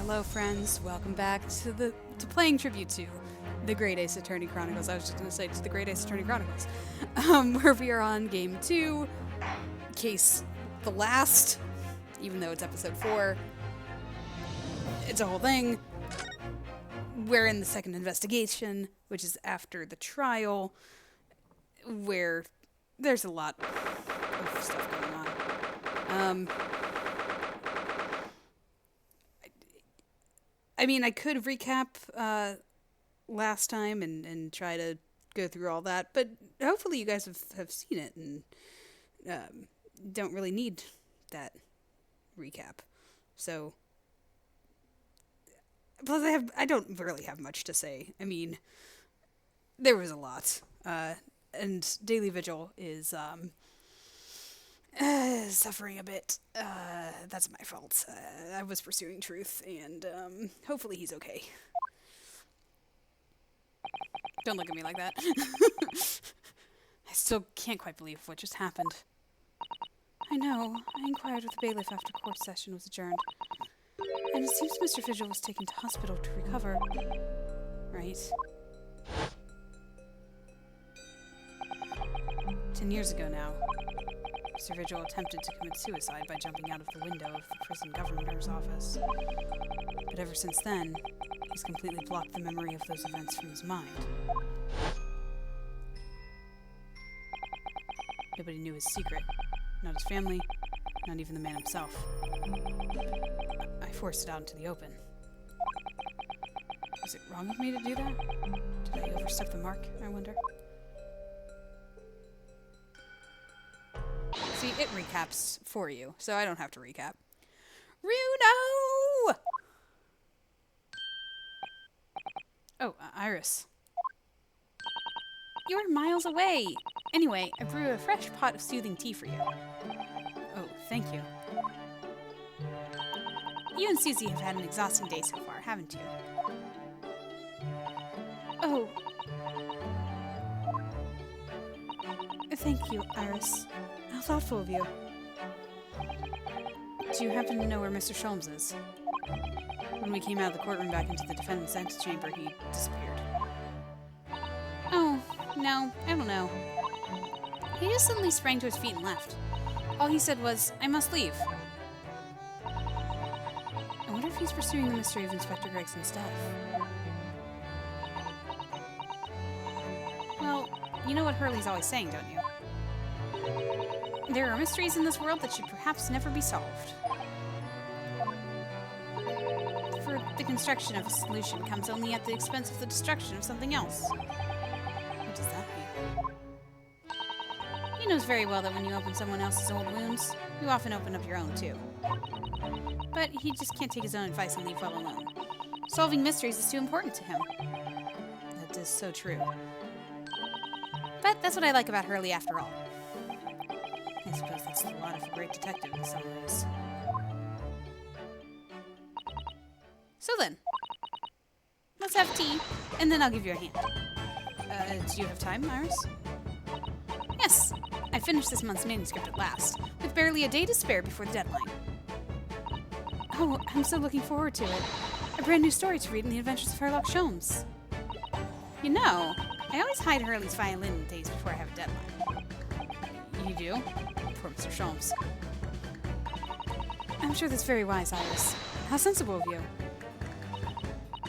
Hello, friends. Welcome back to playing tribute to the Great Ace Attorney Chronicles. I was just going to say to the Great Ace Attorney Chronicles, where we are on game 2, case the last, even though it's episode 4. It's a whole thing. We're in the second investigation, which is after the trial, where there's a lot of stuff going on. I mean, I could recap last time and try to go through all that, but hopefully you guys have seen it and don't really need that recap. So, plus I don't really have much to say. I mean, there was a lot, and Daily Vigil is suffering a bit. That's my fault. I was pursuing truth, and hopefully he's okay. Don't look at me like that. I still can't quite believe what just happened. I know. I inquired with the bailiff after court session was adjourned. And it seems Mr. Vigil was taken to hospital to recover. Right. 10 years ago now, Mr. Vigil attempted to commit suicide by jumping out of the window of the prison governor's office. But ever since then, he's completely blocked the memory of those events from his mind. Nobody knew his secret. Not his family, not even the man himself. I forced it out into the open. Was it wrong of me to do that? Did I overstep the mark, I wonder? See, it recaps for you, so I don't have to recap. Runo! Oh, Iris. You're miles away! Anyway, I brewed a fresh pot of soothing tea for you. Oh, thank you. You and Susie have had an exhausting day so far, haven't you? Oh. Thank you, Iris. How thoughtful of you. Do you happen to know where Mr. Sholmes is? When we came out of the courtroom back into the defendant's antechamber, he disappeared. Oh, no, I don't know. He just suddenly sprang to his feet and left. All he said was, I must leave. I wonder if he's pursuing the mystery of Inspector Gregson's death. Well, you know what Hurley's always saying, don't you? There are mysteries in this world that should perhaps never be solved. For the construction of a solution comes only at the expense of the destruction of something else. What does that mean? He knows very well that when you open someone else's old wounds, you often open up your own too. But he just can't take his own advice and leave well alone. Solving mysteries is too important to him. That is so true. But that's what I like about Hurley after all. I suppose that's the lot of a great detective in some ways. So then, let's have tea, and then I'll give you a hand. Do you have time, Iris? Yes, I finished this month's manuscript at last, with barely a day to spare before the deadline. Oh, I'm so looking forward to it. A brand new story to read in the adventures of Sherlock Sholmes. You know, I always hide Hurley's violin days before I have a deadline. You do? Poor Mr. Sholmes. I'm sure that's very wise, Iris. How sensible of you.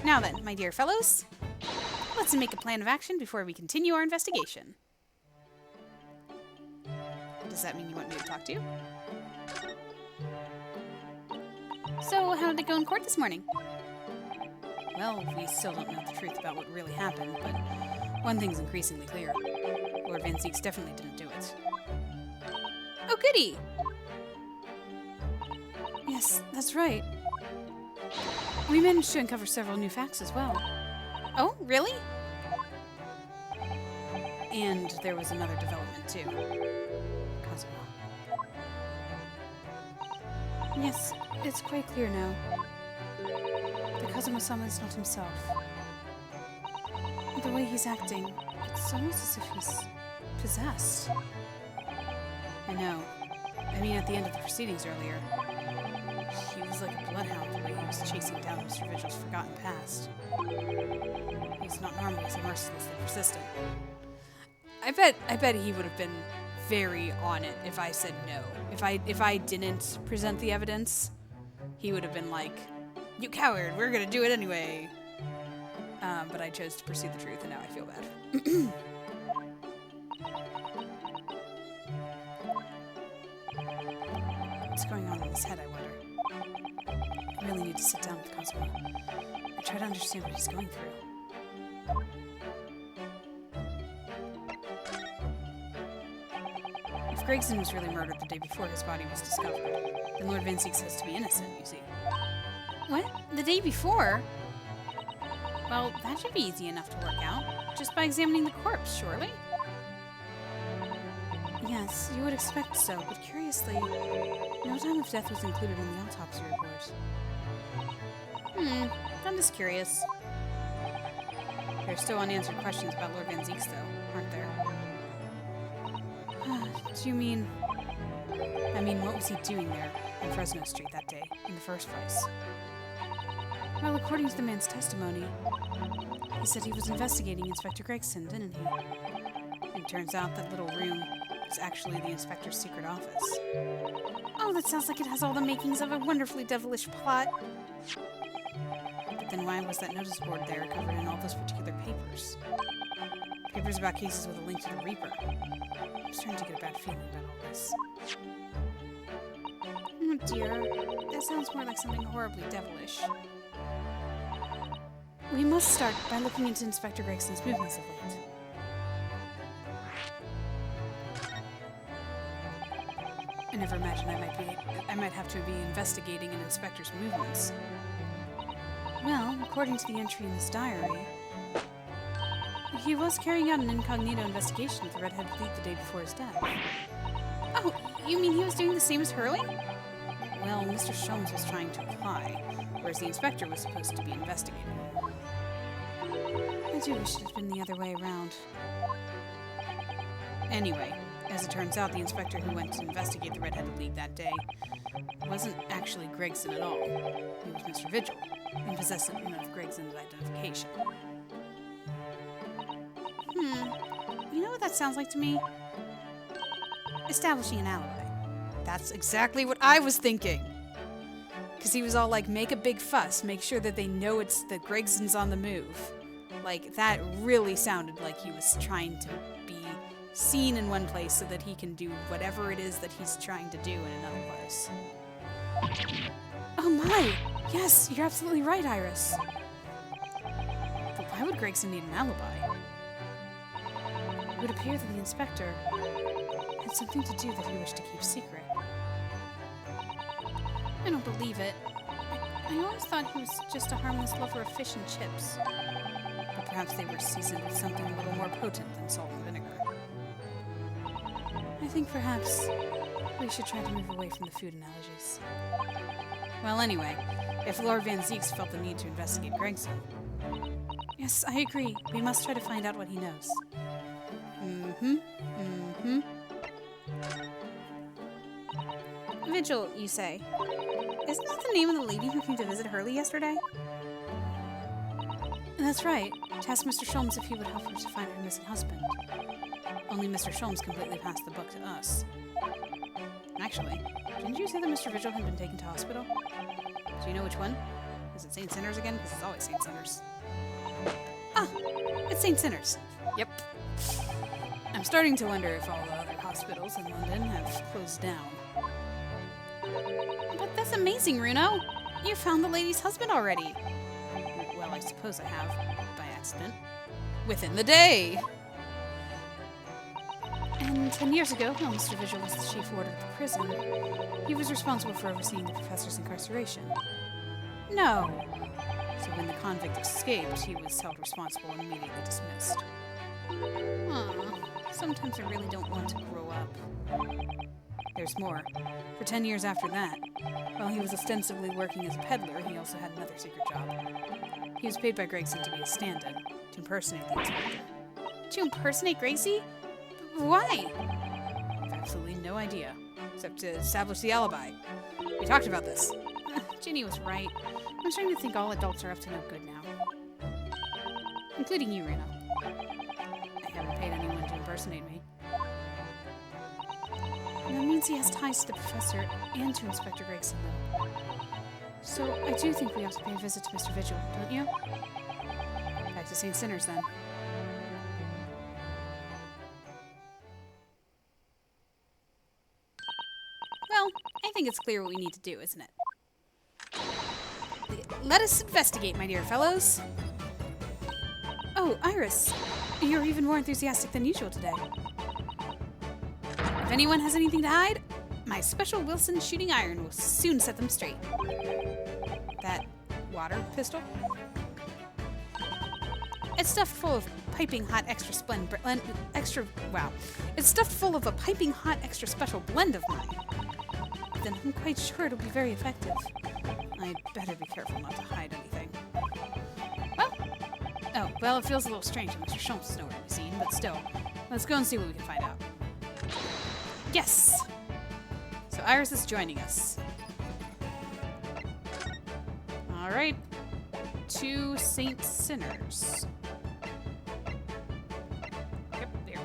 Now then, my dear fellows, let's make a plan of action before we continue our investigation. Does that mean you want me to talk to you? So, how did it go in court this morning? Well, we still don't know the truth about what really happened, but one thing's increasingly clear. Lord Van Zieks definitely didn't do it. Oh, goody! Yes, that's right. We managed to uncover several new facts as well. Oh, really? And there was another development, too. Cosmo. Yes, it's quite clear now. The Kazuma-sama is not himself. The way he's acting, it's almost as if he's possessed. I know. I mean, at the end of the proceedings earlier, he was like a bloodhound the way he he was chasing down Mr. Vigil's forgotten past. He's not normally so mercilessly persistent. I bet he would have been very on it if I said no. If I didn't present the evidence, he would have been like, "You coward, we're gonna do it anyway." But I chose to pursue the truth, and now I feel bad. What's going on in his head, I wonder? I really need to sit down with Cosmo and try to understand what he's going through. If Gregson was really murdered the day before his body was discovered, then Lord Van Zieks has to be innocent, you see. What? The day before? Well, that should be easy enough to work out, just by examining the corpse, surely? Yes, you would expect so, but curiously, no time of death was included in the autopsy report. I'm just curious. There are still unanswered questions about Lord Van Zieks, though, aren't there? Do you mean... I mean, what was he doing there in Fresno Street that day, in the first place? Well, according to the man's testimony, he said he was investigating Inspector Gregson, didn't he? It turns out that little room is actually the inspector's secret office. Oh, that sounds like it has all the makings of a wonderfully devilish plot. But then why was that notice board there covered in all those particular papers? Papers about cases with a link to the Reaper. I'm starting to get a bad feeling about all this. Oh dear, that sounds more like something horribly devilish. We must start by looking into Inspector Gregson's movements of late. I never imagined I might have to be investigating an inspector's movements. Well, according to the entry in his diary, he was carrying out an incognito investigation of the Red-Headed Fleet the day before his death. Oh, you mean he was doing the same as Hurley? Well, Mr. Sholmes was trying to apply, whereas the inspector was supposed to be investigating. I do wish it had been the other way around. Anyway, as it turns out, the inspector who went to investigate the Red-Headed League that day wasn't actually Gregson at all. He was Mr. Vigil, in possession of Gregson's identification. You know what that sounds like to me? Establishing an alibi. That's exactly what I was thinking. Because he was all like, make a big fuss, make sure that they know it's that Gregson's on the move. Like, that really sounded like he was trying to be seen in one place so that he can do whatever it is that he's trying to do in another place. Oh my! Yes, you're absolutely right, Iris. But why would Gregson need an alibi? It would appear that the inspector had something to do that he wished to keep secret. I don't believe it. I always thought he was just a harmless lover of fish and chips. But perhaps they were seasoned with something a little more potent than salt and vinegar. I think perhaps we should try to move away from the food analogies. Well, anyway, if Lord Van Zieks felt the need to investigate Gregson... Yes, I agree. We must try to find out what he knows. Vigil, you say? Isn't that the name of the lady who came to visit Hurley yesterday? That's right. To ask Mr. Sholmes if he would help her to find her missing husband. Only Mr. Sholmes completely passed the buck to us. Actually, didn't you say that Mr. Vigil had been taken to hospital? Do you know which one? Is it St. Sinners again? Because it's always St. Sinners. Ah, it's St. Sinners. Yep. I'm starting to wonder if all the other hospitals in London have closed down. But that's amazing, Runo! You found the lady's husband already! Well, I suppose I have, by accident. Within the day! And 10 years ago, while Mr. Vigil was the chief warder of the prison, he was responsible for overseeing the professor's incarceration. No! So when the convict escaped, he was held responsible and immediately dismissed. Sometimes I really don't want to grow up. There's more. For 10 years after that, while he was ostensibly working as a peddler, he also had another secret job. He was paid by Gregson to be a stand-in, to impersonate the inspector. To impersonate Gracie? Why? I have absolutely no idea, except to establish the alibi. We talked about this. Ginny was right. I'm starting to think all adults are up to no good now. Including you, Rena. I haven't paid anyone to impersonate me. And that means he has ties to the professor and to Inspector Gregson, though. So I do think we have to pay a visit to Mr. Vigil, don't you? Back to St. Sinners, then. Well, I think it's clear what we need to do, isn't it? Let us investigate, my dear fellows. Oh, Iris. You're even more enthusiastic than usual today. If anyone has anything to hide, my special Wilson shooting iron will soon set them straight. That water pistol? It's stuffed full of piping hot extra It's stuffed full of a piping hot extra special blend of mine. Then I'm quite sure it'll be very effective. I'd better be careful not to hide anything. Well, it feels a little strange that Mr. Schultz is nowhere to be seen, but still. Let's go and see what we can find out. Yes! So Iris is joining us. Alright. To St. Sinners. Yep, there we go.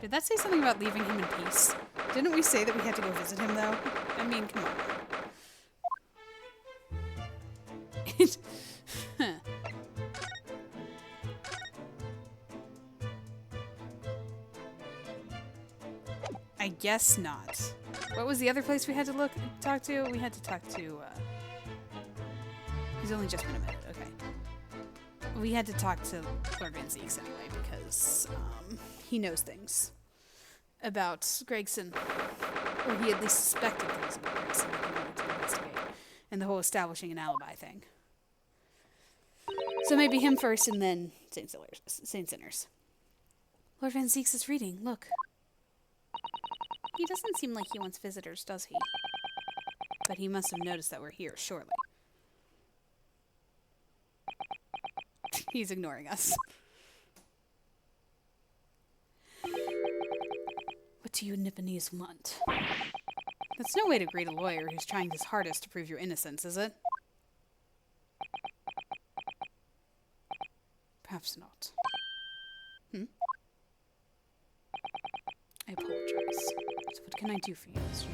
Did that say something about leaving him in peace? Didn't we say that we had to go visit him, though? I mean, come on. I guess not. What was the other place we had to talk to? We had to talk to, He's only just been a minute, okay. We had to talk to Lord Van Zieks anyway, because, he knows things about Gregson. Or he at least suspected things about Gregson that he wanted to investigate. And the whole establishing an alibi thing. So maybe him first and then St. Sinners. Lord Van Zieks is reading, look. He doesn't seem like he wants visitors, does he? But he must have noticed that we're here, surely. He's ignoring us. What do you Nipponese want? That's no way to greet a lawyer who's trying his hardest to prove your innocence, is it? Perhaps not. I apologize. So what can I do for you, Mr.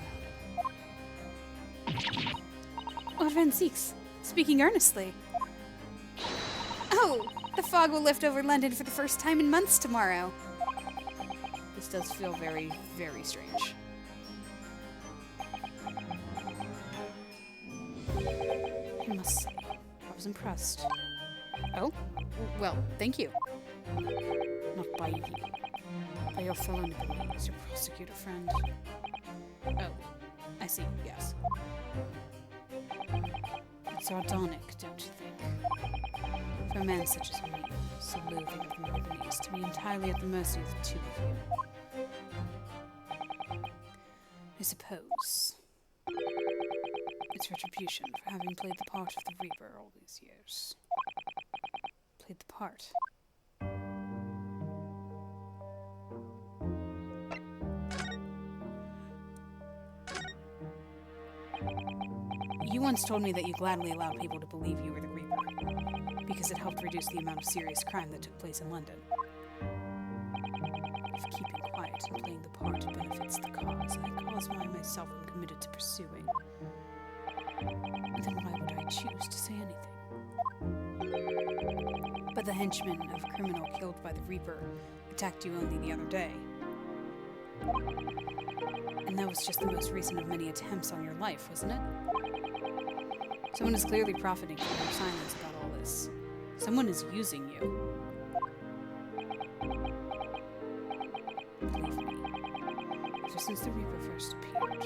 Howard? Lord Van Zieks, speaking earnestly. Oh, the fog will lift over London for the first time in months tomorrow. This does feel very, very strange. I must say, I was impressed. Oh? Well, thank you. Not by you. By your fellow Nipponese, your prosecutor friend. Oh, I see, yes. It's sardonic, don't you think? For a man such as me, so loathing of the Nipponese, to be entirely at the mercy of the two of you. I suppose it's retribution for having played the part of the Reaper all these years. Played the part. You once told me that you gladly allowed people to believe you were the Reaper, because it helped reduce the amount of serious crime that took place in London. If keeping quiet and playing the part benefits the cause I myself am committed to pursuing, then why would I choose to say anything? But the henchman of a criminal killed by the Reaper attacked you only the other day. And that was just the most recent of many attempts on your life, wasn't it? Someone is clearly profiting from your silence about all this. Someone is using you. Believe me, ever since the Reaper first appeared,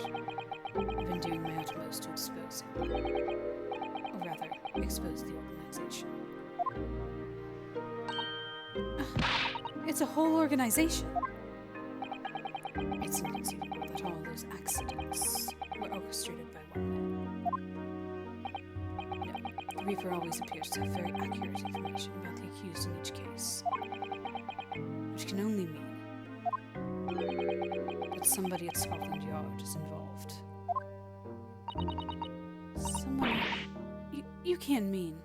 I've been doing my utmost to expose him. Or rather, expose the organization. It's a whole organization. It's inconceivable that all those accidents were orchestrated by one man. No, the Reaper always appears to have very accurate information about the accused in each case. Which can only mean that somebody at Scotland Yard is involved. You can't mean...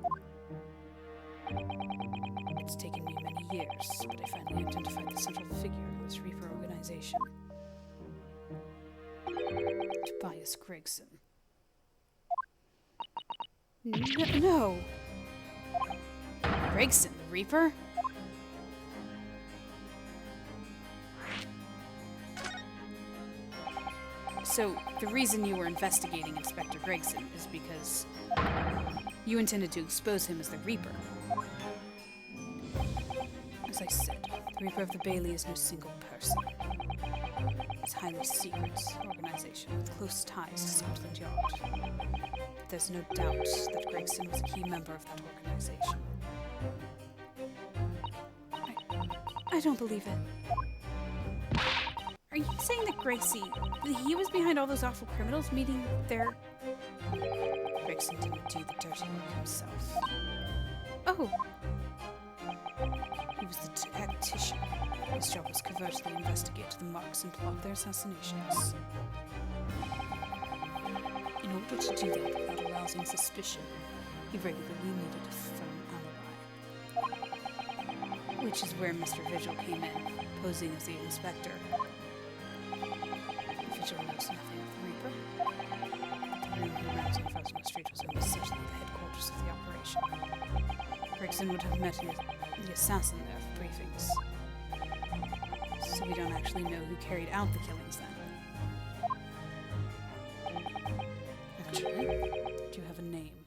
It's taken me many years, but I finally identified the central figure in this Reaper organization. Tobias Gregson. No! Gregson, the Reaper? So, the reason you were investigating Inspector Gregson is because you intended to expose him as the Reaper. As I said, the Reaper of the Bailey is no single person. It's a highly secret organization with close ties to Scotland Yard. But there's no doubt that Gregson was a key member of that organization. I don't believe it. Are you saying that that he was behind all those awful criminals meeting their... Gregson didn't do the dirty work himself. Oh! He was the tactician. His job was covertly investigate the marks and plot their assassinations. In order to do that without arousing suspicion, he regularly needed a firm alibi. Which is where Mr. Vigil came in, posing as the inspector. Vigil knows nothing of the Reaper. The room he rented in Fresno Street was almost certainly the headquarters of the operation. Gregson would have met the assassin there for briefings. So we don't actually know who carried out the killings then. Actually, do you have a name?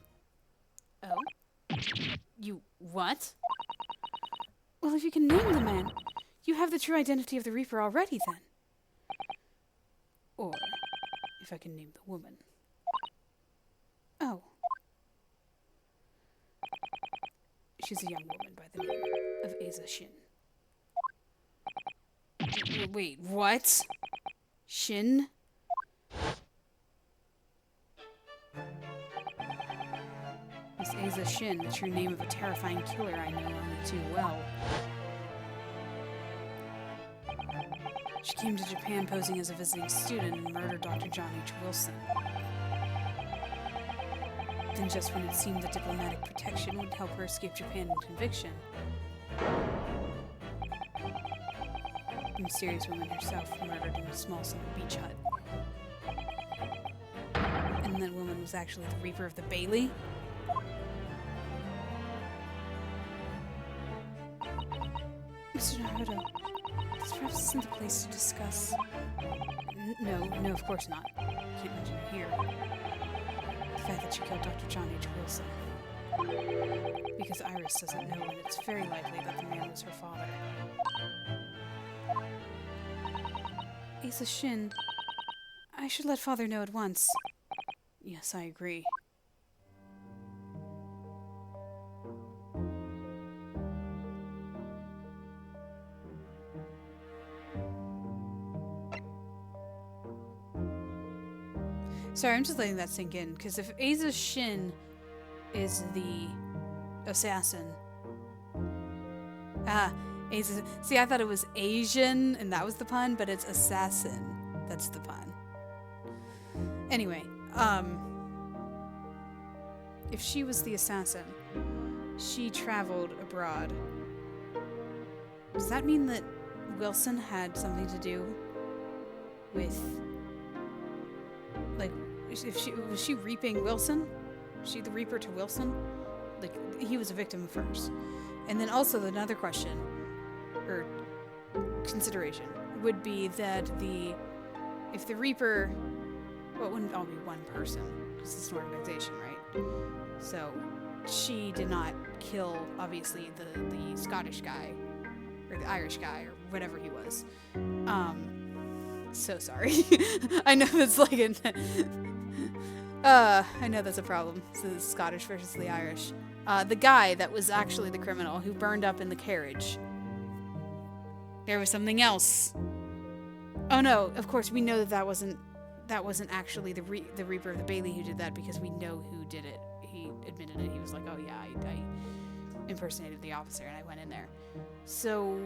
Oh? You what? Well, if you can name the man, you have the true identity of the Reaper already then. Or, if I can name the woman. Oh. She's a young woman by the name of Asa Shin. Wait, what? Shin? Miss Asa Shin, the true name of a terrifying killer I know only too well. She came to Japan posing as a visiting student and murdered Dr. John H. Wilson. Then just when it seemed that diplomatic protection would help her escape Japan and conviction, the mysterious woman herself murdered in a small summer beach hut. And that woman was actually the Reaper of the Bailey? Mr. Naruto, this perhaps isn't the place to discuss. No, of course not. Can't mention it here. The fact that you killed Dr. John H. Wilson. Because Iris doesn't know, and it's very likely that the man was her father. Asa Shin, I should let Father know at once. Yes, I agree. Sorry, I'm just letting that sink in, because if Asa Shin is the assassin... Asa... See, I thought it was Asian, and that was the pun, but it's assassin. That's the pun. Anyway, if she was the assassin, she traveled abroad. Does that mean that Wilson had something to do with... Like, was she reaping Wilson? Was she the Reaper to Wilson? Like, he was a victim first. And then also another question, or consideration, would be that if the Reaper, well, it wouldn't all be one person, because it's an organization, right? So, she did not kill, obviously, the Scottish guy, or the Irish guy, or whatever he was. So sorry. I know that's like I know that's a problem. So the Scottish versus the Irish. The guy that was actually the criminal who burned up in the carriage. There was something else. Oh no, of course we know that wasn't actually the Reaper of the Bailey who did that, because we know who did it. He admitted it. He was like, oh yeah, I impersonated the officer and I went in there. So...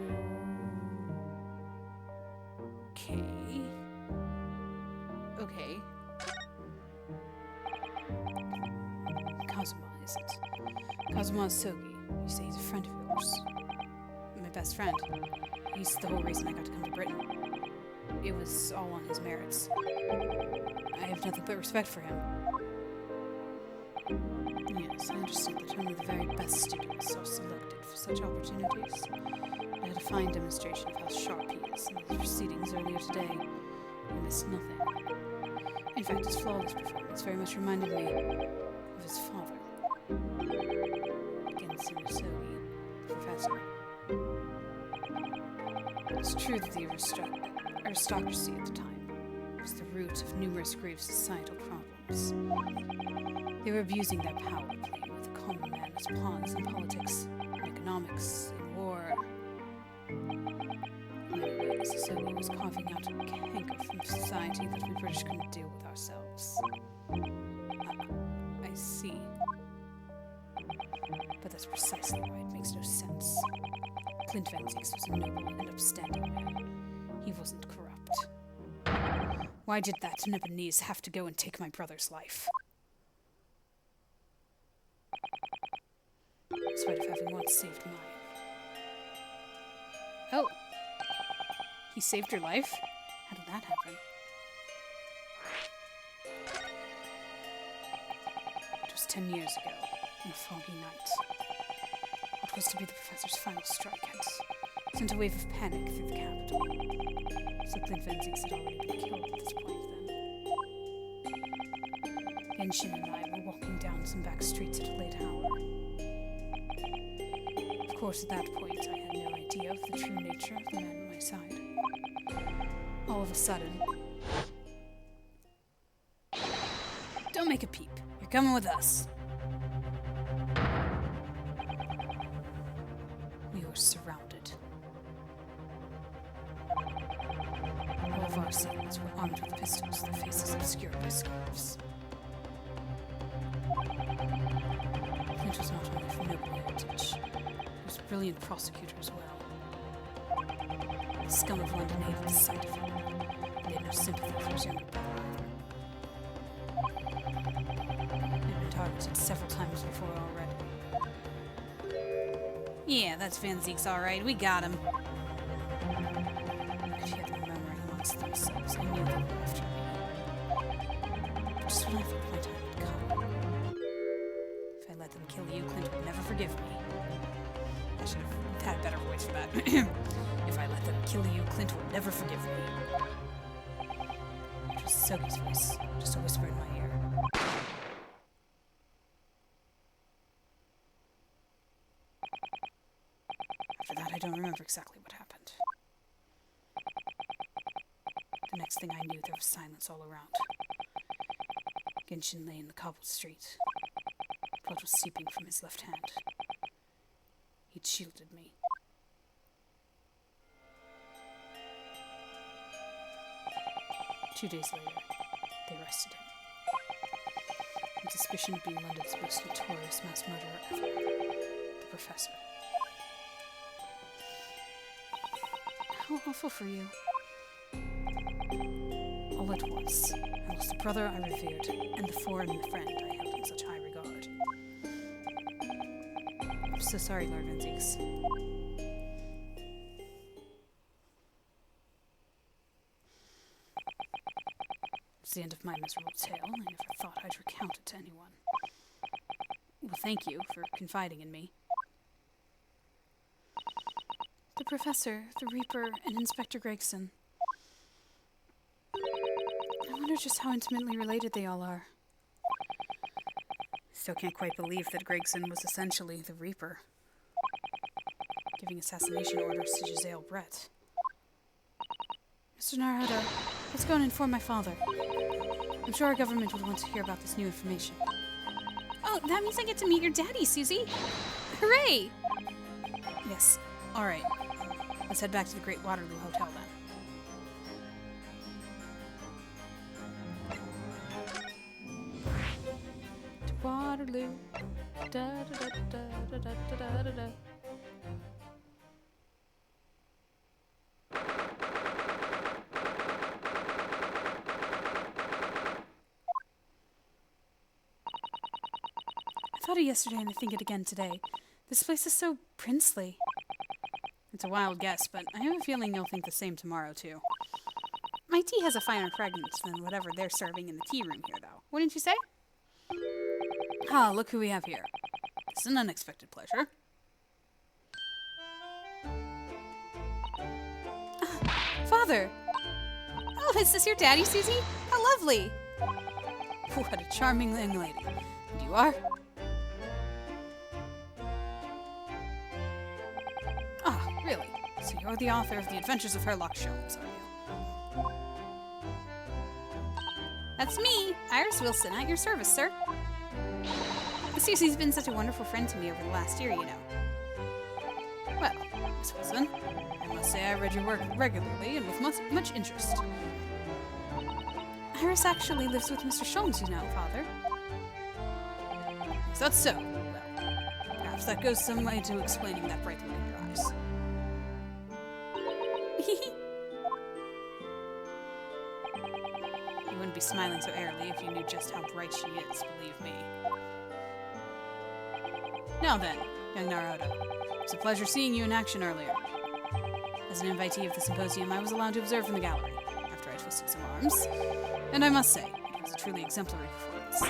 Okay. Kazuma is it? Kazuma Sogi. You say he's a friend of yours. My best friend. He's the whole reason I got to come to Britain. It was all on his merits. I have nothing but respect for him. Yes, I understand that only the very best students are selected for such opportunities. I had a fine demonstration of how sharp he is in the proceedings earlier today. He missed nothing. In fact, his flawless performance very much reminded me of his father. Gensen Usogi, the professor. It's true that the aristocracy at the time was the root of numerous grave societal problems. They were abusing their power, playing with the common man as pawns in politics, in economics, in war. In many ways, Usogi was carving out a canker from society that we British couldn't deal with ourselves. I see. But that's precisely why it makes no sense. Clint Van Zieks was a noble and upstanding man. He wasn't corrupt. Why did that Nepalese have to go and take my brother's life? In spite of having once saved mine. Oh. He saved your life? How did that happen? It was 10 years ago, on a foggy night. What was to be the professor's final strike had sent a wave of panic through the capital. So Clint Van Zieks had already been killed at this point then. Genshin and I were walking down some back streets at a late hour. Of course, at that point, I had no idea of the true nature of the man at my side. All of a sudden... Don't make a peep. You're coming with us. We were surrounded. All of our assailants were armed with pistols, their faces obscured by scarves. Clint was not only from noble heritage, he was a brilliant prosecutor as well. The scum of London hated the sight of him. They had no sympathy for his younger brother either. He had been targeted several times before already. Yeah, that's Van Zieks, alright. We got him. I could hear them murmuring amongst themselves. I knew they were after me. But just when I thought my time had come. If I let them kill you, Clint would never forgive me. I should have had a better voice for that. If I let them kill you, Clint would never forgive me. It was Sogi's voice, just a whisper in my ear. After that, I don't remember exactly what happened. The next thing I knew, there was silence all around. Genshin lay in the cobbled street. Blood was seeping from his left hand. He'd shielded me. Two days later, they arrested him. On suspicion of being London's most notorious mass murderer ever, the Professor. How awful for you. All at once, I lost the brother I revered and the foreign friend I held in such high regard. I'm so sorry, Lord Van Zieks. It's the end of my miserable tale. I never thought I'd recount it to anyone. Well, thank you for confiding in me. The Professor, the Reaper, and Inspector Gregson. I wonder just how intimately related they all are. Still can't quite believe that Gregson was essentially the Reaper, giving assassination orders to Giselle Brett. Mr. Naruhodo, let's go and inform my father. I'm sure our government would want to hear about this new information. Oh, that means I get to meet your daddy, Susie! Hooray! Yes, alright. Let's head back to the Great Waterloo Hotel then. To Waterloo. Da da da da da da da da da. thought it yesterday and I think it again today. This place is so princely. It's a wild guess, but I have a feeling you'll think the same tomorrow, too. My tea has a finer fragrance than whatever they're serving in the tea room here, though. Wouldn't you say? Ah, look who we have here. It's an unexpected pleasure. Father! Oh, is this your daddy, Susie? How lovely! What a charming young lady. And you are? Ah, really? So you're the author of The Adventures of Herlock Sholmes, are you? That's me, Iris Wilson, at your service, sir. Susie's been such a wonderful friend to me over the last year, you know. Well, Miss Wilson, I must say I read your work regularly and with much interest. Iris actually lives with Mr. Sholmes, you know, Father. Is that so? Well, perhaps that goes some way to explaining that bright look in your eyes. You wouldn't be smiling so airily if you knew just how bright she is, believe me. Now then, young Naruto, it's a pleasure seeing you in action earlier. As an invitee of the symposium, I was allowed to observe from the gallery, after I twisted some arms. And I must say, it was a truly exemplary performance.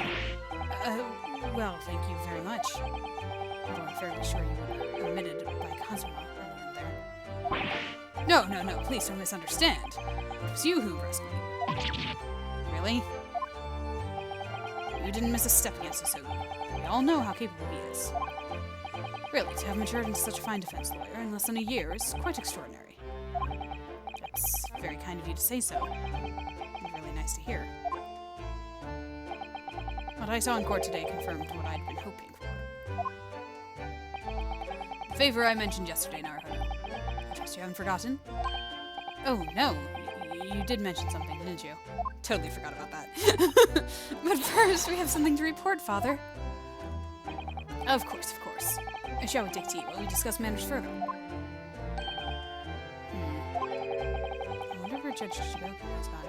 Well, thank you very much. Although I'm fairly sure you were omitted by Kazuma earlier there. No, please don't misunderstand. It was you who impressed me. Really? You didn't miss a step against Hisogi. We all know how capable he is. Really, to have matured into such a fine defense lawyer in less than a year is quite extraordinary. It's very kind of you to say so. And really nice to hear. What I saw in court today confirmed what I'd been hoping for. The favor I mentioned yesterday, Naruto. I trust you haven't forgotten? Oh, no. You did mention something, didn't you? Totally forgot about that. But first, we have something to report, Father. Of course. Shall we take tea while we discuss matters further? I wonder where Judge Shigoku has gone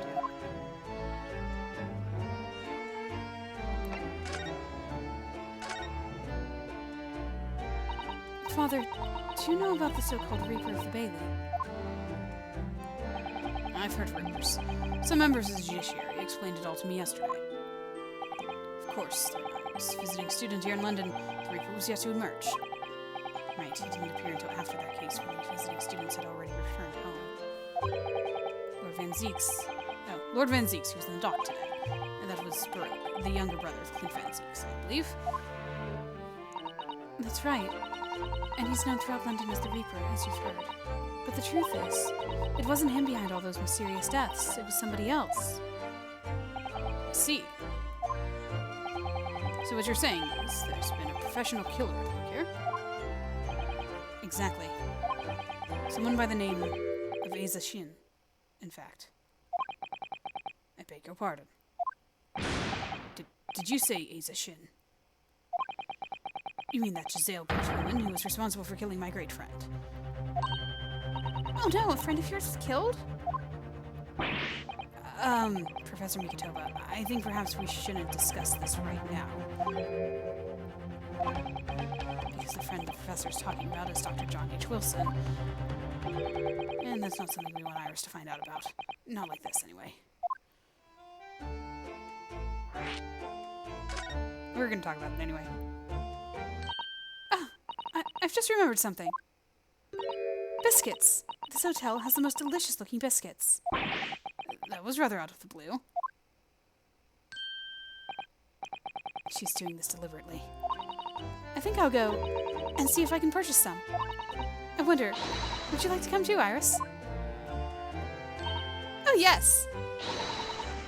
to. Father, do you know about the so-called Reaper of the Bailey? I've heard rumors. Some members of the judiciary explained it all to me yesterday. Of course, I was a visiting student here in London. The Reaper was yet to emerge. Right, he didn't appear until after that case when the visiting students had already returned home. Lord Van Zieks, who was in the dock today. And that was Baroque, the younger brother of Clint Van Zieks, I believe. That's right. And he's known throughout London as the Reaper, as you've heard. But the truth is, it wasn't him behind all those mysterious deaths. It was somebody else. I see. So what you're saying is there's been a professional killer at work here? Exactly. Someone by the name of Eiza Shin, in fact. I beg your pardon. Did you say Eiza Shin? You mean that Giselle woman who was responsible for killing my great friend? Oh no, a friend of yours was killed? Professor Mikotoba, I think perhaps we shouldn't discuss this right now. Because the friend the professor's talking about is Dr. John H. Wilson. And that's not something we want Iris to find out about. Not like this, anyway. We're gonna talk about it anyway. I've just remembered something. Biscuits! This hotel has the most delicious-looking biscuits. That was rather out of the blue. She's doing this deliberately. I think I'll go and see if I can purchase some. I wonder, would you like to come too, Iris? Oh, yes!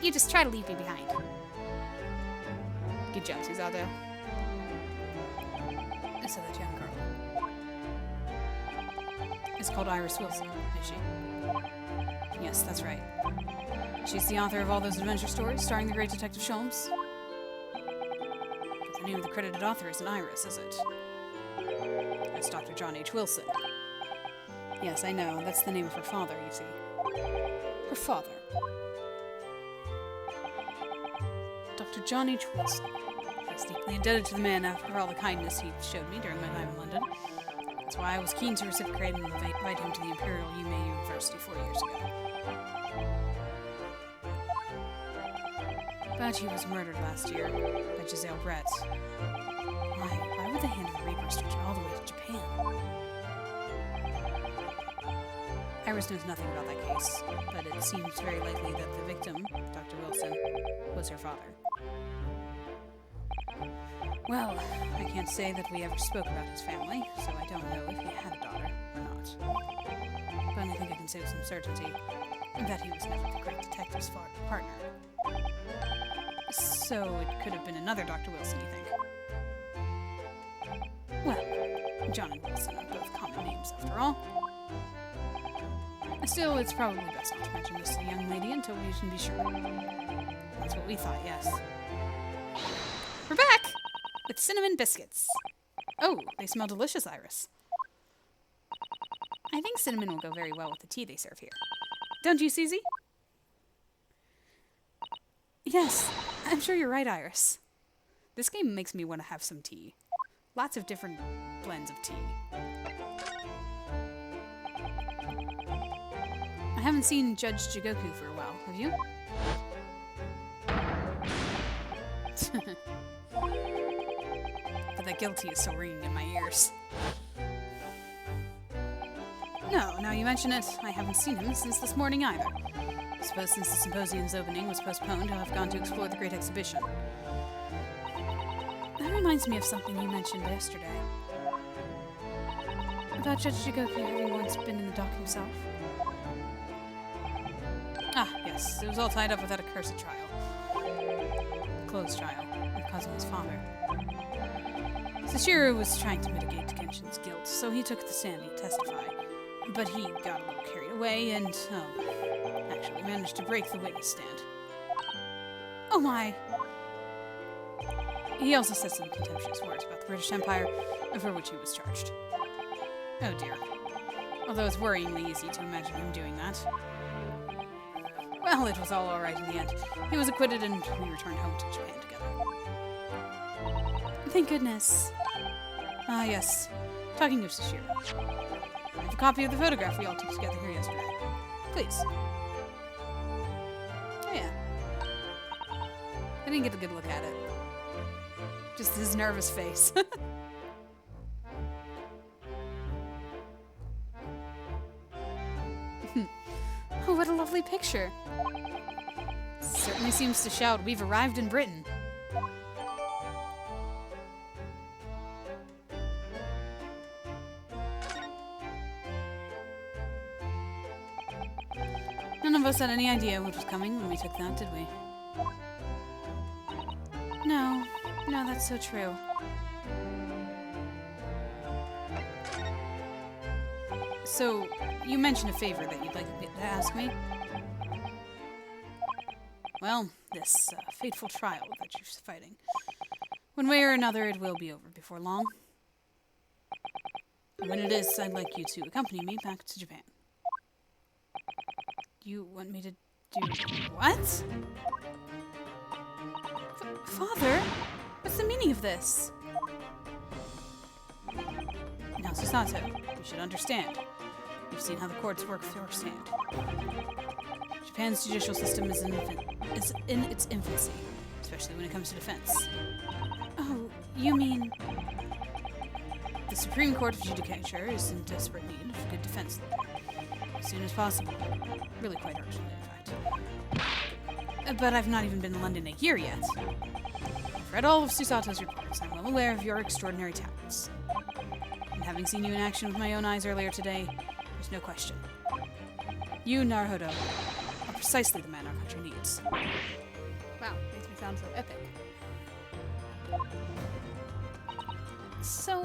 You just try to leave me behind. Good job, Susato. So that young girl is called Iris Wilson, is she? Yes, that's right. She's the author of all those adventure stories starring the great Detective Sholmes. But the name of the credited author isn't Iris, is it? That's Dr. John H. Wilson. Yes, I know. That's the name of her father, you see. Her father. Dr. John H. Wilson. Very was deeply indebted to the man for all the kindness he showed me during my time in London. That's why I was keen to reciprocate and invite him to the Imperial Yume University 4 years ago. But he was murdered last year by Giselle Brett. Why would the Hand of the Reaper stretch all the way to Japan? Iris knows nothing about that case, but it seems very likely that the victim, Dr. Wilson, was her father. Well, I can't say that we ever spoke about his family, so I don't know if he had a daughter or not. But I think I can say with some certainty that he was never the great detective's partner. So it could have been another Dr. Wilson, you think? Well, John and Wilson are both common names, after all. Still, it's probably best not to mention this to the young lady until we can be sure. That's what we thought, yes. We're back! With cinnamon biscuits. Oh, they smell delicious, Iris. I think cinnamon will go very well with the tea they serve here. Don't you, Susie? Yes, I'm sure you're right, Iris. This game makes me want to have some tea. Lots of different blends of tea. I haven't seen Judge Jigoku for a while, have you? But that guilty is still ringing in my ears. No, now you mention it, I haven't seen him since this morning either. I suppose since the symposium's opening was postponed, I'll have gone to explore the Great Exhibition. That reminds me of something you mentioned yesterday. About Judge Jigoku having once been in the dock himself. Ah, yes, it was all tied up with that accursed trial. The closed trial, because of his father. Sashiro was trying to mitigate Genshin's guilt, so he took the stand to testify. But he got a little carried away and, actually managed to break the witness stand. Oh my! He also said some contemptuous words about the British Empire, for which he was charged. Oh dear. Although it's worryingly easy to imagine him doing that. Well, it was all alright in the end. He was acquitted and we returned home to Japan together. Thank goodness. Ah, yes. Talking of Sashiro. I have a copy of the photograph we all took together here yesterday. Please. Oh yeah. I didn't get a good look at it. Just his nervous face. Oh, what a lovely picture. Certainly seems to shout, we've arrived in Britain. None of us had any idea what was coming when we took that, did we? No, that's so true. So, you mentioned a favor that you'd like to ask me? Well, this fateful trial that you're fighting. One way or another, it will be over before long. And when it is, I'd like you to accompany me back to Japan. You want me to do what? Father? What's the meaning of this? Now, Susato, you should understand. You've seen how the courts work firsthand. Japan's judicial system is in its infancy, especially when it comes to defense. Oh, you mean... The Supreme Court of Judicature is in desperate need of good defense lawyer. As soon as possible. Really quite urgently, in fact. But I've not even been in London a year yet. I've read all of Susato's reports. I'm well aware of your extraordinary talents. And having seen you in action with my own eyes earlier today, there's no question. You, Naruhodo, are precisely the man our country needs. Wow, makes me sound so epic. So,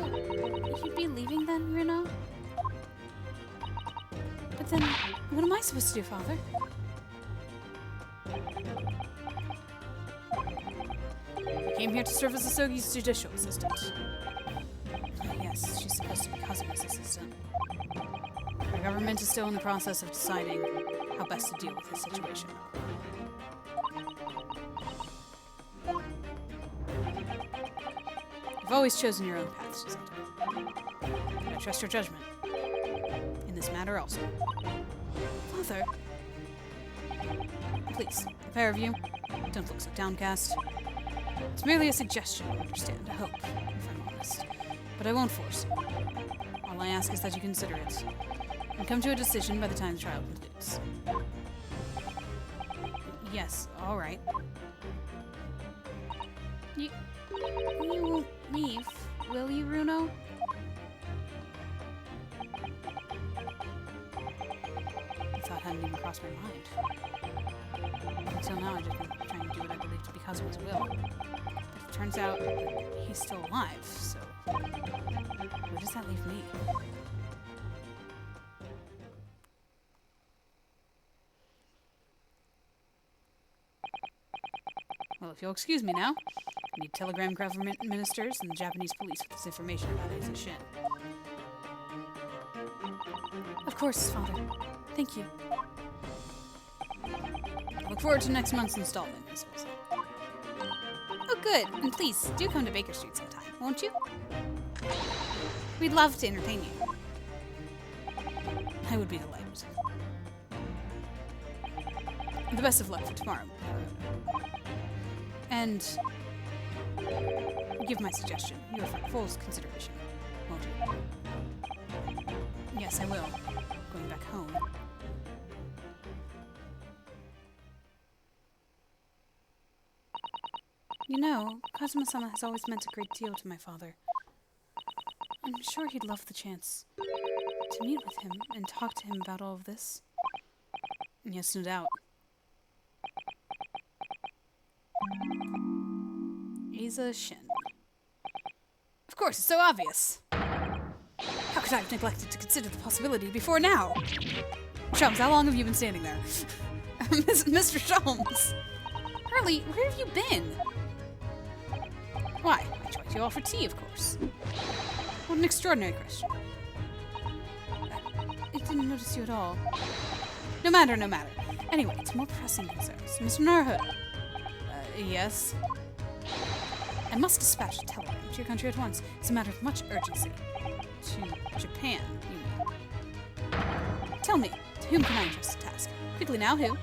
you'd be leaving then, Rino? But then, what am I supposed to do, Father? I came here to serve as Asogi's judicial assistant. Oh, yes, she's supposed to be Kazuma's assistant. The government is still in the process of deciding how best to deal with this situation. You've always chosen your own path, Chisato. I trust your judgment. In this matter also. Father? Please, the pair of you, don't look so downcast. It's merely a suggestion, I understand, a hope, if I'm honest. But I won't force you. All I ask is that you consider it, and come to a decision by the time the trial concludes. Yes, all right. You won't leave, will you, Runo? The thought hadn't even crossed my mind. Until now, I've just been trying to do what I believe to be Kazuma's will. But it turns out that he's still alive, so where does that leave me? Well, if you'll excuse me now, I need to telegram government ministers and the Japanese police with this information about Aiza Shin. Of course, Father. Thank you. I look forward to next month's installment, Miss Wilson. Oh, good. And please, do come to Baker Street sometime, won't you? We'd love to entertain you. I would be delighted. The best of luck for tomorrow. And give my suggestion, your full consideration, won't you? Yes, I will. Going back home. You know, Kazuma-sama has always meant a great deal to my father. I'm sure he'd love the chance to meet with him and talk to him about all of this. Yes, no doubt. Aiza Shin. Of course, it's so obvious. How could I have neglected to consider the possibility before now? Sholmes, how long have you been standing there? Mr. Sholmes! Hurley, where have you been? Why, I joined you all for tea, of course. What an extraordinary question. I didn't notice you at all. No matter, no matter. Anyway, it's more pressing concerns. Mr. Naruhodo. Yes? I must dispatch a telegram to your country at once. It's a matter of much urgency. To Japan, you mean? Tell me, to whom can I entrust the task? Quickly now, who?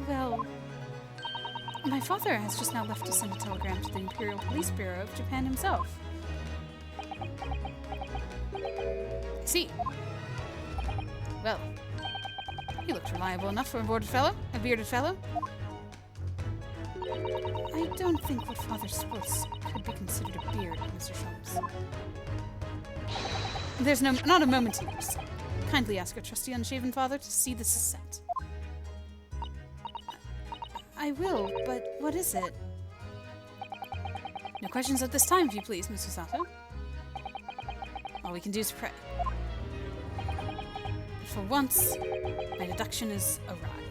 Well... My father has just now left to send a telegram to the Imperial Police Bureau of Japan himself. I see. Well, he looked reliable enough for a bearded fellow. I don't think what father sports could be considered a beard, Mr. Sholmes. There's not a moment to lose. Kindly ask our trusty unshaven father to see this is sent. I will, but what is it? No questions at this time, if you please, Mr. Sato. All we can do is pray. But for once, my deduction is awry.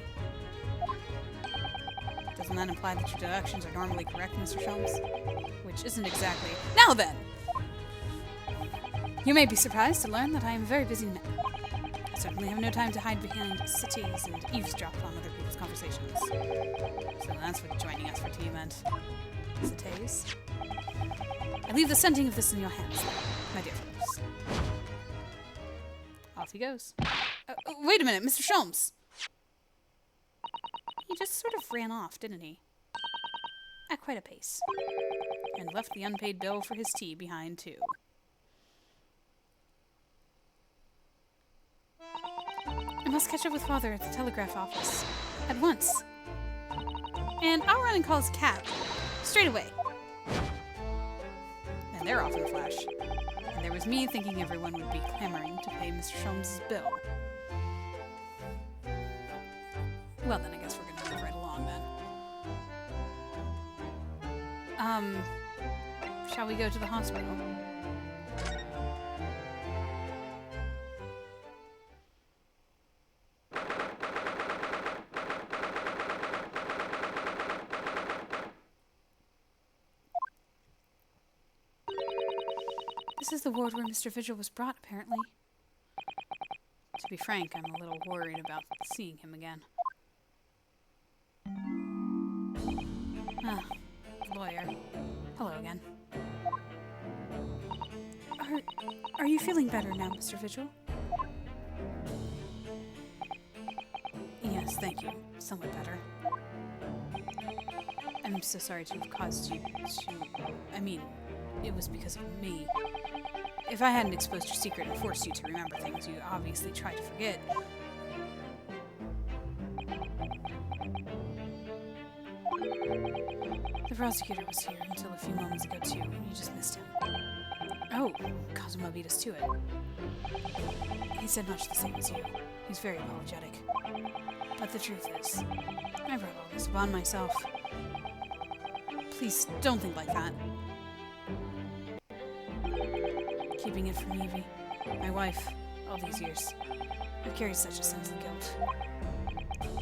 Doesn't that imply that your deductions are normally correct, Mr. Sholmes? Which isn't exactly... Now then! You may be surprised to learn that I am a very busy man. I certainly have no time to hide behind cities and eavesdrop on other people's conversations. So that's what joining us for tea meant. Cities. I leave the sending of this in your hands, my dear fellows. Off he goes. Wait a minute, Mr. Sholmes! He just sort of ran off, didn't he? At quite a pace. And left the unpaid bill for his tea behind, too. I must catch up with father at the telegraph office. At once. And I'll run and call his cab. Straight away. And they're off in a flash. And there was me thinking everyone would be clamoring to pay Mr. Sholmes' bill. Well, then I guess we're gonna move right along, then. Shall we go to the hospital? This is the ward where Mr. Vigil was brought, apparently. To be frank, I'm a little worried about seeing him again. Ah, lawyer. Hello again. Are you feeling better now, Mr. Vigil? Yes, thank you. Somewhat better. I'm so sorry to have caused you to... I mean, it was because of me. If I hadn't exposed your secret and forced you to remember things you obviously tried to forget... The prosecutor was here until a few moments ago, too. You just missed him. Oh, Kazuma beat us to it. He said much the same as you. He's very apologetic. But the truth is, I brought all this upon myself. Please, don't think like that. Keeping it from Evie, my wife, all these years, I've carried such a sense of guilt.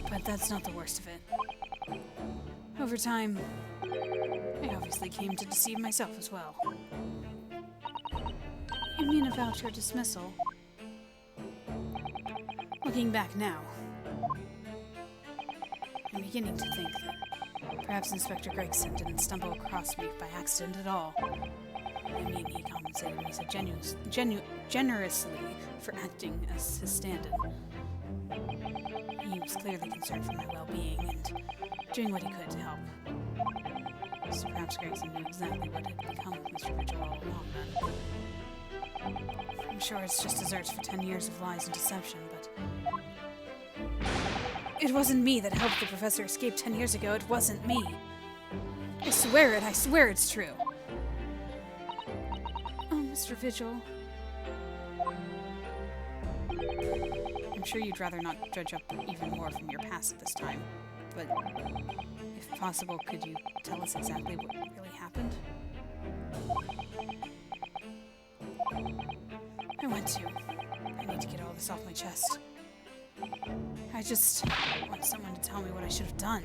But that's not the worst of it. Over time, I obviously came to deceive myself as well. You mean about your dismissal? Looking back now, I'm beginning to think that perhaps Inspector Gregson didn't stumble across me by accident at all. I mean, he compensated me so generously for acting as his stand-in. He was clearly concerned for my well-being and doing what he could to help. So perhaps Gregson knew exactly what had become of Mr. Vigil all along then. I'm sure it's just desserts for 10 years of lies and deception, but... It wasn't me that helped the professor escape 10 years ago. It wasn't me. I swear it's true. Oh, Mr. Vigil. I'm sure you'd rather not dredge up even more from your past at this time, but if possible, could you tell us exactly what really happened? I want to. I need to get all this off my chest. I just want someone to tell me what I should have done.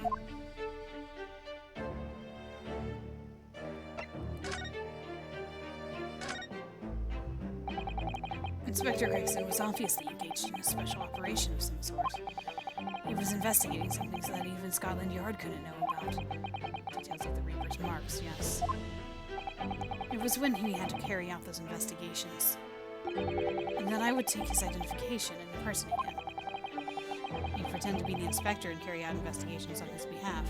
Inspector Gregson was obviously engaged in a special operation of some sort. He was investigating something that even Scotland Yard couldn't know about. Details of the Reaper's marks, yes. It was when he had to carry out those investigations. And then I would take his identification and impersonate him. He'd pretend to be the inspector and carry out investigations on his behalf.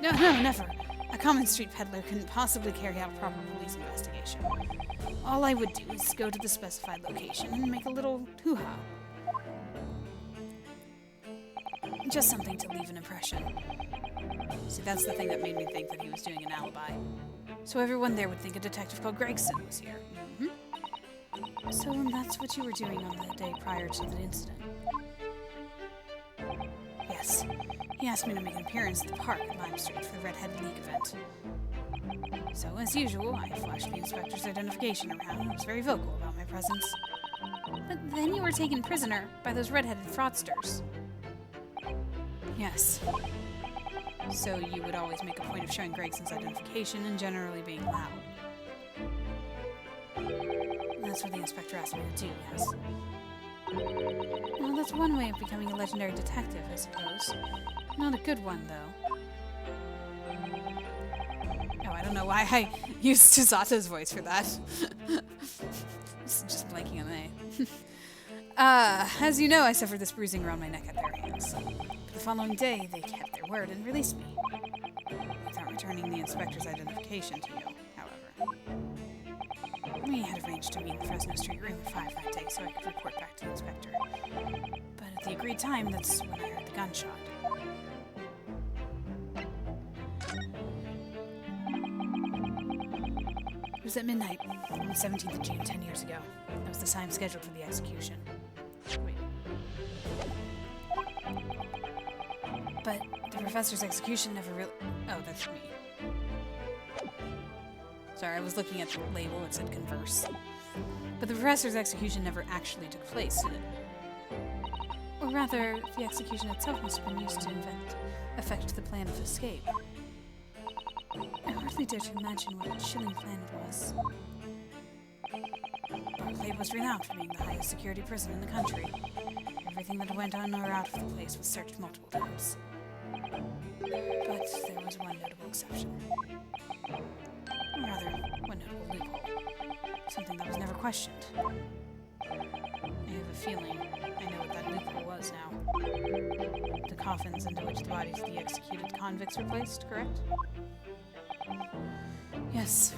No, never. A common street peddler couldn't possibly carry out a proper police investigation. All I would do is go to the specified location and make a little hoo-ha. Just something to leave an impression. See, that's the thing that made me think that he was doing an alibi. So everyone there would think a detective called Gregson was here. Mm-hmm. So that's what you were doing on the day prior to the incident? Yes. He asked me to make an appearance at the park at Lime Street for the Red-Headed League event. So, as usual, I flashed the inspector's identification around and was very vocal about my presence. But then you were taken prisoner by those red-headed fraudsters. Yes. So you would always make a point of showing Gregson's identification and generally being loud. That's what the inspector asked me to do, yes. Well, that's one way of becoming a legendary detective, I suppose. Not a good one, though. Oh, I don't know why I used Chizato's voice for that. Just blanking on the A. As you know, I suffered this bruising around my neck at their hands. But the following day, they kept their word and released me. Without returning the inspector's identification to you, however. We had arranged to meet in the Fresno Street room at 5 that day so I could report back to the inspector. But at the agreed time, that's when I heard the gunshot. It was at midnight on the 17th of June, 10 years ago. That was the time scheduled for the execution. Wait. But the professor's execution never really... Oh, that's me. Sorry, I was looking at the label, it said converse. But the professor's execution never actually took place, did it? Or rather, the execution itself must have been used to affect the plan of escape. I hardly dare to imagine what a chilling plan it was. Barclay was renowned for being the highest security prison in the country. Everything that went on or out of the place was searched multiple times. But there was one notable exception. questioned. I have a feeling I know what that loophole was now. The coffins into which the bodies of the executed convicts were placed, correct? Yes.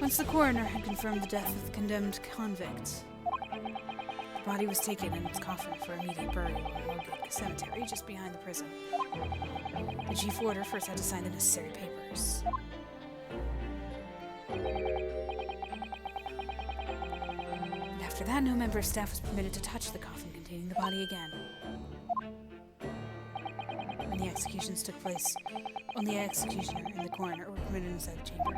Once the coroner had confirmed the death of the condemned convict, the body was taken in its coffin for immediate burial in Logate Cemetery just behind the prison. The chief warder first had to sign the necessary papers. And after that, no member of staff was permitted to touch the coffin containing the body again. When the executions took place, only the executioner and the coroner were permitted inside the chamber.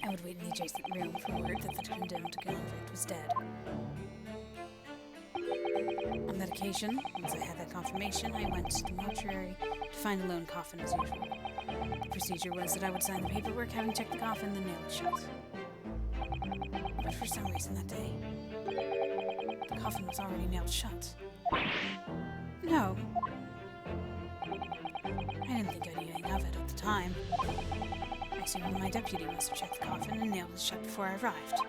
I would wait in the adjacent room for word that the condemned convict was dead. On that occasion, once I had that confirmation, I went to the mortuary to find a lone coffin as usual. The procedure was that I would sign the paperwork, having checked the coffin, then nail it shut. But for some reason that day, the coffin was already nailed shut. No. I didn't think anything of it at the time. I assumed my deputy must have checked the coffin and nailed it shut before I arrived.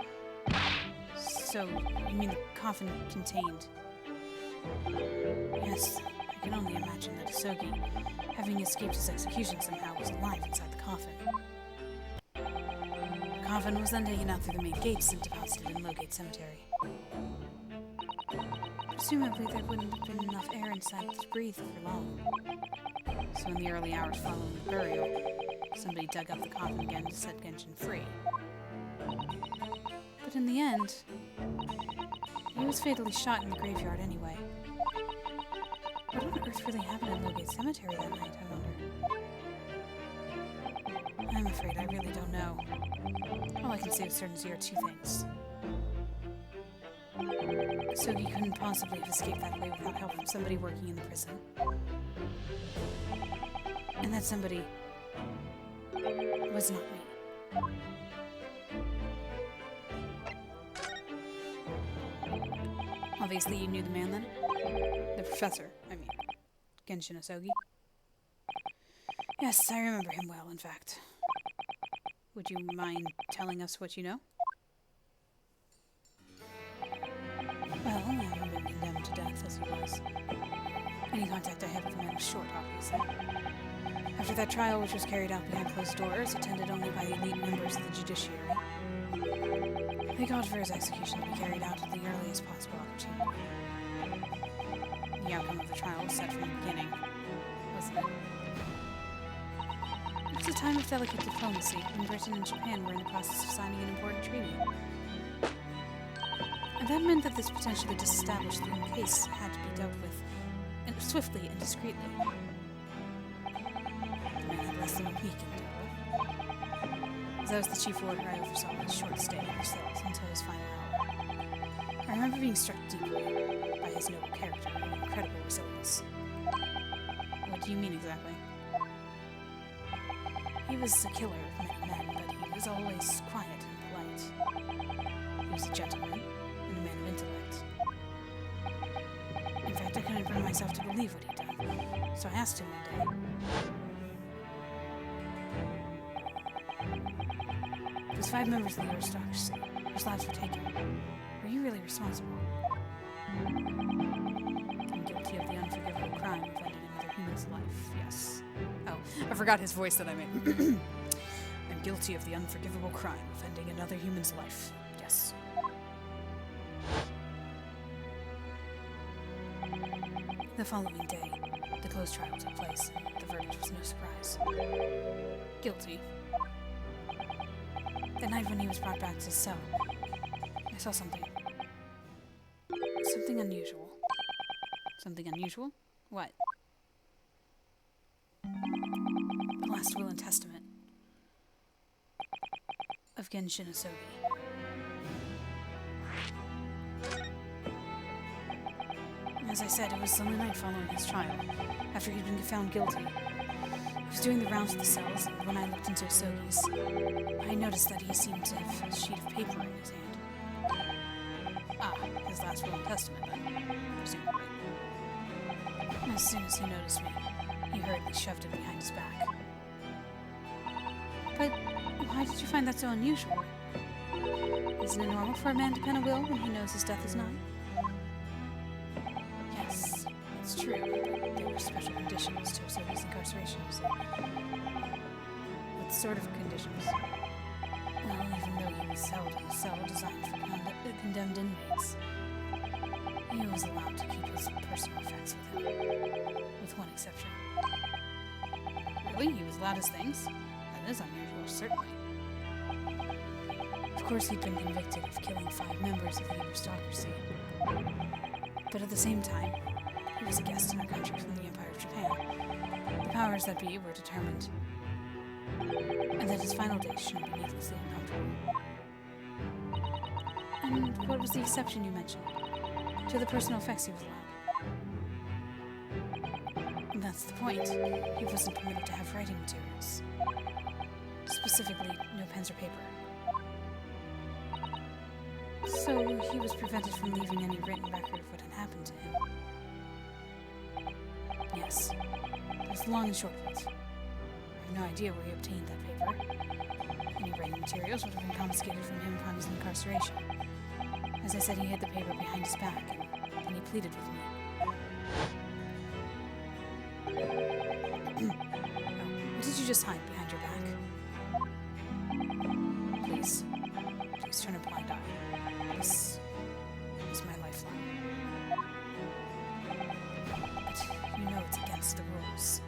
So, you mean the coffin contained... Yes, I can only imagine that Asogi, having escaped his execution somehow, was alive inside the coffin. The coffin was then taken out through the main gates and deposited in Logate Cemetery. Presumably there wouldn't have been enough air inside to breathe for long. So in the early hours following the burial, somebody dug up the coffin again to set Genshin free. But in the end, he was fatally shot in the graveyard anyway. What on earth really happened in Logate Cemetery that night, I wonder? I'm afraid I really don't know. All I can say with certainty are two things. Asogi couldn't possibly have escaped that way without help from somebody working in the prison. And that somebody was not me. Obviously, you knew the man then? The professor, I mean. Genshin Asogi? Yes, I remember him well, in fact. Would you mind telling us what you know? Well, I haven't been condemned to death as he was. Any contact I had with the man was short, obviously. After that trial, which was carried out behind closed doors, attended only by elite members of the judiciary, they called for his execution to be carried out at the earliest possible opportunity. The outcome of the trial was set from the beginning, wasn't it? It was a time of delicate diplomacy, when Britain and Japan were in the process of signing an important treaty. And that meant that this potentially disestablished case had to be dealt with swiftly and discreetly. The man had less than a week in total. As I was the chief warder, I oversaw his short stay in the cells until his final hour. I remember being struck deeply by his noble character and incredible resilience. What do you mean exactly? He was a killer of many men, but he was always quiet and polite. He was a gentleman and a man of intellect. In fact, I couldn't bring myself to believe what he'd done, so I asked him one day. It was 5 members of the aristocracy whose lives were taken. Were you really responsible? I'm guilty of the unforgivable crime of ending another human's life, yes. Oh, I forgot his voice that I made. I'm guilty of the unforgivable crime of ending another human's life, yes. The following day, the closed trial took place, and the verdict was no surprise. Guilty. That night when he was brought back to his cell, I saw something. Something unusual. Something unusual? What? The last will and testament of Genshin Asogi. As I said, it was the night following his trial, after he'd been found guilty. He was doing the rounds of the cells, and when I looked into Asogi's, I noticed that he seemed to have a sheet of paper in his hand. Ah, his last will and testament, then, presumably. As soon as he noticed me, he hurriedly shoved it behind his back. But Why did you find that so unusual? Isn't it normal for a man to pen a will when he knows his death is nigh? Yes, it's true, but there were special conditions to Sogi's incarceration, you see. What sort of conditions? Well, even though he was held in a cell designed for condemned inmates, he was allowed to keep his personal effects with him, with one exception. Really? He was allowed his things? That is unusual, certainly. Of course, he'd been convicted of killing 5 members of the aristocracy. But at the same time, he was a guest in our country from the Empire of Japan. The powers that be were determined, and that his final days shouldn't be needlessly uncomfortable. And what was the exception you mentioned? To the personal effects he was allowed. And that's the point. He wasn't permitted to have writing materials. Specifically, no pens or paper. So he was prevented from leaving any written record of what had happened to him. Yes. That's the long and short of it. I have no idea where he obtained that paper. Any writing materials would have been confiscated from him upon his incarceration. As I said, he hid the paper behind his back, and then he pleaded with me. What did you just hide behind your back? Please. Please turn a blind eye. This is my lifeline. But you know it's against the rules.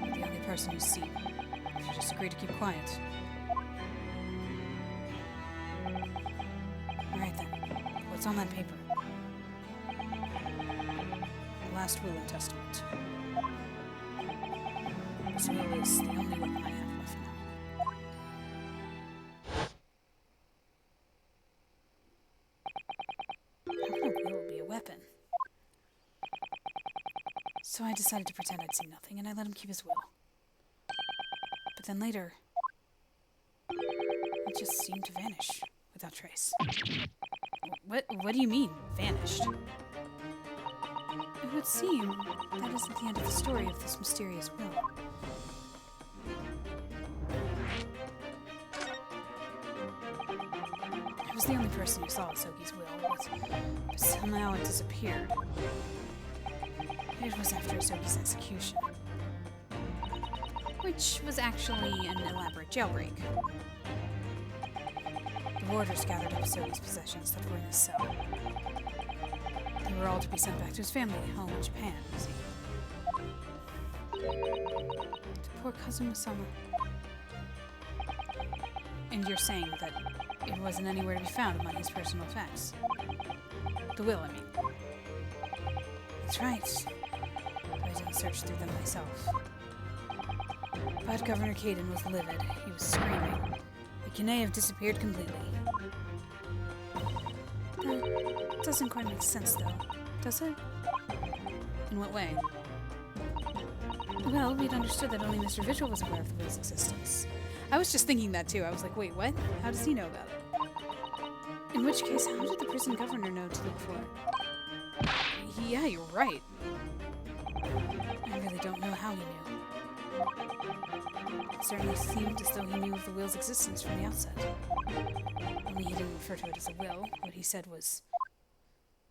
You're the only person who's seen. If you just agree to keep quiet. Alright then. What's on that paper? The last will and testament. This will is the only one I have left now. Weapon. So I decided to pretend I'd seen nothing, and I let him keep his will. But then later, it just seemed to vanish without trace. What do you mean, vanished? It would seem that isn't the end of the story of this mysterious will. I was the only person who saw Sogi's will, but somehow it disappeared. It was after Sogi's execution, which was actually an elaborate jailbreak. The warders gathered up Sogi's possessions that were in his cell. They were all to be sent back to his family home in Japan, you see. To poor cousin Masama. And you're saying that it wasn't anywhere to be found among his personal effects? The will, I mean. That's right. But I didn't search through them myself. But Governor Caden was livid. He was screaming. The Kine have disappeared completely. That doesn't quite make sense, though, does it? In what way? Well, we'd understood that only Mr. Vigil was aware of the will's existence. I was just thinking that, too. I was like, wait, what? How does he know about it? In which case, how did the prison governor know to look for it? Yeah, you're right. I really don't know how he knew. It certainly seemed as though he knew of the will's existence from the outset. Only he didn't refer to it as a will. What he said was...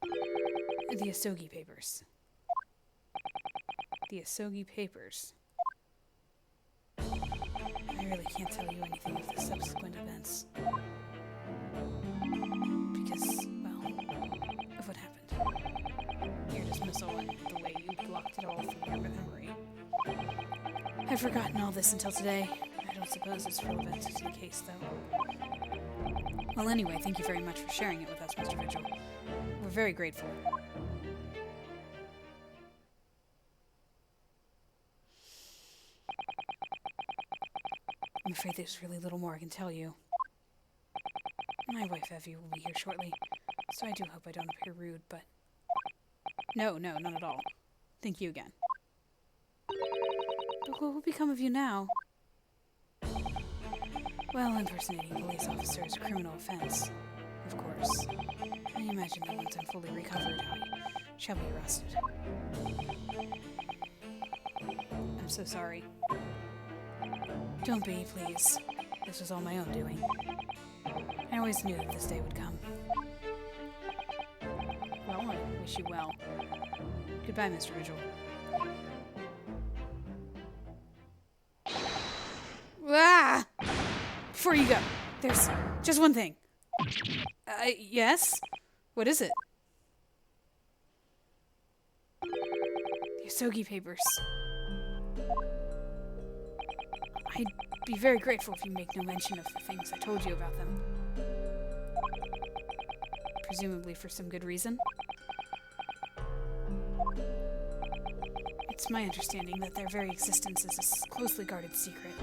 the Asogi Papers. The Asogi Papers. I really can't tell you anything of the subsequent events. Because, well, of what happened. Your dismissal and the way you blocked it all from your memory. I've forgotten all this until today. I don't suppose it's relevant to the case, though. Well, anyway, thank you very much for sharing it with us, Mr. Vigil. We're very grateful. I'm afraid there's really little more I can tell you. My wife Evie will be here shortly, so I do hope I don't appear rude, but... No, not at all. Thank you again. But what will become of you now? Well, impersonating a police officer is a criminal offense, of course. I imagine that once I'm fully recovered, I shall be arrested. I'm so sorry. Don't be, please. This was all my own doing. I always knew that this day would come. Well, I wish you well. Goodbye, Mr. Vigil. Ah! Before you go, there's just one thing. Yes? What is it? The Asogi papers. I'd be very grateful if you make no mention of the things I told you about them. Presumably for some good reason. It's my understanding that their very existence is a closely guarded secret.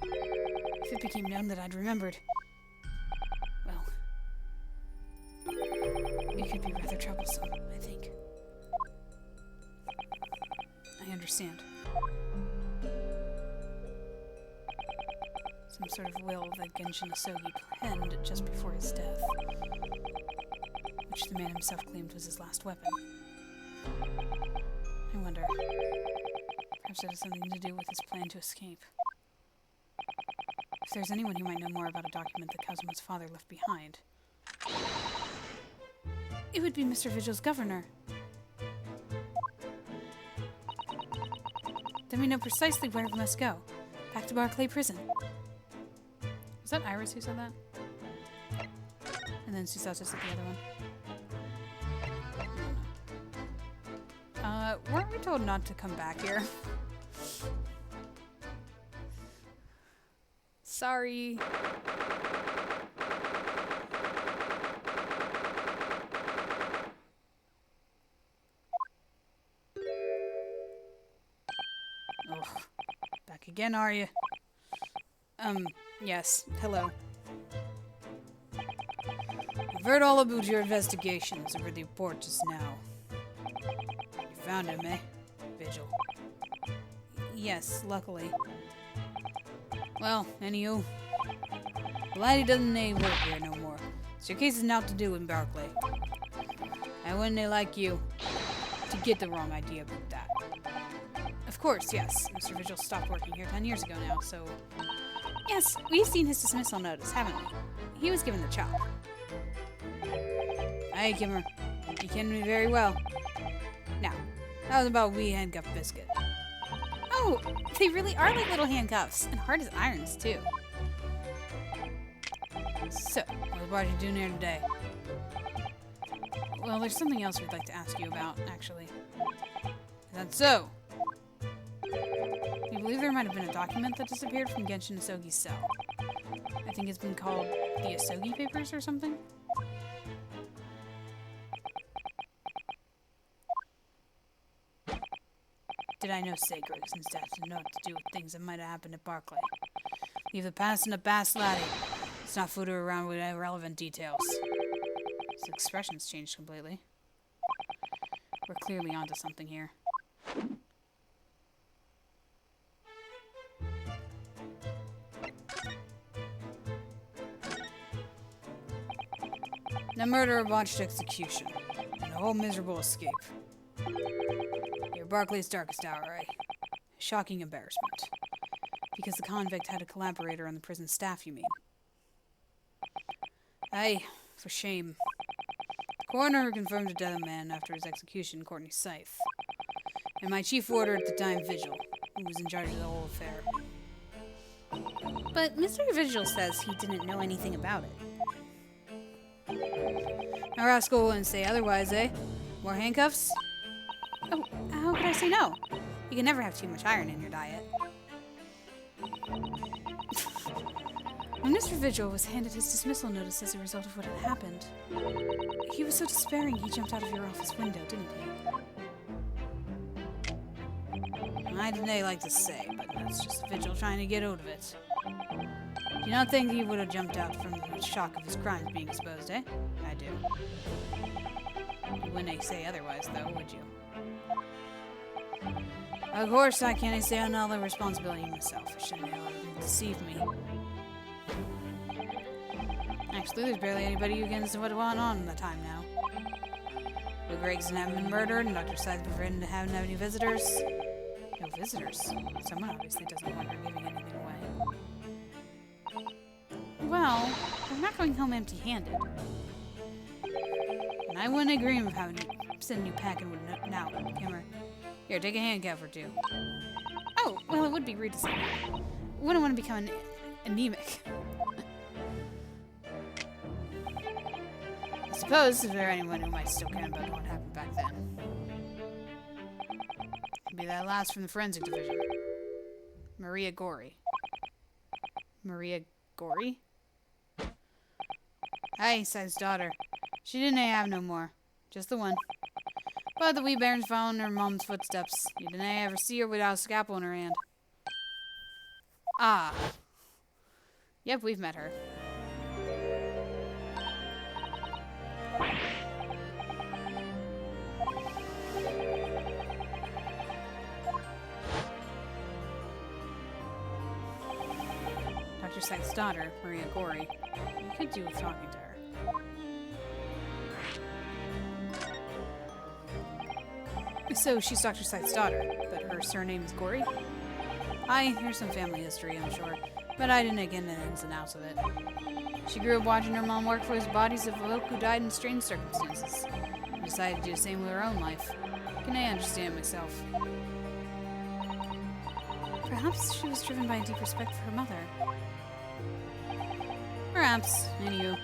If it became known that I'd remembered, well, it could be rather troublesome, I think. I understand. Some sort of will that Genshin Asogi penned just before his death, which the man himself claimed was his last weapon. I wonder, perhaps it has something to do with his plan to escape. If there's anyone who might know more about a document that Kazuma's father left behind, it would be Mr. Vigil's governor. Then we know precisely where we must go. Back to Barclay Prison. Was that Iris who said that? And then Susato said the other one. Weren't we told not to come back here? Sorry. Oh, back again, are you? Yes. Hello. I've heard all about your investigations over the report just now. You found him, eh? Vigil. Yes, luckily. Well, anywho, the laddie doesn't work here no more, so your case is now to do in Barclay. I wouldn't like you to get the wrong idea about that. Of course, yes. Mr. Vigil stopped working here 10 years ago now, so... Yes, we've seen his dismissal notice, haven't we? He was given the chop. Aye, Kimmer. You kenned me very well. Now, that was about wee handcuff biscuit. Oh, they really are like little handcuffs, and hard as irons, too. So, what brought you doing here today? Well, there's something else we'd like to ask you about, actually. Is that so? You believe there might have been a document that disappeared from Genshin Asogi's cell. I think it's been called the Asogi Papers or something? Did I know sacred since that had naught to do with things that might have happened at Barclay? Leave the past in the past, laddie. Let's not fool around with irrelevant details. His expression's changed completely. We're clearly onto something here. The murder, a botched execution, and a whole miserable escape. You're Barclay's darkest hour, eh? Shocking embarrassment. Because the convict had a collaborator on the prison staff, you mean? Aye, for shame. The coroner confirmed the death of a man after his execution, Courtney Scythe. And my chief warder at the time, Vigil, who was in charge of the whole affair. But Mr. Vigil says he didn't know anything about it. A rascal wouldn't say otherwise, eh? More handcuffs? Oh, how could I say no? You can never have too much iron in your diet. When Mr. Vigil was handed his dismissal notice as a result of what had happened, he was so despairing he jumped out of your office window, didn't he? I didn't like to say, but that's just Vigil trying to get out of it. Do you not think he would have jumped out from the shock of his crimes being exposed, eh? I do. You wouldn't say otherwise, though, would you? Of course, I can't say on all the responsibility myself. I shouldn't have deceived me. Actually, there's barely anybody who gets what went on in the time now. But Gregson hadn't been murdered, and Dr. Scythe prevented to have any visitors. It No visitors. Someone obviously doesn't want her giving anything away. Well, we're not going home empty-handed. And I wouldn't agree with sending you packing with now, Kimmer. Here, take a handcuff or two. Oh, well, it would be rude to say that. Wouldn't want to become anemic. I suppose if there anyone who might still care about what happened back then. It'd be that last from the forensic division. Maria Gori. Maria Gori? Aye, said his daughter. She didn't have no more. Just the one. But the wee bairn's following her mom's footsteps. You didn't ever see her without a scalpel in her hand. Ah. Yep, we've met her. Dr. Sykes' daughter, Maria Gori. You could do with talking to her. So she's Dr. Sykes' daughter, but her surname is Gori? Aye, there's some family history, I'm sure, but I didn't get into the ins and outs of it. She grew up watching her mom work for the bodies of folk who died in strange circumstances, and decided to do the same with her own life. Can I understand myself? Perhaps she was driven by a deep respect for her mother. Perhaps. Anywho,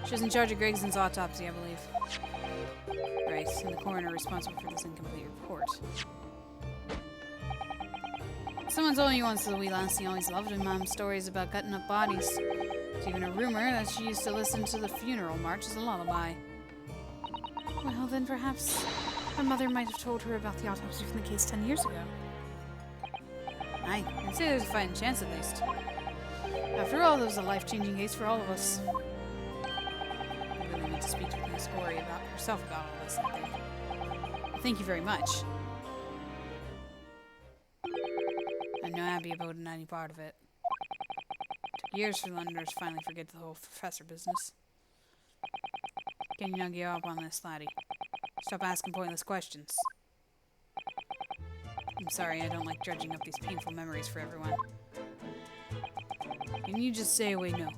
she was in charge of Gregson's autopsy, I believe. Right, and the coroner responsible for this incomplete report. Someone told me once that the wee lassie always loved her mom's stories about cutting up bodies. There's even a rumor that she used to listen to the funeral march as a lullaby. Well, then perhaps her mother might have told her about the autopsy from the case 10 years ago. Aye, I'd say there's a fighting chance at least. After all, that was a life-changing case for all of us. I really need to speak to Miss Gori about herself about all this, I think. Thank you very much. I'm not happy about any part of it. Took years for Londoners to finally forget the whole professor business. Can you not give up on this, laddie? Stop asking pointless questions. I'm sorry, I don't like dredging up these painful memories for everyone. Can you just say away no?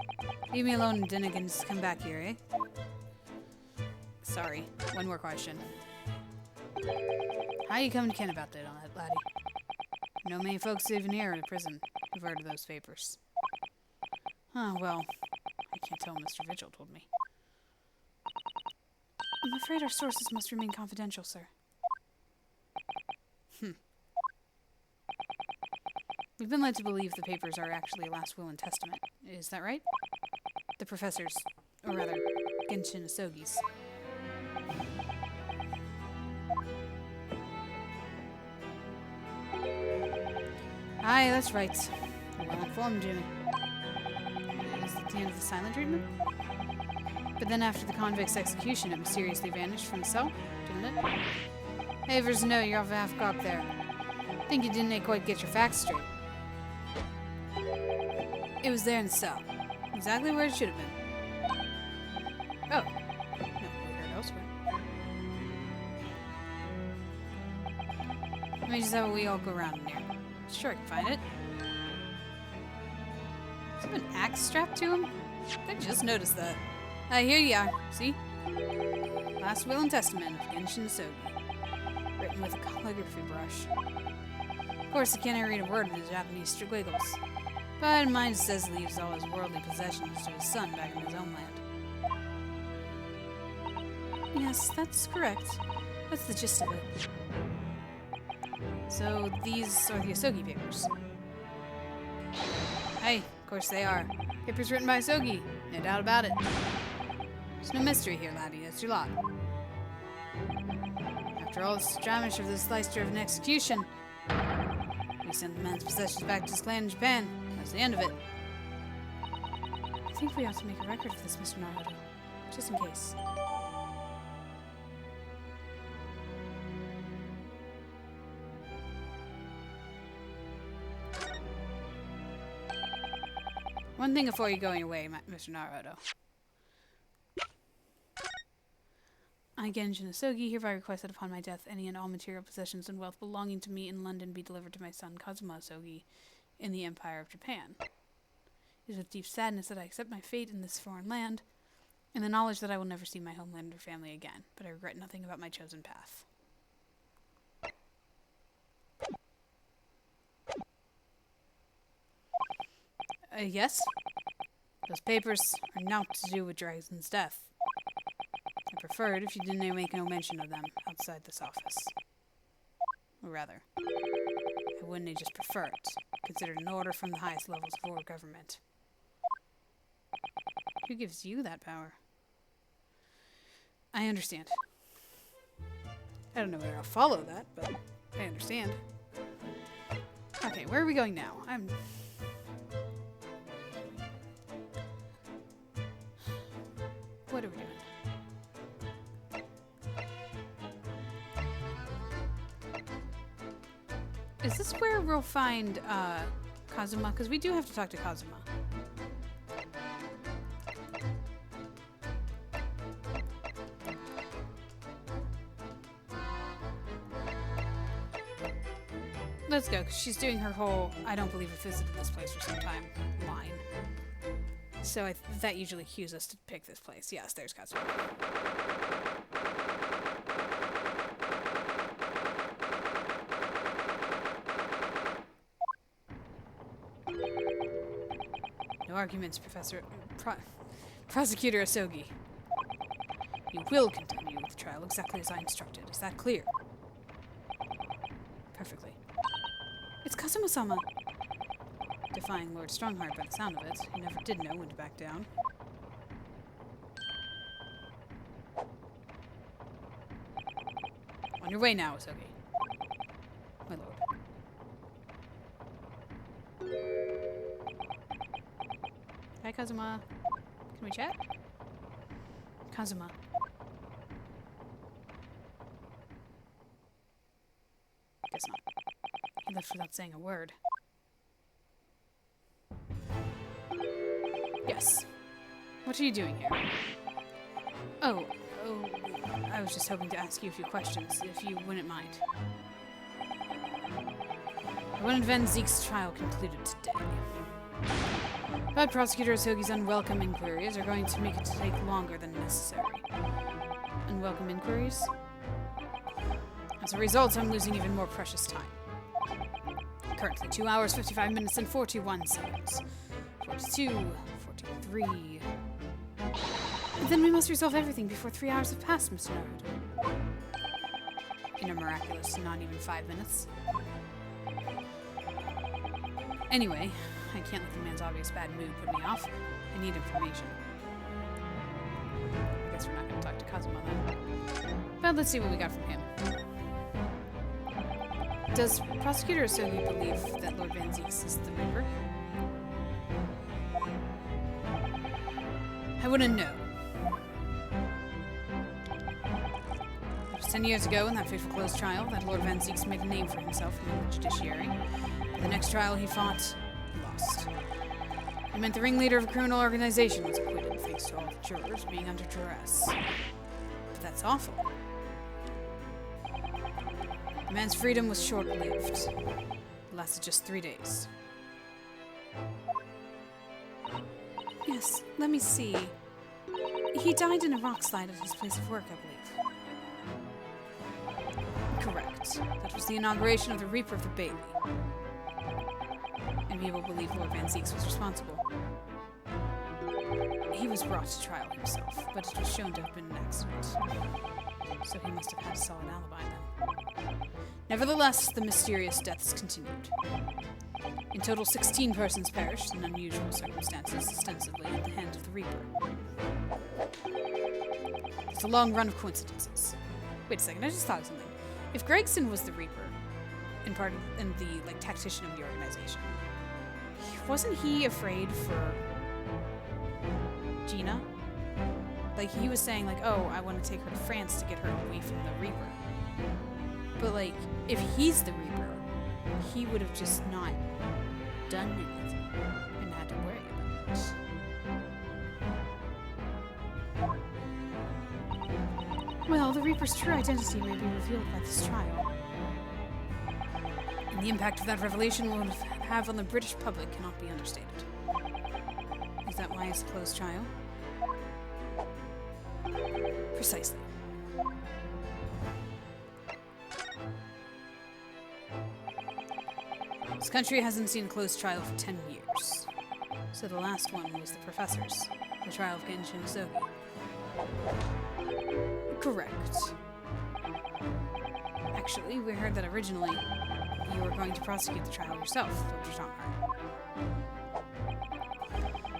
Leave me alone and then again just come back here, eh? Sorry, one more question. How you come to ken about that on it, laddie? No many folks even here in the prison who've heard of those papers. Oh, well, I can't tell. Mr. Vigil told me. I'm afraid our sources must remain confidential, sir. We've been led to believe the papers are actually a last will and testament. Is that right? The professor's, or rather, Genshin Asogi's. Aye, that's right. You're well informed, Jimmy. Is it the end of the silent treatment? But then after the convict's execution, it mysteriously vanished from the cell, didn't it? Hey, there's a note. You're off half-cocked there. Think you didn't quite get your facts straight. It was there in the cell. Exactly where it should have been. Oh. No, we heard elsewhere. Let me just have a wee all go around in here. Sure, I can find it. Does he have an axe strapped to him? I just noticed that. Here you are. See? Last will and testament of Genshin Asogi. Written with a calligraphy brush. Of course, I can't read a word of the Japanese squiggles. But mine says he leaves all his worldly possessions to his son back in his own land. Yes, that's correct. That's the gist of it. So, these are the Asogi papers. Hey, of course they are. Papers written by Asogi. No doubt about it. There's no mystery here, laddie. That's your lot. After all the stramish of this slice-driven execution, we sent the man's possessions back to his clan in Japan. That's the end of it. I think we ought to make a record of this, Mr. Naruto. Just in case. One thing before you go your way, Mr. Naruto. I, Genjin Asogi, hereby request that upon my death, any and all material possessions and wealth belonging to me in London be delivered to my son Kazuma Asogi in the Empire of Japan. It is with deep sadness that I accept my fate in this foreign land, in the knowledge that I will never see my homeland or family again, but I regret nothing about my chosen path. Yes? Those papers are not to do with Dragon's death. I prefer it if you didn't make no mention of them outside this office. Or rather, I wouldn't just prefer it, considered an order from the highest levels of our government. Who gives you that power? I understand. I don't know whether I'll follow that, but I understand. Okay, where are we going now? What are we doing? Is this where we'll find Kazuma? Because we do have to talk to Kazuma. Let's go, because she's doing her whole I don't believe I've visited this place for some time line. So that usually cues us to pick this place. Yes, there's Kazuma. No arguments, Prosecutor Asogi. You will continue with the trial exactly as I instructed. Is that clear? Perfectly. It's Kazuma-sama. Defying Lord Strongheart by the sound of it. He never did know when to back down. On your way now, Asogi. My lord. Hi, Kazuma. Can we chat? Kazuma. Guess not. He left without saying a word. Yes. What are you doing here? Oh, I was just hoping to ask you a few questions, if you wouldn't mind. When Van Zeek's trial concluded today, but Prosecutor Asogi's unwelcome inquiries are going to make it take longer than necessary. Unwelcome inquiries? As a result, I'm losing even more precious time. Currently 2 hours, 55 minutes, and 41 seconds. 42, 43... And then we must resolve everything before 3 hours have passed, Mr. Naruto. In a miraculous, not even 5 minutes. Anyway, I can't let the man's obvious bad mood put me off. I need information. I guess we're not going to talk to Kazuma then. But let's see what we got from him. Does Prosecutor Asogi believe that Lord Van Zeeks is the Reaper? I wouldn't know. It was 10 years ago in that fateful closed trial that Lord Van Zeeks made a name for himself in the judiciary. The next trial he fought, he lost. It meant the ringleader of a criminal organization was acquitted thanks to all the jurors being under duress. But that's awful. The man's freedom was short-lived. It lasted just 3 days. Yes, let me see. He died in a rock slide at his place of work, I believe. Correct. That was the inauguration of the Reaper of the Bailey. And people believe Lord Van Zeeks was responsible. He was brought to trial himself, but it was shown to have been an accident. So he must have had a solid alibi then. Nevertheless, the mysterious deaths continued. In total, 16 persons perished in unusual circumstances, ostensibly at the hand of the Reaper. It's a long run of coincidences. Wait a second, I just thought of something. If Gregson was the Reaper, and the tactician of the organization, wasn't he afraid for Gina? Like, he was saying, like, oh, I want to take her to France to get her away from the Reaper. But, like, if he's the Reaper, he would have just not done anything and had to worry about it. Well, the Reaper's true identity may be revealed by this trial. And the impact of that revelation will have on the British public cannot be understated. Is that why it's a closed trial? Precisely. This country hasn't seen a closed trial for 10 years. So the last one was the Professor's, the trial of Genshin Isogi. Correct. Actually, we heard that originally you were going to prosecute the trial yourself, Dr. Strongheart.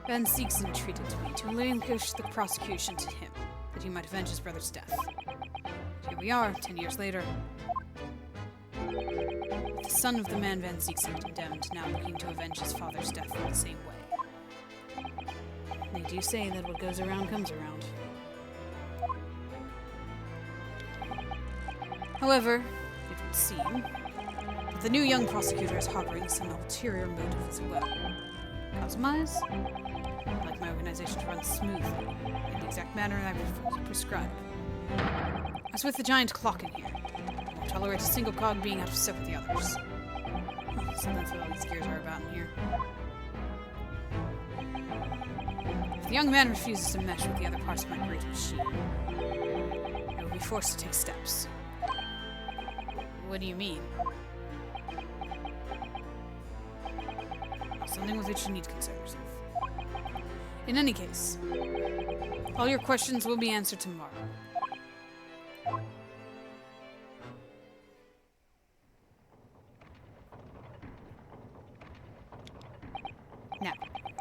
Van Siegson entreated me to relinquish the prosecution to him, that he might avenge his brother's death. But here we are, 10 years later. The son of the man Van Siegson condemned, now looking to avenge his father's death in the same way. They do say that what goes around comes around. However, it would seem that the new young prosecutor is harboring some ulterior motive as well. Kazuma is? I'd like my organization to run smoothly, in the exact manner I would prescribe. As with the giant clock in here, I won't tolerate a single cog being out of step with the others. Oh, so that's what all these gears are about in here. If the young man refuses to mesh with the other parts of my great machine, I will be forced to take steps. What do you mean? Something with which you need to concern yourself. In any case, all your questions will be answered tomorrow. Now,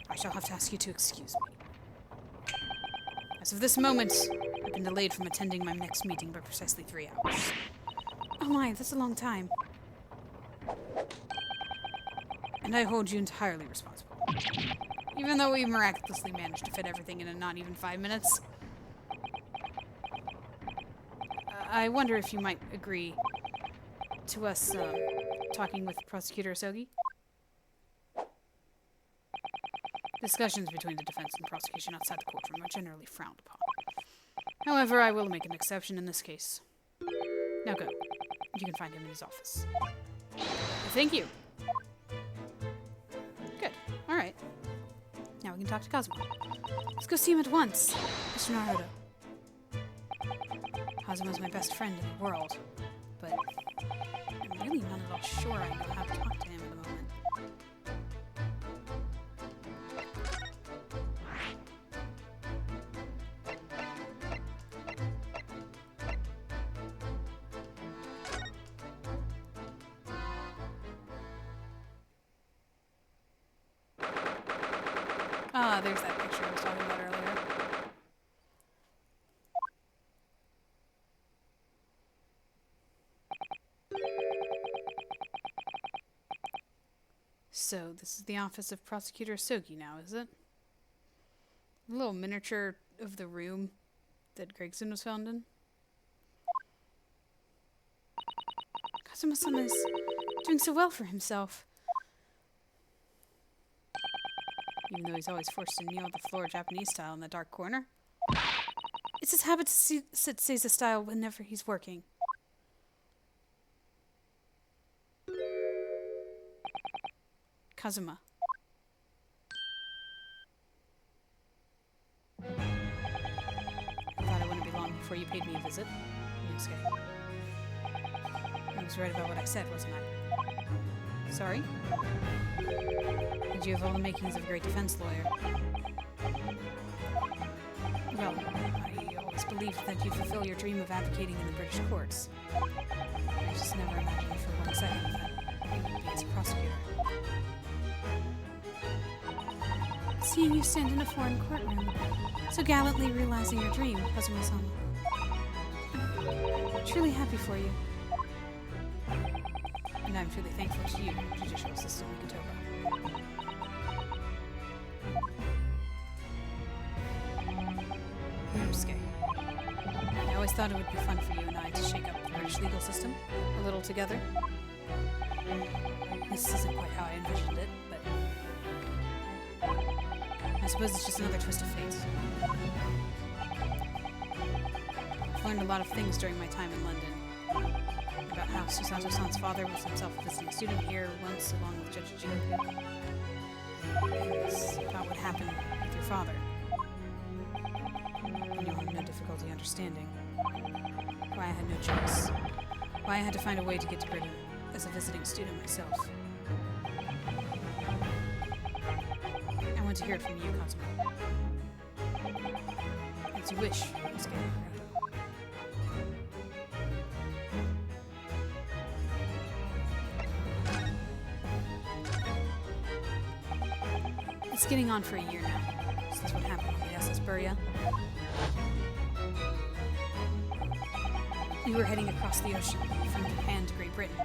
I shall have to ask you to excuse me. As of this moment, I've been delayed from attending my next meeting by precisely 3 hours. Oh my, that's a long time. And I hold you entirely responsible. Even though we miraculously managed to fit everything in not even 5 minutes. I wonder if you might agree to us talking with Prosecutor Isogi? Discussions between the defense and prosecution outside the courtroom are generally frowned upon. However, I will make an exception in this case. Now go. You can find him in his office. Thank you. Good. Alright. Now we can talk to Kazuma. Let's go see him at once, Mr. Naruto. Kazuma's my best friend in the world, but I'm really not at all sure I know how to talk to him at the moment. Ah, there's that picture I was talking about earlier. So, this is the office of Prosecutor Isogi now, is it? A little miniature of the room that Gregson was found in. Kazuma-sama is doing so well for himself. Even though he's always forced to kneel on the floor Japanese style in the dark corner. It's his habit to sit Seiza style whenever he's working. Kazuma. I thought it wouldn't be long before you paid me a visit. Yusuke. I was right about what I said, wasn't I? Sorry? Did you have all the makings of a great defense lawyer? Well, I always believed that you'd fulfill your dream of advocating in the British courts. I just never imagined for 1 second that you would be as a prosecutor. Seeing you stand in a foreign courtroom, so gallantly realizing your dream, Kazuma-sama. I'm truly happy for you. And I'm truly thankful to you, Judicial Assistant Mikotoba. Yusuke. I always thought it would be fun for you and I to shake up the British legal system a little together. This isn't quite how I envisioned it, but I suppose it's just another twist of fate. I've learned a lot of things during my time in London. About how Susato-san's father was himself a visiting student here once, along with Judge Jigoku. And about what happened with your father. And you'll have no difficulty understanding why I had no choice. Why I had to find a way to get to Britain as a visiting student myself. I want to hear it from you, Kazuma. As you wish, Miss Gabriel. It's getting on for a year now, since what happened on the SS Burya. We were heading across the ocean from Japan to Great Britain.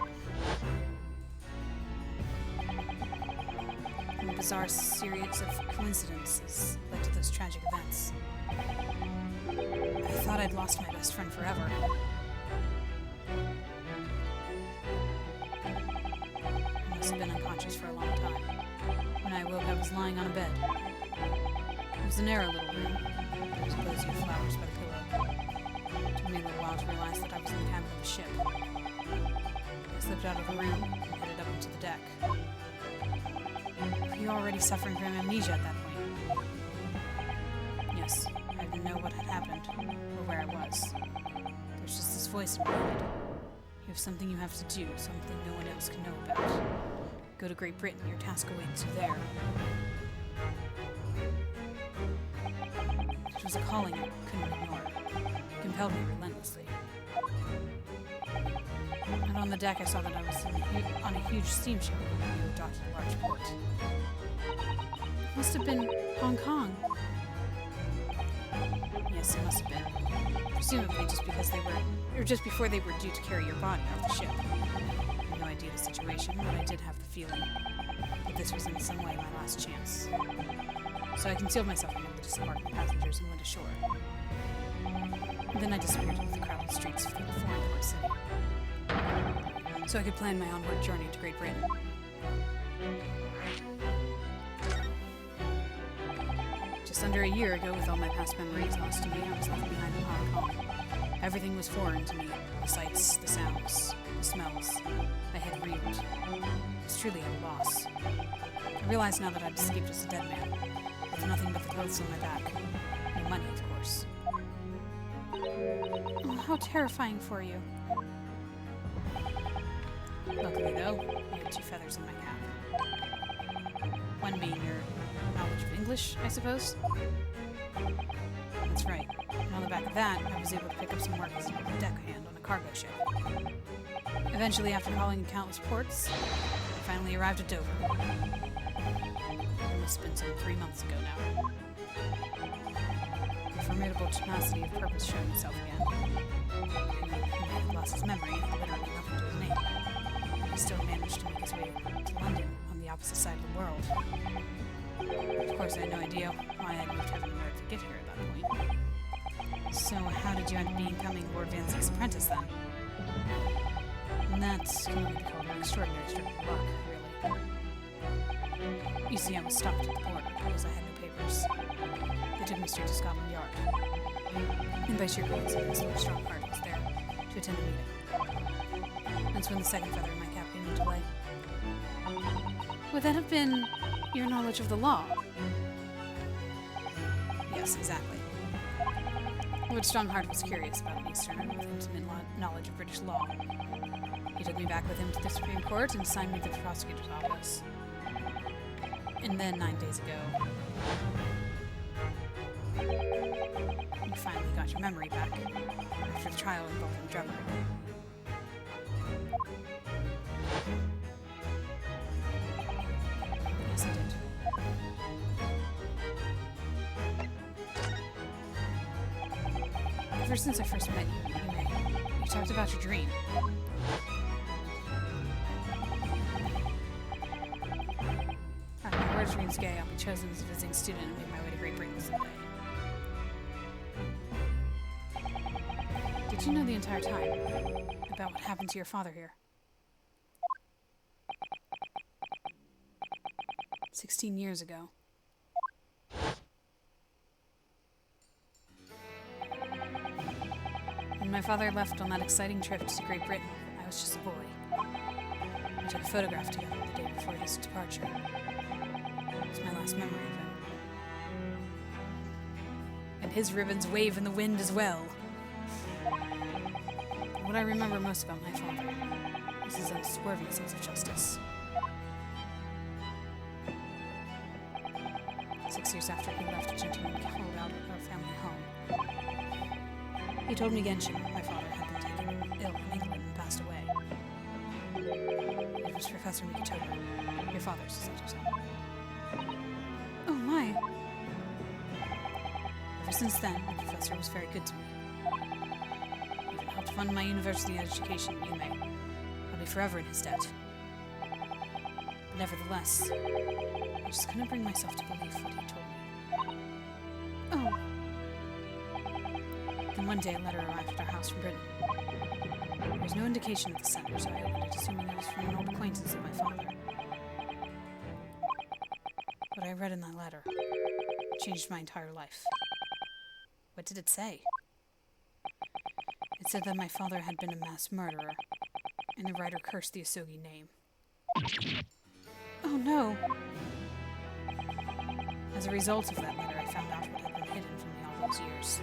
And a bizarre series of coincidences led to those tragic events. I thought I'd lost my best friend forever. I must have been unconscious for a long time. When I awoke, I was lying on a bed. It was a narrow little room. There was a bouquet of flowers by the pillow. It took me a little while to realize that I was in the cabin of a ship. I slipped out of the room and headed up into the deck. Were you already suffering from amnesia at that point? Yes, I didn't know what had happened or where I was. There's just this voice in my head. You have something you have to do, something no one else can know about. Go to Great Britain, your task awaits you there. It was a calling I couldn't ignore. It compelled me relentlessly. And on the deck I saw that I was on a huge steamship when we docked at a large port. It must have been Hong Kong. Yes, it must have been. Presumably just before they were due to carry your body off the ship. No idea the situation, but I did have the feeling that this was in some way my last chance. So I concealed myself among the disembarking passengers and went ashore. And then I disappeared into the crowded streets of the foreign port city. So I could plan my onward journey to Great Britain. Just under a year ago, with all my past memories lost to me, I was left behind in Hong Kong. Everything was foreign to me. The sights, the sounds, the smells. I had reeled. I was truly at a loss. I realized now that I'd escaped as a dead man, with nothing but the clothes on my back. No money, of course. Oh, how terrifying for you. Luckily, though, I had 2 feathers in my cap. One being your knowledge of English, I suppose? That's right. And on the back of that, I was able to pick up some work as a deckhand on a cargo ship. Eventually, after calling in countless ports, I finally arrived at Dover. It must have been some 3 months ago now. The formidable tenacity of purpose showed itself again. He had lost his memory and had literally nothing to his name. But he still managed to make his way to London on the opposite side of the world. Of course, I had no idea why I had moved heaven and earth to get here at that point. So, how did you end up becoming Lord Van Ziek's apprentice then? And that can only be called an extraordinary stroke of luck, really. You see, I was stopped at the border because I had no papers. They took me straight to Scotland Yard. And by sheer coincidence, Lord Strongheart was there to attend a meeting. That's when the second feather in my cap came into play. Would that have been your knowledge of the law? Yes, exactly. Lord Strongheart was curious about an Easterner with intimate knowledge of British law. He took me back with him to the Supreme Court and assigned me to the prosecutor's office. And then 9 days ago, you finally got your memory back after the trial involving drummer. Yes, I did. Ever since I first met you, you talked about your dream. After my word dream's gay, I'll be chosen as a visiting student and make my way to Great Britain someday. Did you know the entire time about what happened to your father here? 16 years ago. When my father left on that exciting trip to Great Britain, I was just a boy. We took a photograph together the day before his departure. It's my last memory of him. And his ribbons wave in the wind as well. What I remember most about my father is his unswerving sense of justice. 6 years after he left, a gentleman called out at our family home. He told me Genshin, my father, had been taken ill in England and passed away. It was Professor Mikotoba, your father's sister's son. Oh my! Ever since then, the professor was very good to me. Even helped fund my university education at UMA. I'll be forever in his debt. But nevertheless, I just couldn't bring myself to believe what he told me. Oh. Then one day a letter arrived at our house from Britain. There was no indication of the sender, so I opened it, assuming it was from an old acquaintance of my father. What I read in that letter changed my entire life. What did it say? It said that my father had been a mass murderer, and the writer cursed the Asogi name. Oh no! As a result of that letter, I found out what had been hidden from me all those years.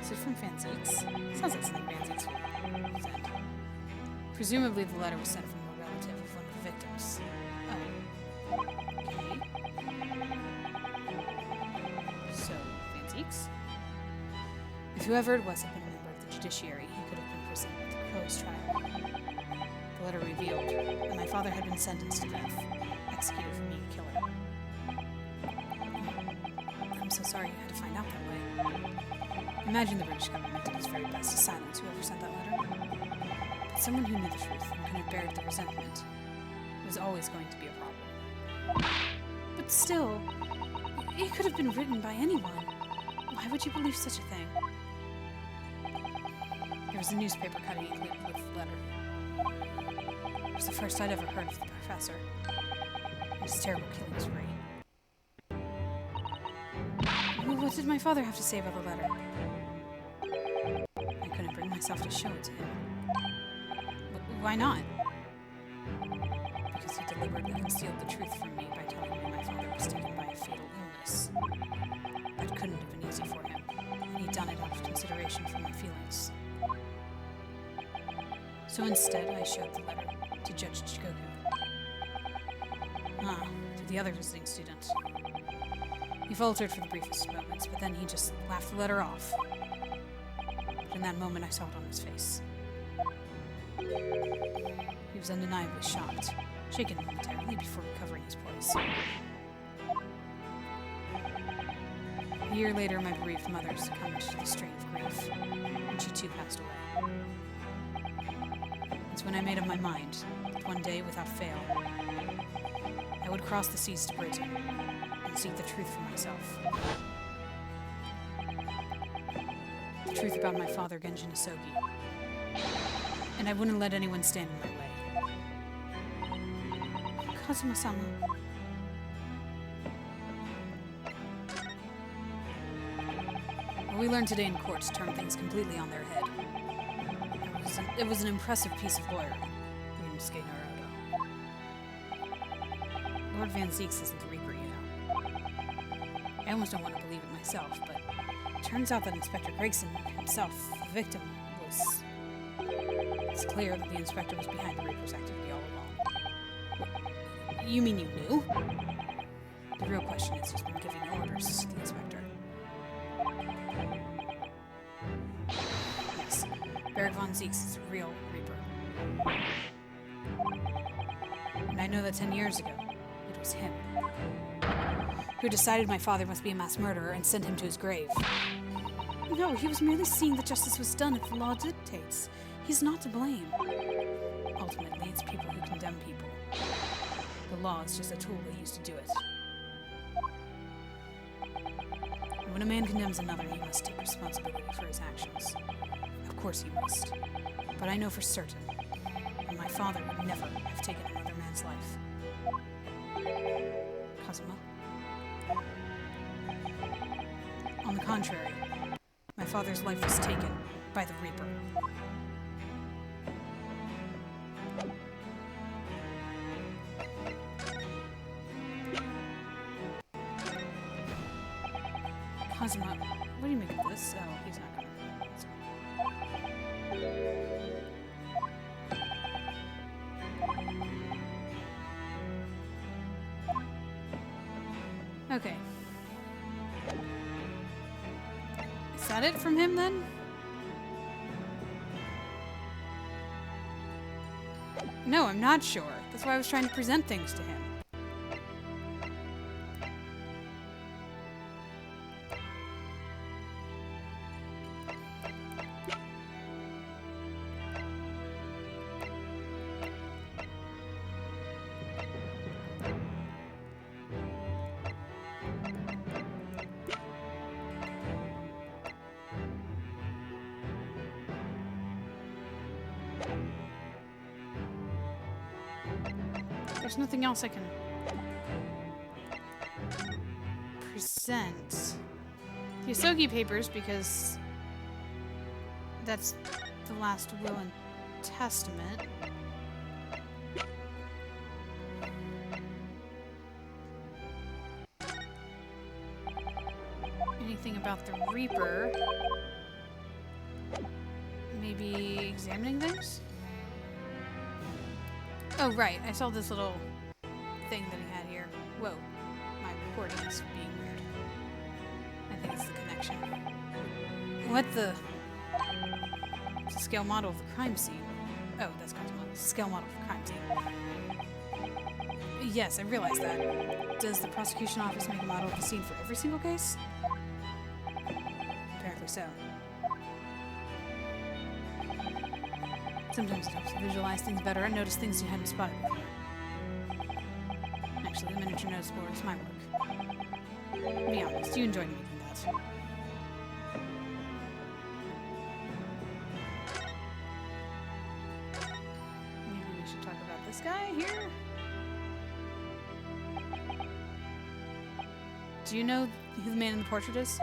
Is it from Fanzeeks? Sounds like something Fanzeeks would send. Presumably the letter was sent from a relative of one of the victims. Oh. Okay. So, Fanzeeks? If whoever it was had been a member of the judiciary, he could have been presented at the Crow's trial. The letter revealed that my father had been sentenced to death, executed for being a killer. I'm so sorry you had to find out that way. Imagine the British government did its very best to silence whoever sent that letter. But someone who knew the truth and couldn't bear the resentment was always going to be a problem. But still, it could have been written by anyone. Why would you believe such a thing? There was a newspaper cutting included with the letter. It was the first I'd ever heard of the professor and his terrible killing spree. Well, what did my father have to say about the letter? I couldn't bring myself to show it to him. Why not? Because he deliberately concealed the truth from me by telling me my father was taken by a fatal illness. That couldn't have been easy for him, and he'd done it out of consideration for my feelings. So instead, I showed the letter to Judge Chikoku. To the other visiting student. He faltered for the briefest moments, but then he just laughed the letter off. But in that moment, I saw it on his face. He was undeniably shocked, shaken momentarily before recovering his poise. A year later, my bereaved mother succumbed to the strain of grief, and she too passed away. It's when I made up my mind that one day, without fail, I would cross the seas to Britain and seek the truth for myself. The truth about my father, Genjin Asogi. And I wouldn't let anyone stand in my way. Kazuma-sama. What we learned today in court turned things completely on their head. It was an impressive piece of lawyering, Ryunosuke Naruto. Lord Van Zeeks isn't the Reaper, you know. I almost don't want to believe it myself, but it turns out that Inspector Gregson himself, the victim, was... It's clear that the inspector was behind the Reaper's activity all along. What? You mean you knew? The real question is who's been giving orders to the inspector. Yes, Beric Von Zeeks is a real Reaper. And I know that 10 years ago, it was him who decided my father must be a mass murderer and sent him to his grave. No, he was merely seeing that justice was done if the law dictates. He's not to blame. Ultimately, it's people who condemn people. The law is just a tool they use to do it. And when a man condemns another, he must take responsibility for his actions. Of course he must. But I know for certain that my father would never have taken another man's life. Kazuma? On the contrary, father's life was taken by the Reaper. Kazuma, what do you make of this? Oh, he's not gonna. Okay. Is that it from him then? No, I'm not sure. That's why I was trying to present things to him. There's nothing else I can present. The Yosogi papers, because that's the last will and testament. Anything about the Reaper? Maybe examining things? Oh, right. I saw this little thing that he had here. Whoa. My recording is being weird. I think it's the connection. What the? It's a scale model of the crime scene. Oh, that's Kazuma. It's a scale model of the crime scene. Yes, I realize that. Does the prosecution office make a model of the scene for every single case? Apparently so. Sometimes it helps to visualize things better and notice things you hadn't spotted before. Actually, the miniature notice board is my work. Be honest, you enjoyed making that. Maybe we should talk about this guy here? Do you know who the man in the portrait is?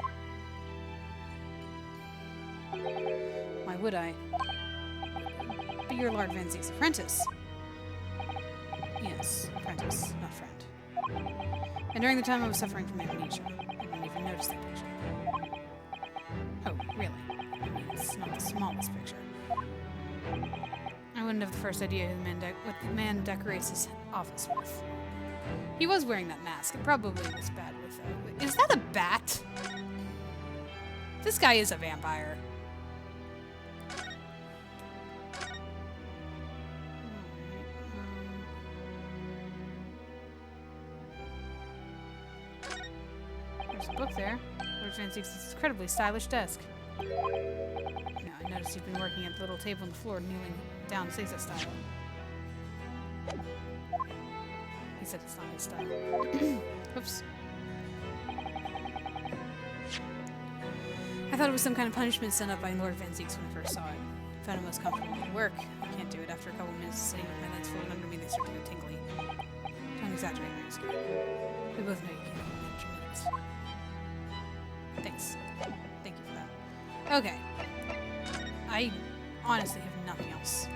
Why would I? But you're Lord Van Zeke's apprentice. Yes, apprentice, not friend. And during the time I was suffering from amnesia, I didn't even notice that picture. Oh, really? I mean, it's not the smallest picture. I wouldn't have the first idea who what the man decorates his office with. He was wearing that mask. It probably was bad with is that a bat? This guy is a vampire. There's a book there. Lord Van Zeke's incredibly stylish desk. Now, I noticed you've been working at the little table on the floor, kneeling down Seiza style. He said it's not his style. Oops. I thought it was some kind of punishment sent up by Lord Van Zeke's when I first saw it. I found it most comfortable at work. I can't do it after a couple minutes of sitting with my legs folded under me, they start to get tingly. Don't exaggerate, Mariska. We both know you can't manage your minutes. Thanks. Thank you for that. Okay. I honestly have nothing else.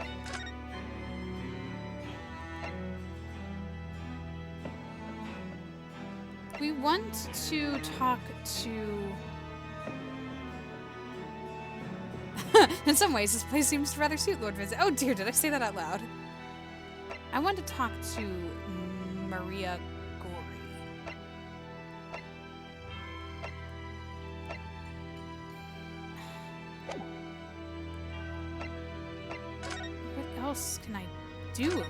We want to talk to... In some ways, this place seems to rather suit Lord Van Zeke. Oh dear, did I say that out loud? I want to talk to Maria Gori. What else can I do over here?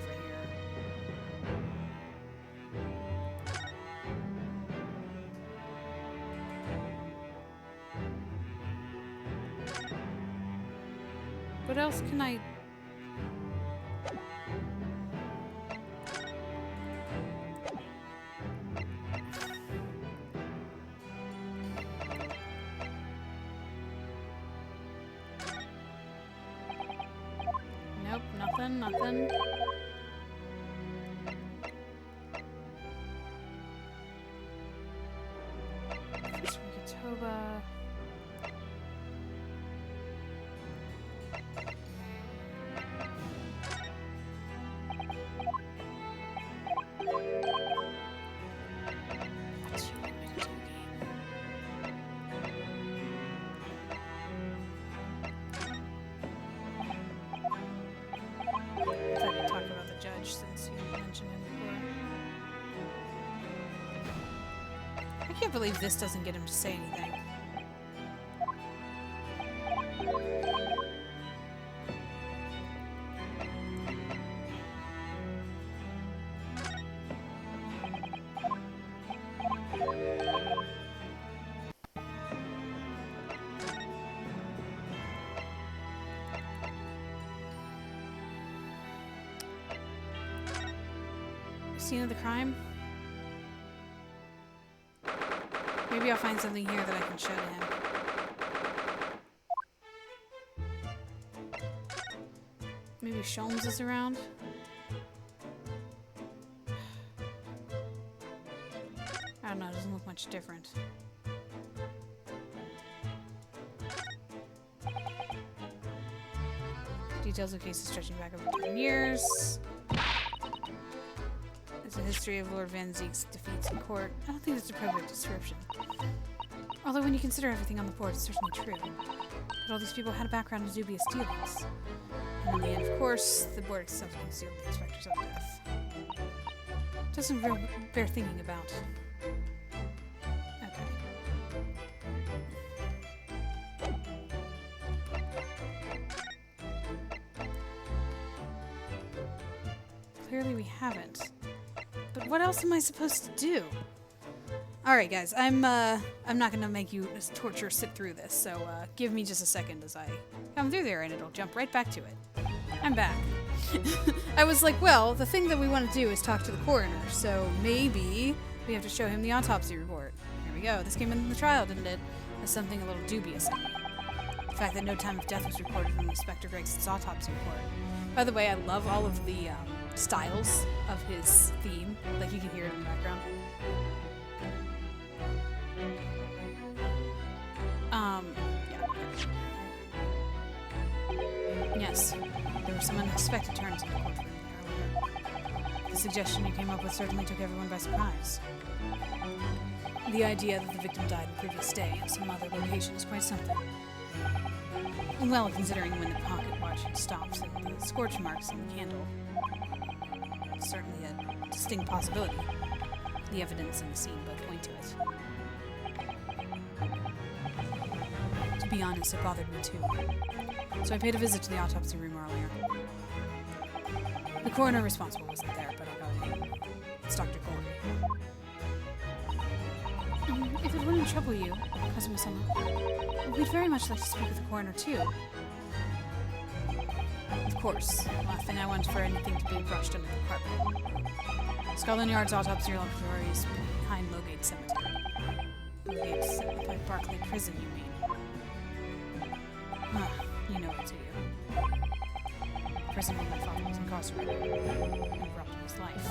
What else can I... Nope, nothing. Toba. I can't believe this doesn't get him to say anything. Scene of the crime? Maybe I'll find something here that I can show to him. Maybe Sholmes is around? I don't know, it doesn't look much different. Details of cases stretching back over 10 years. There's a history of Lord Van Zeek's defeats in court. I don't think that's an appropriate description. Although when you consider everything on the board, it's certainly true. But all these people had a background in dubious dealings. And in the end, of course, the board itself concealed the inspector's own death. Doesn't bear thinking about. Okay. Clearly we haven't. But what else am I supposed to do? Alright guys, I'm not gonna make you torture sit through this, so give me just a second as I come through there and it'll jump right back to it. I'm back. I was like, well, the thing that we want to do is talk to the coroner, so maybe we have to show him the autopsy report. Here we go. This came in the trial, didn't it? As something a little dubious. The fact that no time of death was recorded from Inspector Gregson's autopsy report. By the way, I love all of the styles of his theme. Like, you can hear it in the background. Yeah. Yes, there were some unexpected turns in the courtroom earlier. The suggestion you came up with certainly took everyone by surprise. The idea that the victim died the previous day in some other location is quite something. Well, considering when the pocket watch had stopped and the scorch marks on the candle. It's certainly a distinct possibility. The evidence and the scene both point to it. To be honest, it bothered me too. So I paid a visit to the autopsy room earlier. The coroner responsible wasn't there, but I got a name. It's Dr. Corey. If it wouldn't trouble you, Kazuma-sama, we'd very much like to speak with the coroner too. Of course. Last thing I want for anything to be brushed under the carpet. Scotland Yard's autopsy laboratory is behind Logate Cemetery. Logate by Barclay Prison, you mean? Ah, you know it, do you? The prison where my father was incarcerated and interrupted his life.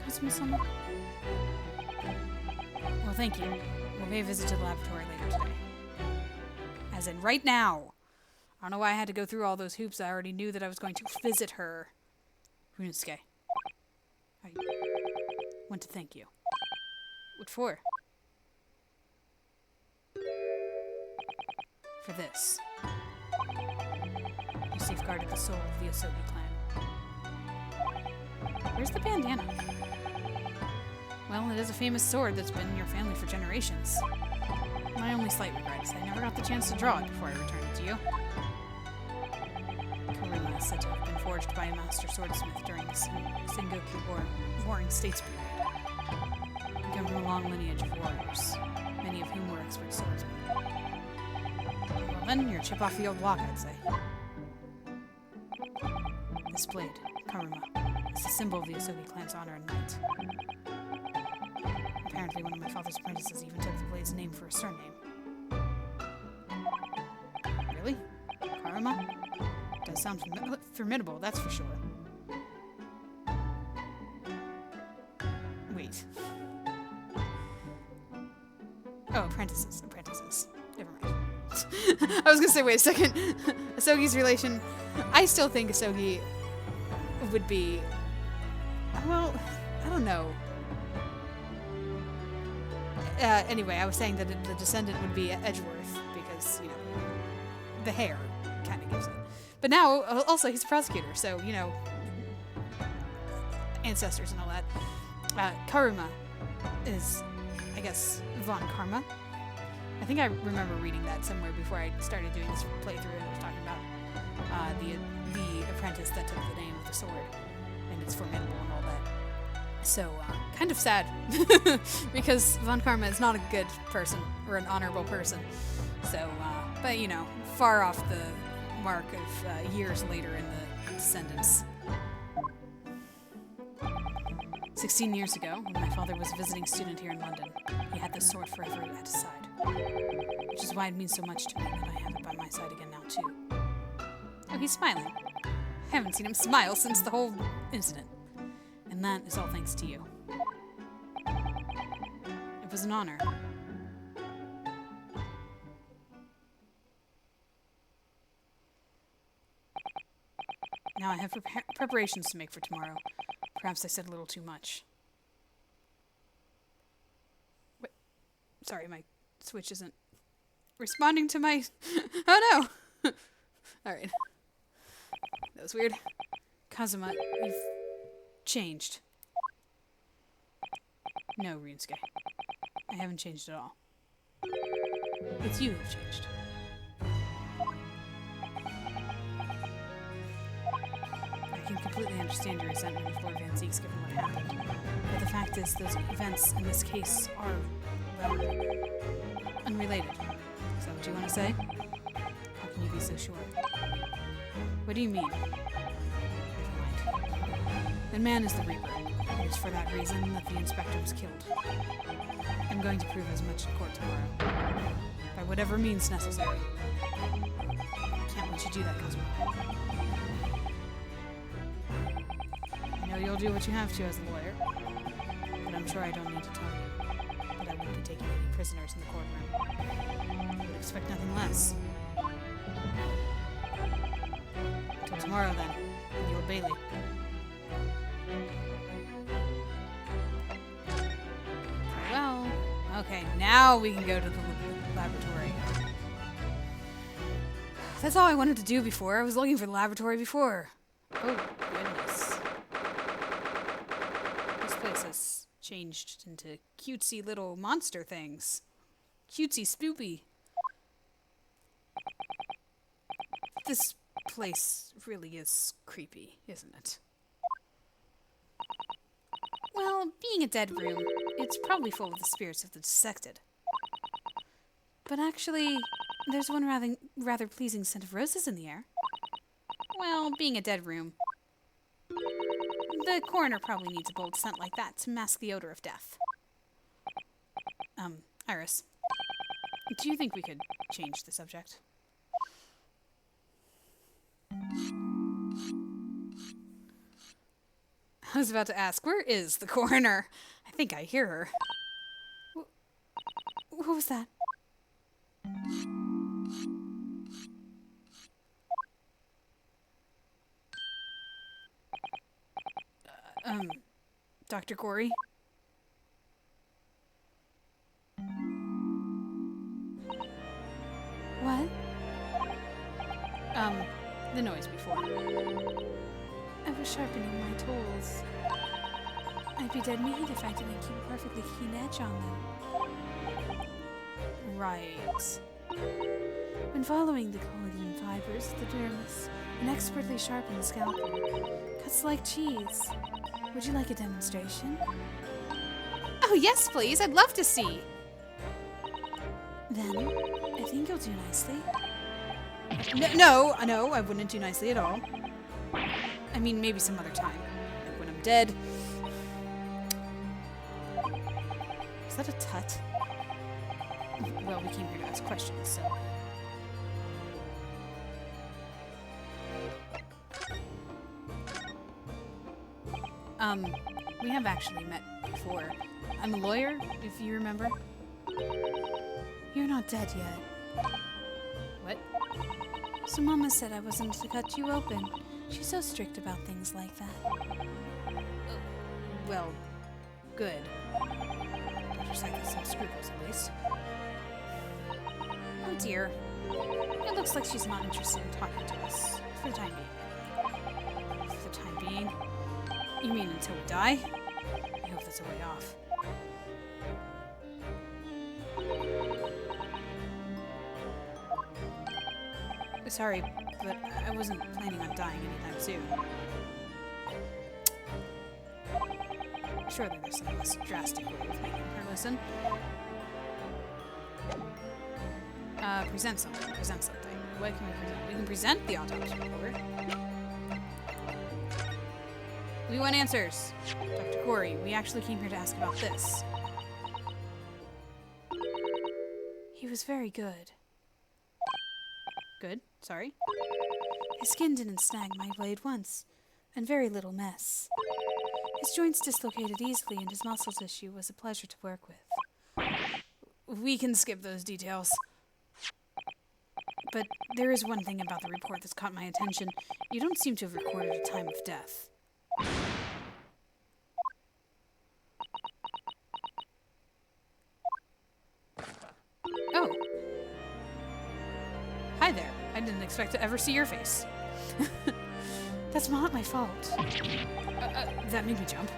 Kazuma-sama? Well, thank you. We'll pay a visit to the laboratory later today. As in, right now! I don't know why I had to go through all those hoops. I already knew that I was going to visit her. Runosuke. I want to thank you. What for? For this. You safeguarded the soul of the Asogi clan. Where's the bandana? Well, it is a famous sword that's been in your family for generations. My only slight regret is I never got the chance to draw it before I returned it to you. Karuma is said to have been forged by a master swordsmith during the Sengoku Warring States period. You come from a long lineage of warriors, many of whom were expert swordsmen. Well then, you're a chip off the old block, I'd say. This blade, Karuma, is the symbol of the Asogi clan's honor and might. Apparently one of my father's apprentices even took the blade's name for a surname. Really? Karuma? Does sound formidable, that's for sure. Wait. Oh, apprentices. Never mind. I was gonna say, wait a second. Asogi's relation... I still think Asogi would be... Well, I don't know. Anyway, I was saying that the descendant would be Edgeworth because, you know, the hair kind of gives it. But now, also, he's a prosecutor, so, you know, ancestors and all that. Karuma is, I guess, Von Karma. I think I remember reading that somewhere before I started doing this playthrough, and it was talking about the apprentice that took the name of the sword, and it's formidable and all that. So, kind of sad, because Von Karma is not a good person, or an honorable person. So, but you know, far off the mark of years later in the Descendants. 16 years ago, when my father was a visiting student here in London, he had this sword forever at his side. Which is why it means so much to me that I have it by my side again now, too. Oh, he's smiling. I haven't seen him smile since the whole incident. And that is all thanks to you. It was an honor. Now I have preparations to make for tomorrow. Perhaps I said a little too much. Wait. Sorry, my Switch isn't responding to my... Oh no! Alright. That was weird. Kazuma, you've changed. No, Ryunosuke. I haven't changed at all. It's you who've changed. I can completely understand your resentment of Lord Van Zieks given what happened. But the fact is, those events in this case are, well, unrelated. Is that what you want to say? How can you be so sure? What do you mean? Never mind. The man is the Reaper. It is for that reason that the inspector was killed. I'm going to prove as much in court tomorrow. By whatever means necessary. I can't let you do that, Kazuma. I know you'll do what you have to as a lawyer, but I'm sure I don't need to tell you that I won't be taking any prisoners in the courtroom. I would expect nothing less. Till tomorrow, then, in the Old Bailey. Well, okay, now we can go to the laboratory. That's all I wanted to do before. I was looking for the laboratory before. Oh, goodness. This place has changed into cutesy little monster things. Cutesy spoopy. This place really is creepy, isn't it? Well, being a dead room, it's probably full of the spirits of the dissected. But actually, there's one rather pleasing scent of roses in the air. Well, being a dead room, the coroner probably needs a bold scent like that to mask the odor of death. Iris, do you think we could change the subject? I was about to ask, where is the coroner? I think I hear her. What was that? Dr. Corey? What? The noise before. I was sharpening my tools. I'd be dead meat if I didn't keep a perfectly keen edge on them. Right. When following the collagen fibers of the dermis, an expertly sharpened scalpel cuts like cheese. Would you like a demonstration? Oh, yes, please. I'd love to see. Then, I think you'll do nicely. No, I wouldn't do nicely at all. I mean, maybe some other time. Like when I'm dead. Is that a tut? Well, we came here to ask questions, so... we have actually met before. I'm a lawyer, if you remember. You're not dead yet. What? So Mama said I wasn't to cut you open. She's so strict about things like that. Well, good. Just like some scruples, at least. Oh dear. It looks like she's not interested in talking to us. For the time being. For the time being? You mean until we die? I hope that's a way off. Sorry, but I wasn't planning on dying anytime soon. Surely there's some less drastic way of making her listen. Present something. Present something. What can we present? We can present the autopsy report. We want answers. Dr. Corey, we actually came here to ask about this. He was very good. Good? Sorry? His skin didn't snag my blade once, and very little mess. His joints dislocated easily, and his muscle tissue was a pleasure to work with. We can skip those details. But there is one thing about the report that's caught my attention. You don't seem to have recorded a time of death. Oh. Hi there. I didn't expect to ever see your face. That's not my fault. That made me jump.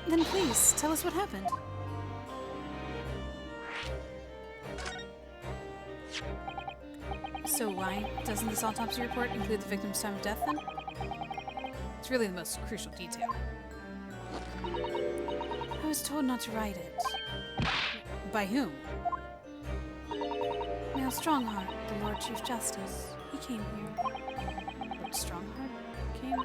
Then please, tell us what happened. So why doesn't this autopsy report include the victim's time of death, then? It's really the most crucial detail. I was told not to write it. By whom? Mail Strongheart, the Lord Chief Justice. He came here. Lord Strongheart came?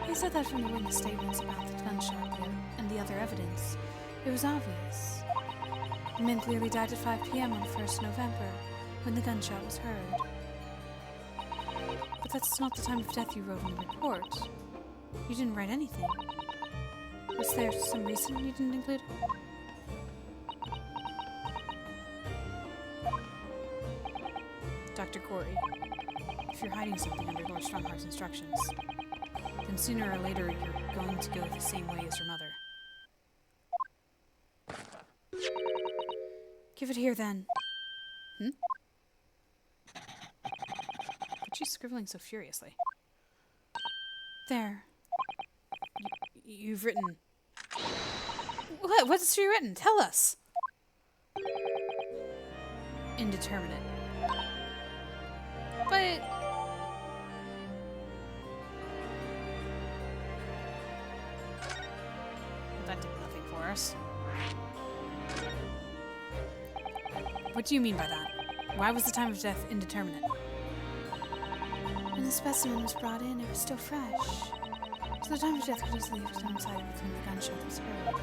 He said that from the witness statements about the gunshot and the other evidence. It was obvious. The man clearly died at 5 p.m. on 1st November, when the gunshot was heard. But that's not the time of death you wrote in the report. You didn't write anything. Was there some reason you didn't include it? Dr. Corey, if you're hiding something under Lord Strongheart's instructions, then sooner or later you're going to go the same way as your mother. Give it here, then. But she's scribbling so furiously. There. You've written... What? What's she written? Tell us! Indeterminate. But... That did nothing for us. What do you mean by that? Why was the time of death indeterminate? When the specimen was brought in, it was still fresh. So the time of death could easily have coincided with when the gunshot was heard.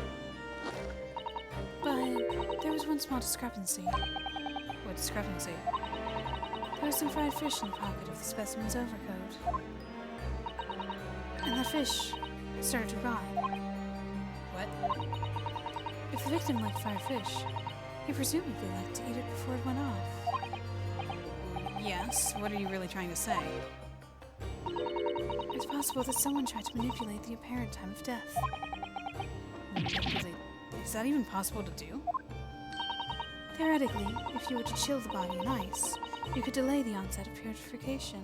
But there was one small discrepancy. What discrepancy? There was some fried fish in the pocket of the specimen's overcoat. And that fish started to rot. What? If the victim liked fried fish, he presumably liked to eat it before it went off. Yes, what are you really trying to say? It's possible that someone tried to manipulate the apparent time of death. Manipulate? Is that even possible to do? Theoretically, if you were to chill the body in ice, you could delay the onset of putrefaction.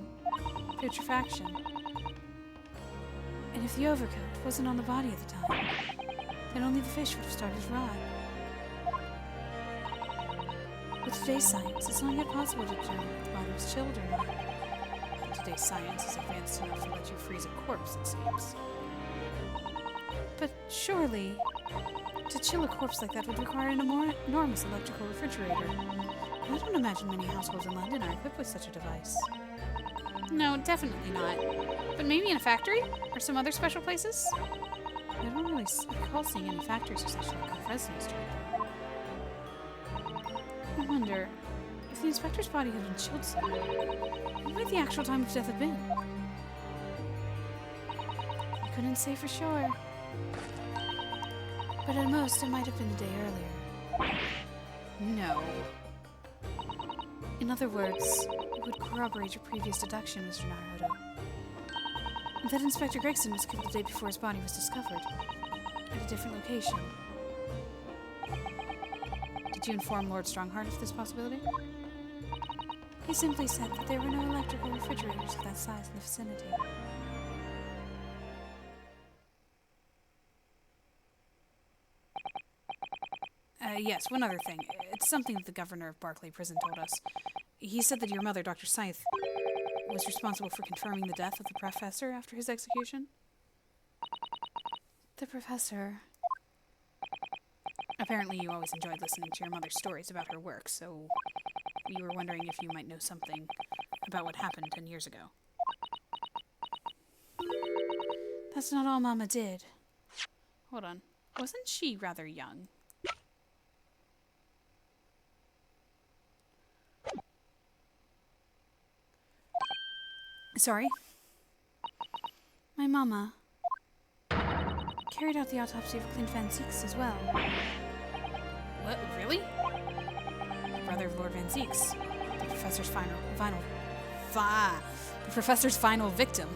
And if the overcoat wasn't on the body at the time, then only the fish would have started to rot. With today's science, it's not yet possible to determine if the body was chilled or not. Today's science is advanced enough to let you freeze a corpse, it seems. But surely, to chill a corpse like that would require an enormous electrical refrigerator. I don't imagine many households in London are equipped with such a device. No, definitely not. But maybe in a factory? Or some other special places? I don't really recall seeing any factories or such like on Fresno Street. I wonder, if the inspector's body had been chilled somewhere, what might the actual time of death have been? I couldn't say for sure. But at most, it might have been a day earlier. No. In other words, it would corroborate your previous deduction, Mr. Naruto. That Inspector Gregson was killed the day before his body was discovered, at a different location. Did you inform Lord Strongheart of this possibility? He simply said that there were no electrical refrigerators of that size in the vicinity. Yes, one other thing. It's something that the governor of Barclay Prison told us. He said that your mother, Dr. Scythe, was responsible for confirming the death of the professor after his execution? The professor... Apparently you always enjoyed listening to your mother's stories about her work, so we were wondering if you might know something about what happened 10 years ago. That's not all Mama did. Hold on. Wasn't she rather young? Sorry? My Mama carried out the autopsy of Clint Van Zieks as well. What? Really? The brother of Lord Van Zieks. The professor's final victim.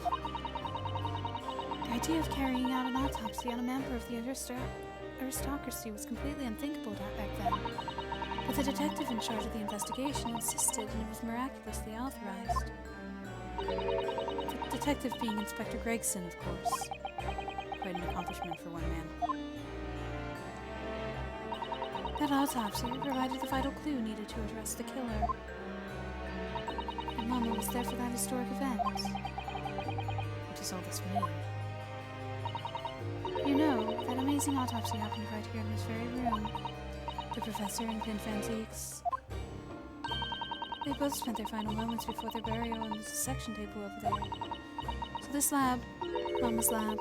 The idea of carrying out an autopsy on a member of the aristocracy was completely unthinkable back then. But the detective in charge of the investigation insisted, and it was miraculously authorized. The detective being Inspector Gregson, of course. Quite an accomplishment for one man. That autopsy provided the vital clue needed to arrest the killer. And Mama was there for that historic event. What does all this mean? You know, that amazing autopsy happened right here in this very room. The professor and Clint Van Zieks. They both spent their final moments before their burial on the dissection table over there. So this lab, Mama's lab,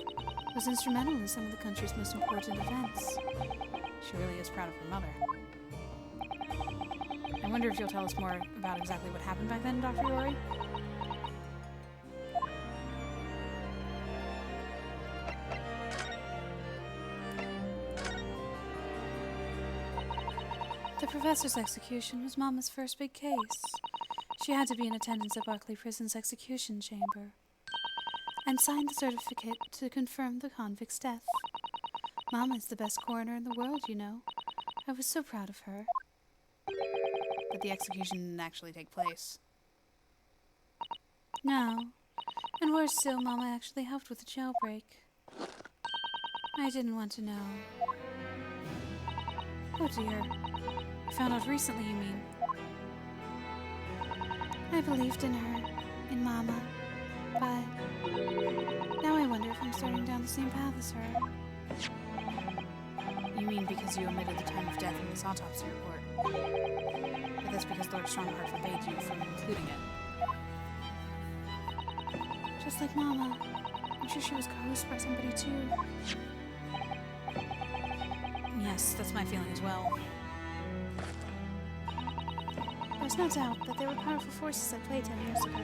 was instrumental in some of the country's most important events. She really is proud of her mother. I wonder if you'll tell us more about exactly what happened back then, Dr. Rory? The professor's execution was Mama's first big case. She had to be in attendance at Barclay Prison's execution chamber and signed the certificate to confirm the convict's death. Mama is the best coroner in the world, you know. I was so proud of her. But the execution didn't actually take place. No. And worse still, Mama actually helped with the jailbreak. I didn't want to know. Oh dear. You found out recently, you mean? I believed in her, in Mama, but now I wonder if I'm starting down the same path as her. You mean because you omitted the time of death in this autopsy report? But that's because Lord Strongheart forbade you from including it. Just like Mama. I'm sure she was coerced by somebody too. Yes, that's my feeling as well. There's no doubt that there were powerful forces at play 10 years ago.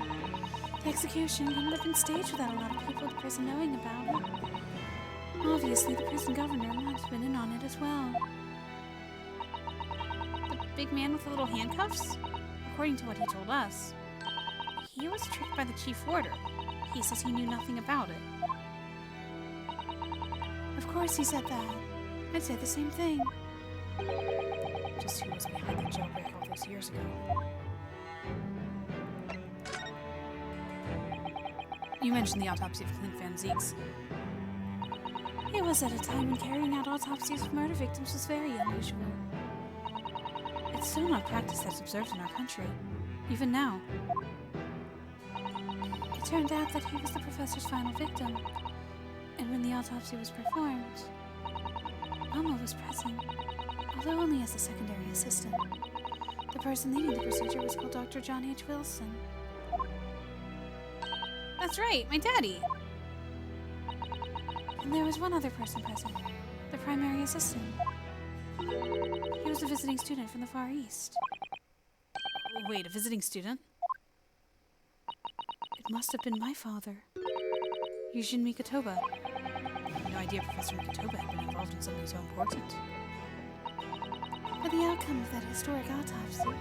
The execution couldn't have been staged without a lot of people at the prison knowing about it. Obviously, the prison governor might have been in on it as well. The big man with the little handcuffs? According to what he told us, he was tricked by the chief warder. He says he knew nothing about it. Of course he said that. I'd say the same thing. Just who was behind the jailbreak all those years ago. You mentioned the autopsy of Clint Van Zieks. It was at a time when carrying out autopsies of murder victims was very unusual. It's still not practice that's observed in our country, even now. It turned out that he was the professor's final victim, and when the autopsy was performed, Mama was present, although only as a secondary assistant. The person leading the procedure was called Dr. John H. Wilson. That's right, my daddy! And there was one other person present, the primary assistant. He was a visiting student from the Far East. Wait, a visiting student? It must have been my father, Eugene Mikotoba. I had no idea Professor Mikotoba had been involved in something so important. But the outcome of that historic autopsy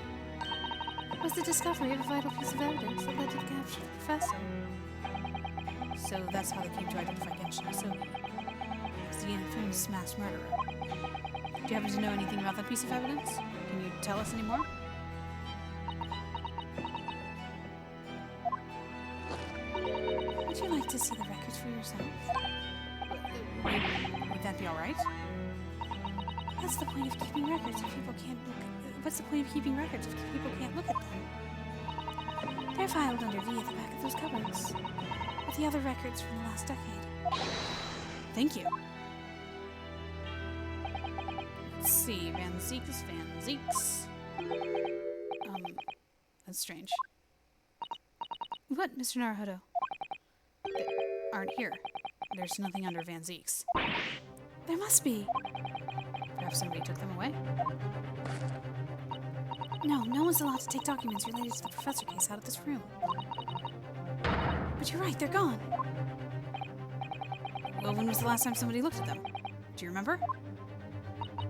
was the discovery of a vital piece of evidence that led to the capture of the professor. So that's how they came to identify Genshin Asogi as the infamous mass murderer. Do you happen to know anything about that piece of evidence? Can you tell us any more? Would you like to see the records for yourself? Would that be alright? That's the point of keeping records if people can't look. What's the point of keeping records if people can't look at them? They're filed under V at the back of those cupboards, with the other records from the last decade. Thank you. Let's see. Van Zeeks. That's strange. What, Mr. Naruhodo? They aren't here. There's nothing under Van Zeeks. There must be. Perhaps somebody took them away? No one's allowed to take documents related to the professor case out of this room. But you're right, they're gone. Well, when was the last time somebody looked at them? Do you remember?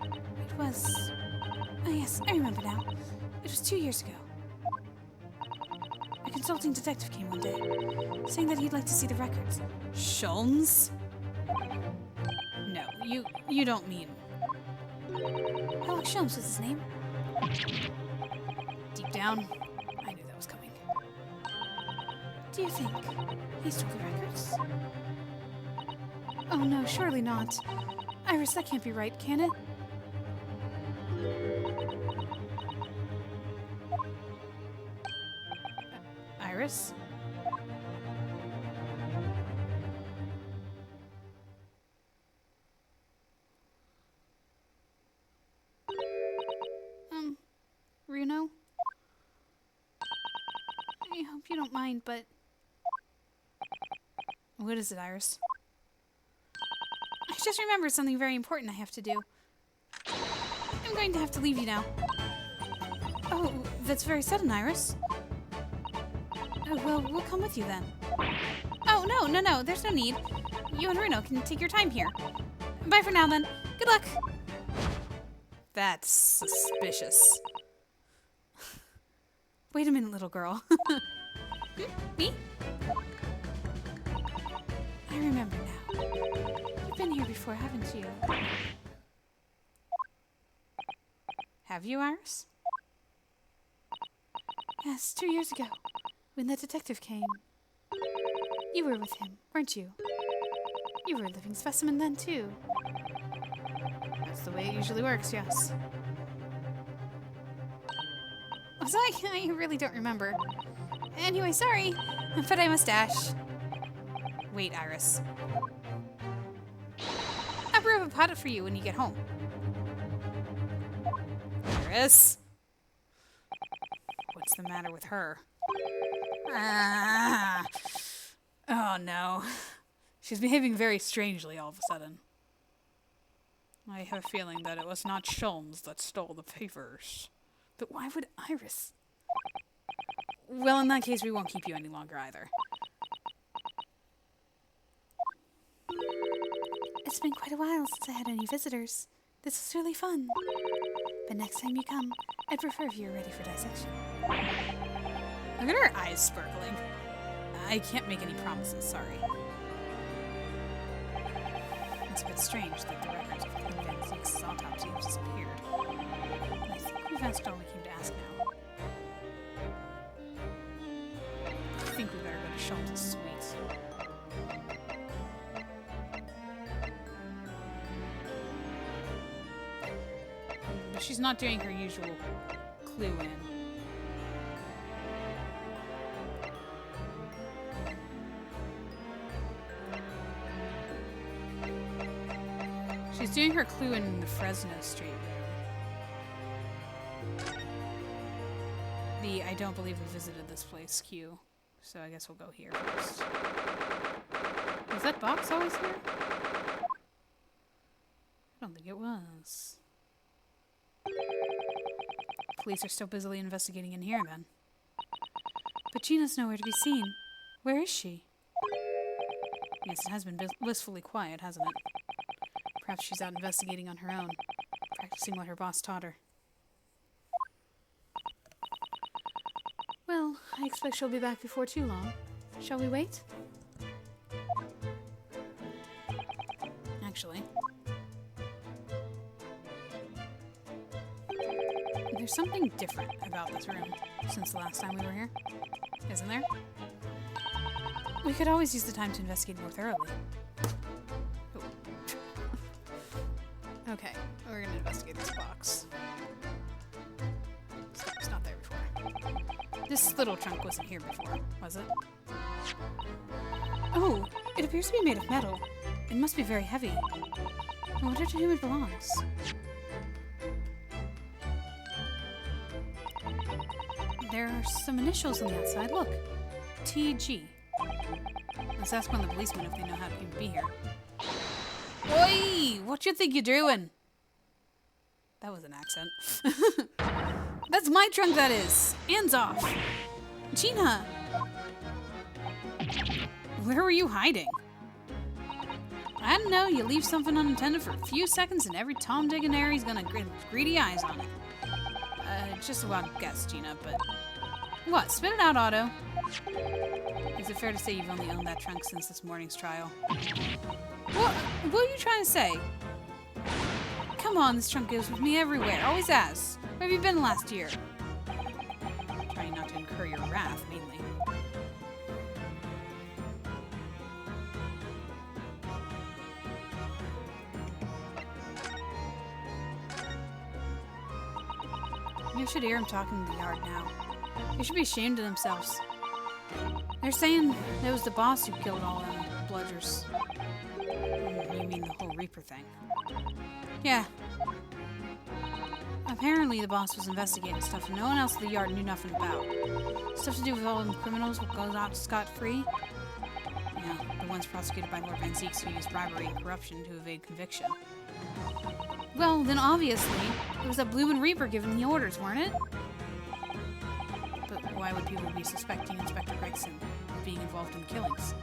It was... Oh yes, I remember now. It was 2 years ago. A consulting detective came one day, saying that he'd like to see the records. Sholmes? No, you don't mean... Alex Sholmes was his name. Deep down, I knew that was coming. Do you think he stole the records? Oh no, surely not. Iris, that can't be right, can it? Iris? Runo? I hope you don't mind, but... What is it, Iris? I just remembered something very important I have to do. I'm going to have to leave you now. Oh, that's very sudden, Iris. Oh, well, we'll come with you then. Oh, no, there's no need. You and Runo can take your time here. Bye for now, then. Good luck! That's suspicious. Wait a minute, little girl. Me? I remember now. You've been here before, haven't you? Have you, Iris? Yes, 2 years ago, when the detective came. You were with him, weren't you? You were a living specimen then, too. That's the way it usually works, yes. Was I? I really don't remember. Anyway, sorry, but I must dash. Wait, Iris. I'll brew up a pot for you when you get home. Iris? What's the matter with her? Ah. Oh no. She's behaving very strangely all of a sudden. I have a feeling that it was not Sholmes that stole the papers. But why would Iris? Well, in that case, we won't keep you any longer either. It's been quite a while since I had any visitors. This was really fun. But next time you come, I'd prefer if you were ready for dissection. Look at her eyes sparkling. I can't make any promises, sorry. It's a bit strange that the records of Queen Van Zeek's autopsy have disappeared. I think we've asked all we came to ask now. I think we better go to Schultz's suite. But she's not doing her usual clue in. She's doing her clue in the Fresno Street room. The I don't believe we visited this place cue. So I guess we'll go here first. Was that box always here? I don't think it was. Police are still busily investigating in here then. But Gina's nowhere to be seen. Where is she? Yes, it has been blissfully quiet, hasn't it? Perhaps she's out investigating on her own, practicing what her boss taught her. Well, I expect she'll be back before too long. Shall we wait? Actually, there's something different about this room since the last time we were here, isn't there? We could always use the time to investigate more thoroughly. Okay, we're gonna investigate this box. It's not there before. This little trunk wasn't here before, was it? Oh, it appears to be made of metal. It must be very heavy. I wonder to whom it belongs. There are some initials on the outside. Look. TG. Let's ask one of the policemen if they know how to even be here. Oi! What you think you're doing? That was an accent. That's my trunk, that is. Hands off. Gina! Where were you hiding? I don't know. You leave something unattended for a few seconds and every Tom, Dick, and Harry's gonna grin greedy eyes on it. Just a wild guess, Gina, but... What? Spit it out, Otto. Is it fair to say you've only owned that trunk since this morning's trial? What are you trying to say? Come on, this trunk goes with me everywhere. Always has. Where have you been last year? Trying not to incur your wrath, mainly. You should hear him talking in the yard now. They should be ashamed of themselves. They're saying it was the boss who killed all them bludgers. You mean the whole Reaper thing? Yeah. Apparently the boss was investigating stuff no one else in the yard knew nothing about. Stuff to do with all them criminals what goes out scot-free. Yeah, the ones prosecuted by Lord Van Zieks who used bribery and corruption to evade conviction. Well, then obviously, it was that Bloomin' Reaper giving the orders, weren't it? But why would people be suspecting Inspector Gregson of being involved in the killings?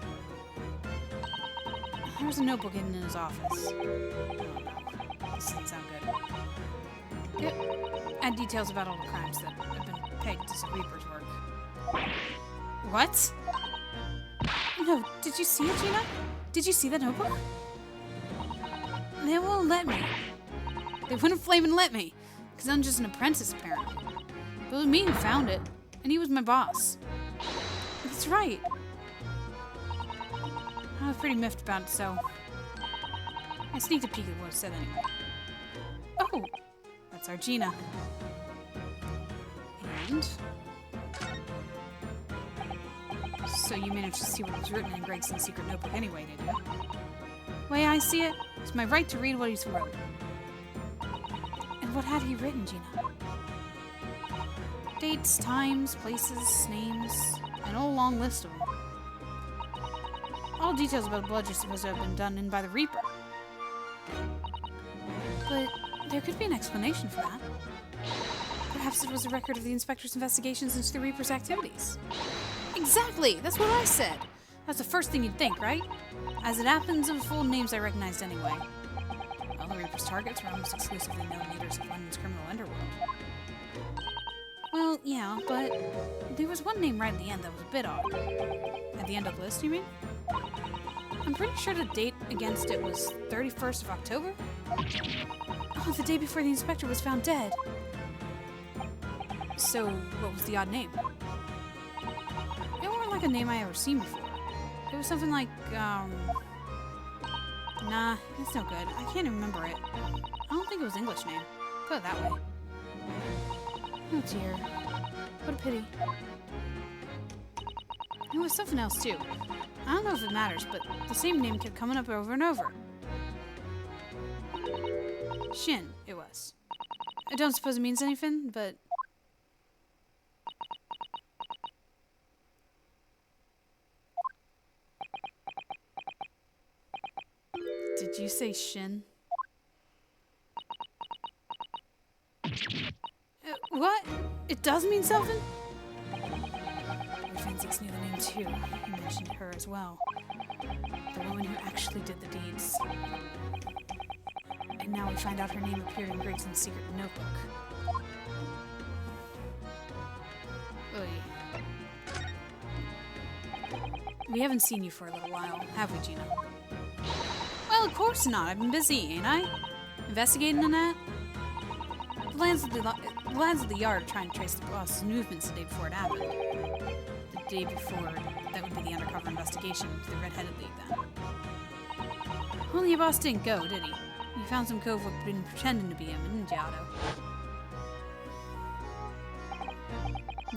There was a notebook hidden in his office. Oh no, this doesn't sound good. Yep, add details about all the crimes that have been pegged as Reaper's work. What? No, did you see it, Gina? Did you see that notebook? They won't let me. They wouldn't flaming let me, because I'm just an apprentice, apparently. But it was me who found it, and he was my boss. That's right. I was pretty miffed about it, so I sneaked a peek at what it said anyway. Oh, that's our Gina. And so you managed to see what was written in Gregson's secret notebook anyway, did you? The way I see it, it's my right to read what he's wrote. And what had he written, Gina? Dates, times, places, names, an whole long list of them. All details about the bludger supposed to have been done in by the Reaper. But there could be an explanation for that. Perhaps it was a record of the Inspector's investigations into the Reaper's activities. Exactly! That's what I said! That's the first thing you'd think, right? As it happens, it was full of names I recognized anyway. Well, the Reaper's targets were almost exclusively known leaders of London's criminal underworld. Well, yeah, but there was one name right at the end that was a bit odd. At the end of the list, you mean? I'm pretty sure the date against it was 31st of October? Oh, the day before the Inspector was found dead. So, what was the odd name? It wasn't like a name I ever seen before. It was something like, Nah, it's no good. I can't remember it. I don't think it was an English name. Put it that way. Oh dear. What a pity. It was something else too. I don't know if it matters, but the same name kept coming up over and over. Shin, it was. I don't suppose it means anything, but... Did you say Shin? What? It does mean something? Van Zieks knew the name too. He mentioned her as well. The woman who actually did the deeds. And now we find out her name appeared in Gregson's secret notebook. Oy. We haven't seen you for a little while, have we, Gina? Well, of course not. I've been busy, ain't I? Investigating and that? The lads of the yard are trying to trace the boss's movements the day before it happened. The day before, that would be the undercover investigation to the Red-Headed League, then. Only your boss didn't go, did he? You found some cove who'd been pretending to be him, didn't you, Otto?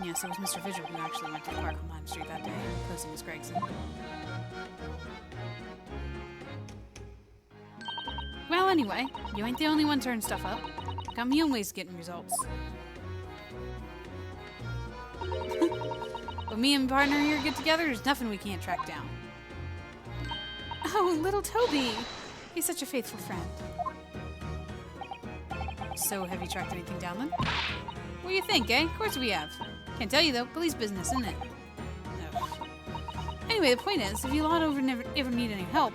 Yes, it was Mr. Vigil who actually went to the park on Lime Street that day, posing as Gregson. Well, anyway, you ain't the only one turning stuff up. Got me own ways of getting results. When me and my partner here get together, there's nothing we can't track down. Oh, little Toby! He's such a faithful friend. So, have you tracked anything down then? What do you think, eh? Of course we have. Can't tell you though, police business, isn't it? Ugh. Anyway, the point is, if you lot ever need any help,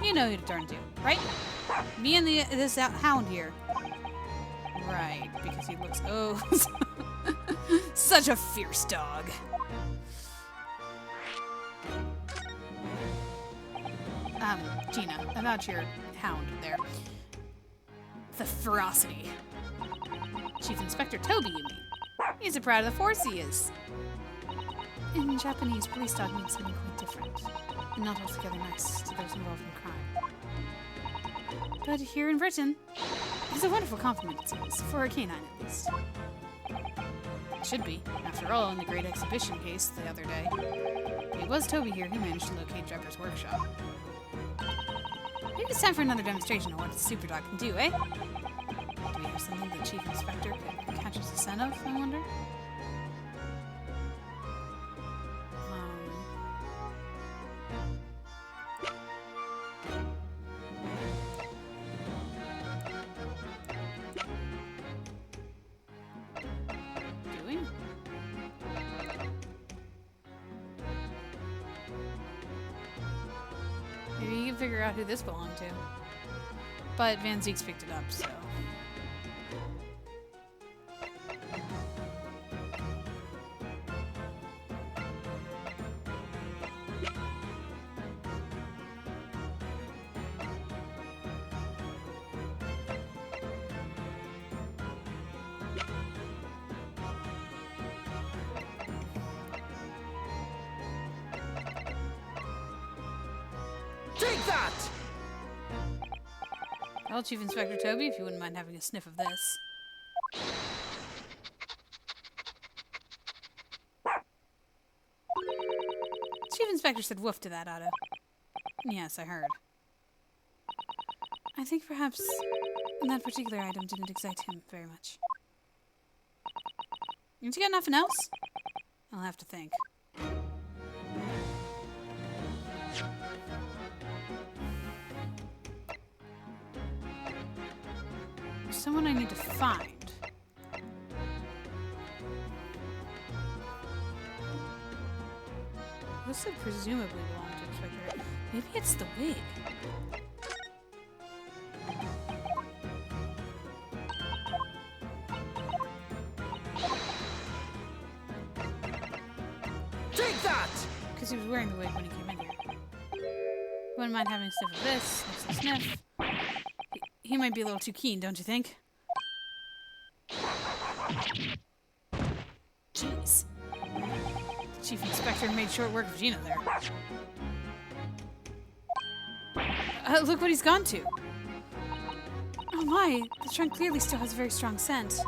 you know who to turn to, right? Me and this hound here. Right, because he looks such a fierce dog. Gina, about your hound there. The ferocity. Chief Inspector Toby, you mean? He's a pride of the force, he is. In Japanese, police dog means something quite different, and not altogether nice to those involved in crime. But here in Britain, it's a wonderful compliment, it seems, for a canine at least. It should be. After all, in the Great Exhibition case the other day, it was Toby here who managed to locate Drebber's workshop. Maybe it's time for another demonstration of what the super dog can do, eh? Do we have something the Chief Inspector could catch us a scent of, I wonder? Do we? Maybe you can figure out who this belonged to. But Van Zeek's picked it up, so... Take that! Well, Chief Inspector Toby, if you wouldn't mind having a sniff of this. Chief Inspector said woof to that, Otto. Yes, I heard. I think perhaps that particular item didn't excite him very much. Ain't you got nothing else? I'll have to think. There's someone I need to find. This would presumably belong to Inspector. Maybe it's the wig. Take that! Because he was wearing the wig when he came in here. Wouldn't mind having a sniff of this. Let's sniff. He might be a little too keen, don't you think? Jeez. The Chief Inspector made short work of Gina there. Look what he's gone to. Oh my, the trunk clearly still has a very strong scent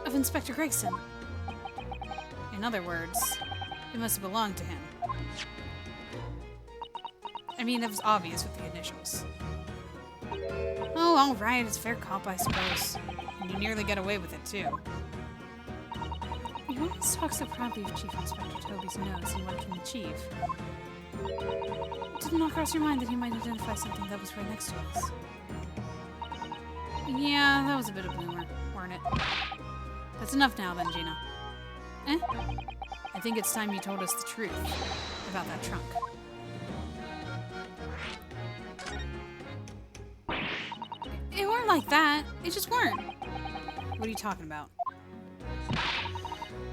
of Inspector Gregson. In other words, it must have belonged to him. I mean, it was obvious with the initials. Oh, all right, it's fair cop, I suppose. And you nearly get away with it, too. You always talk so proudly of Chief Inspector Toby's nose and what it can achieve. Did it not cross your mind that he might identify something that was right next to us? Yeah, that was a bit of bloomer, weren't it? That's enough now then, Gina. Eh? I think it's time you told us the truth about that trunk. It weren't like that. It just weren't. What are you talking about?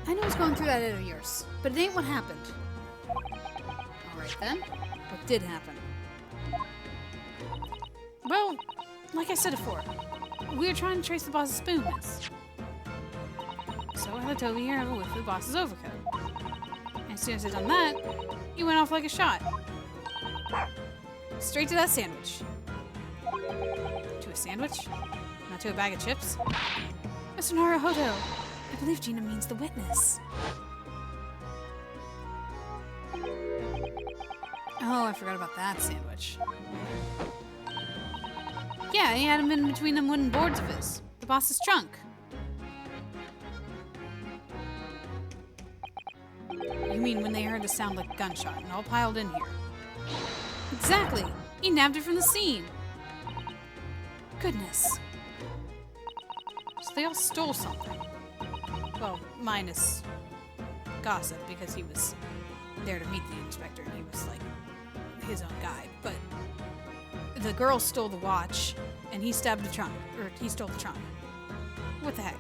I know what's going through that head of yours, but it ain't what happened. Alright then. What did happen? Well, like I said before, we were trying to trace the boss's spoon miss. So I had Toby here have a whiff of the boss's overcoat. And as soon as I done that, he went off like a shot. Straight to that sandwich. To a sandwich? Not to a bag of chips? Mr. Naruhodo, I believe Gina means the witness. Oh, I forgot about that sandwich. Yeah, he had him in between them wooden boards of his. The boss's trunk. You mean when they heard the sound like a gunshot and all piled in here? Exactly! He nabbed it from the scene! Goodness. So they all stole something. Well, minus Gossip, because he was there to meet the inspector and he was like his own guy. But the girl stole the watch and he stabbed the trunk. Or he stole the trunk. What the heck?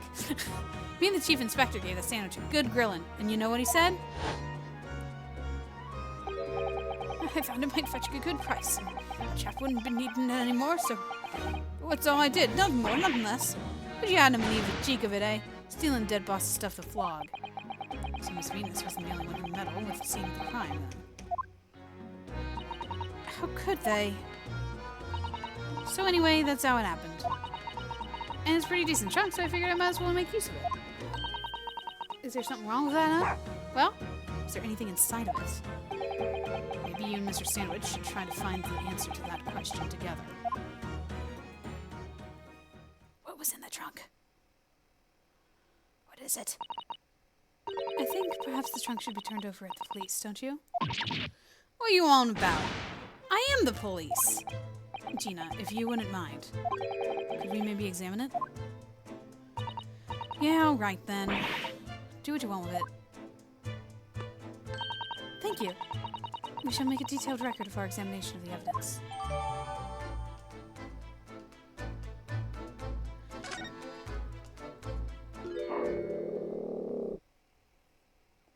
Me and the chief inspector gave the sandwich a good grilling. And you know what he said? I found it might fetch a good price. And the chap wouldn't have been needing it anymore, so what's all I did? Nothing more, nothing less. But you had him believe the cheek of it, eh? Stealing dead boss's stuff to flog. So Miss Venus wasn't the only one who meddled with the scene of the crime, then. How could they? So anyway, that's how it happened. And it's a pretty decent trunk, so I figured I might as well make use of it. Is there something wrong with that, huh? Well, is there anything inside of it? Maybe you and Mr. Sandwich should try to find the answer to that question together. What was in the trunk? What is it? I think perhaps the trunk should be turned over at the police, don't you? What are you on about? I am the police! Gina, if you wouldn't mind, could we maybe examine it? Yeah, alright then. Do what you want with it. Thank you. We shall make a detailed record of our examination of the evidence.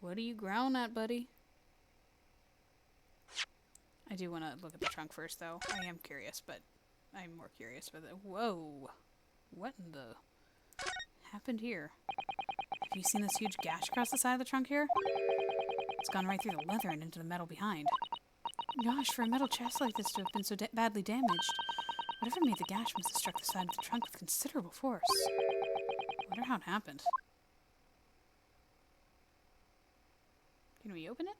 What are you growling at, buddy? I do want to look at the trunk first, though. I am curious, but I'm more curious about it. Whoa! What in the happened here? Have you seen this huge gash across the side of the trunk here? It's gone right through the leather and into the metal behind. Gosh, for a metal chest like this to have been so badly damaged, whatever made the gash must have struck the side of the trunk with considerable force. Wonder how it happened. Can we open it?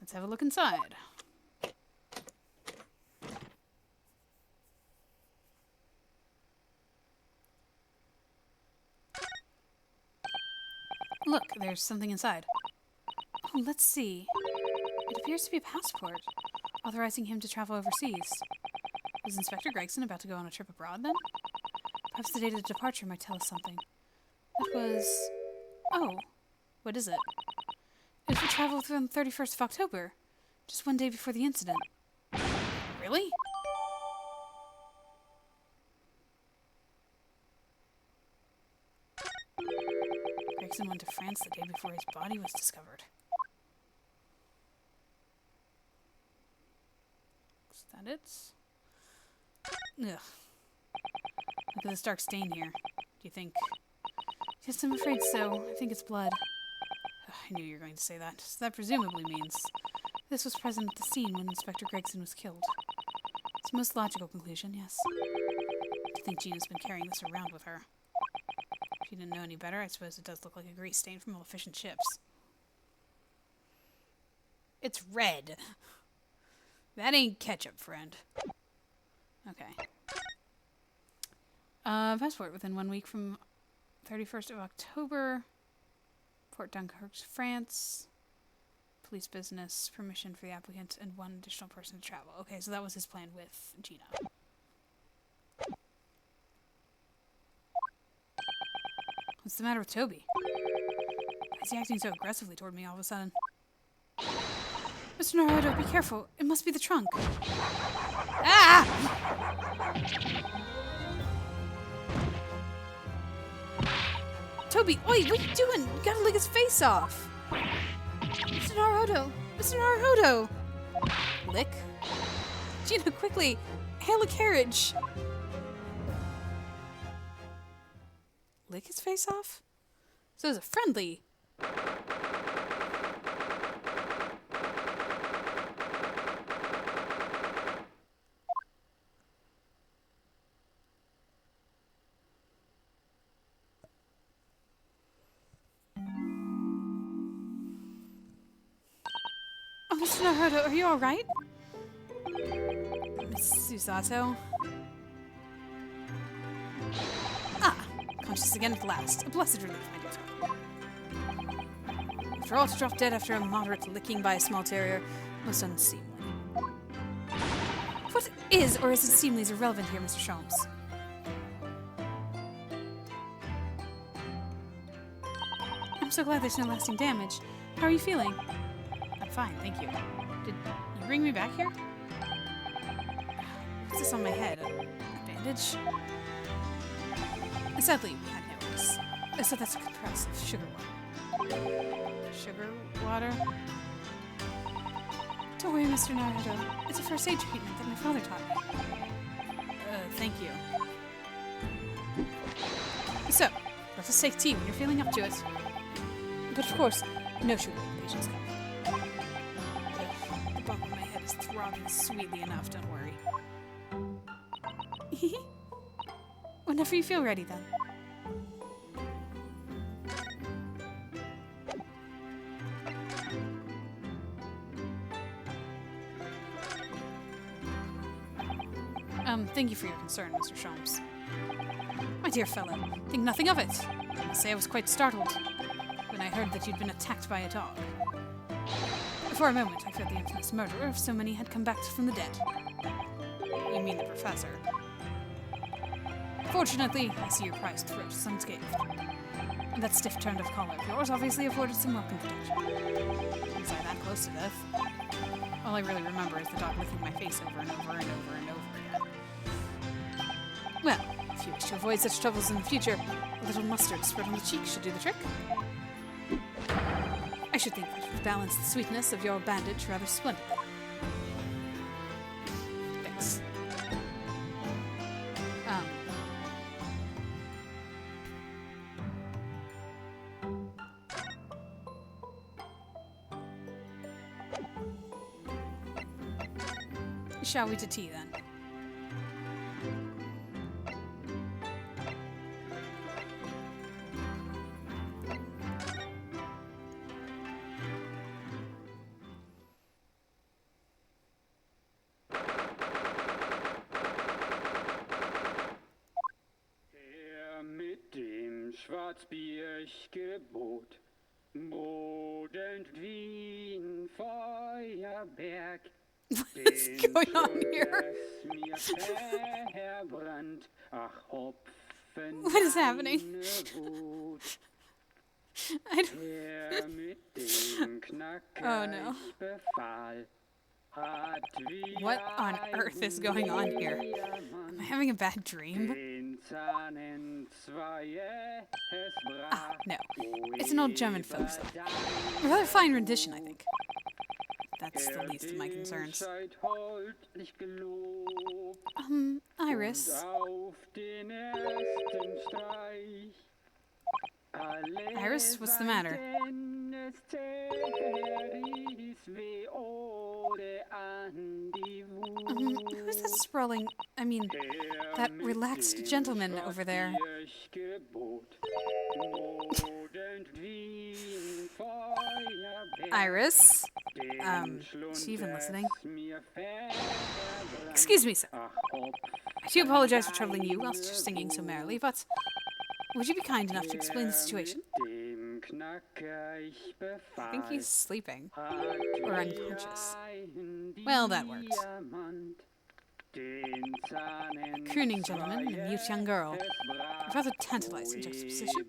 Let's have a look inside. Look, there's something inside. Oh, let's see. It appears to be a passport, authorizing him to travel overseas. Was Inspector Gregson about to go on a trip abroad, then? Perhaps the date of departure might tell us something. It was... Oh, what is it? It was for travel from the 31st of October, just one day before the incident. Really? Gregson went to France the day before his body was discovered. Is that it? Ugh. Look at this dark stain here. Do you think... Yes, I'm afraid so. I think it's blood. Ugh, I knew you were going to say that. So that presumably means this was present at the scene when Inspector Gregson was killed. It's the most logical conclusion, yes. I think Gina's been carrying this around with her. If you didn't know any better, I suppose it does look like a grease stain from efficient chips. It's red. That ain't ketchup, friend. Okay. Passport within 1 week from 31st of October. Port Dunkirk, France. Police business, permission for the applicant, and one additional person to travel. Okay, so that was his plan with Gina. What's the matter with Toby? Why is he acting so aggressively toward me all of a sudden? Mr. Naruto, be careful. It must be the trunk. Ah! Toby, wait, what are you doing? You gotta lick his face off. Mr. Naruto! Mr. Naruto! Lick? Gina, quickly! Hail a carriage! Lick his face off? So it's a friendly. Oh, Mr. Naruto, are you alright? Miss Susato? Ah, conscious again at last. A blessed relief, my dear fellow. After all, to drop dead after a moderate licking by a small terrier, most unseemly. What is or isn't seemly is irrelevant here, Mr. Sholmes. I'm so glad there's no lasting damage. How are you feeling? I'm fine, thank you. Did you bring me back here? What's this on my head? A bandage? Sadly, we had no choice. So that's a compressive sugar water. Sugar water? Don't worry, Mr. Naruto. It's a first aid treatment that my father taught me. Thank you. So, let us take tea when you're feeling up to it. But of course, no sugar in patient's cup. The bump of my head is throbbing sweetly enough, don't worry. Whenever you feel ready, then. Thank you for your concern, Mr. Sholmes. My dear fellow, think nothing of it. I must say I was quite startled when I heard that you'd been attacked by a dog. For a moment, I feared the infamous murderer of so many had come back from the dead. You mean the professor. Fortunately, I see your prized throat is unscathed. And that stiff turned of collar of yours obviously afforded some welcome protection. Was I that close to death? All I really remember is the dog licking my face over and over and over and over again. Well, if you wish to avoid such troubles in the future, a little mustard spread on the cheek should do the trick. I should think that it would balance the sweetness of your bandage rather splendidly. Thanks. Shall we to tea, then? Mit dem Schwarzbiergebot, Bodend Wien, Feuerberg. What's going on here? What is happening? I don't... Oh no. What on earth is going on here? Am I having a bad dream? Ah, no. It's an old German folk song. A rather fine rendition, I think. That's the least of my concerns. Iris. Iris, what's the matter? Who's that sprawling, that relaxed gentleman over there? Iris? Is she even listening? Excuse me, sir. I do apologize for troubling you whilst you're singing so merrily, but would you be kind enough to explain the situation? I think he's sleeping. Or unconscious. Well, that works. A crooning gentleman and a mute young girl. A rather tantalizing juxtaposition.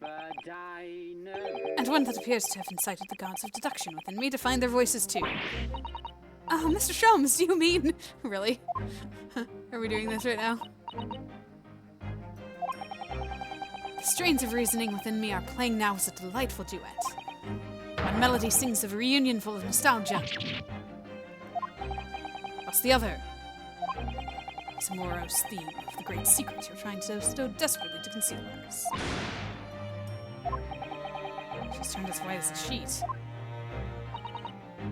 And one that appears to have incited the gods of deduction within me to find their voices too. Mr. Sholmes, do you mean... Really? Are we doing this right now? The strains of reasoning within me are playing now as a delightful duet. One melody sings of a reunion full of nostalgia. Whilst the other is a morose theme of the great secret you're trying so desperately to conceal from us. She's turned as white as a sheet.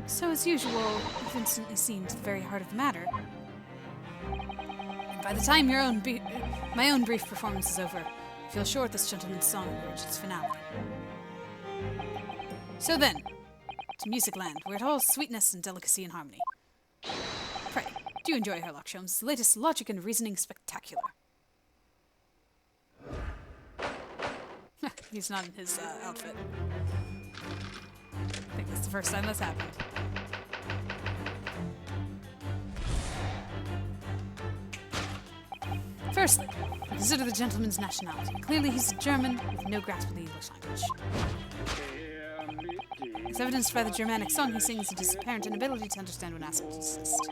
So, as usual, you've instantly seen to the very heart of the matter. And by the time my own brief performance is over, I feel sure this gentleman's song will reach its finale. So then, spot, Musicland, where it all is sweetness and delicacy and harmony. Pray, do you enjoy Herlock Sholmes' latest logic and reasoning spectacular? He's not in his outfit. I think that's the first time that's happened. Firstly, consider the gentleman's nationality. Clearly he's German with no grasp of the English language. As evidenced by the Germanic song he sings and his apparent inability to understand when asked to desist.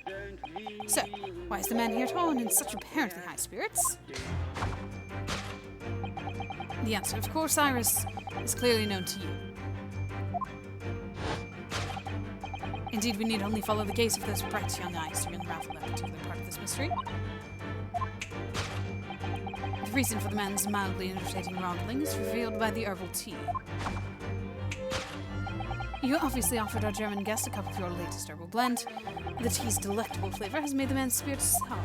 So, why is the man here at all and in such apparently high spirits? The answer, of course, Iris, is clearly known to you. Indeed, we need only follow the gaze of those bright young eyes to unravel that particular part of this mystery. The reason for the man's mildly irritating romping is revealed by the herbal tea. You obviously offered our German guest a cup of your latest herbal blend. The tea's delectable flavor has made the man's spirits sour,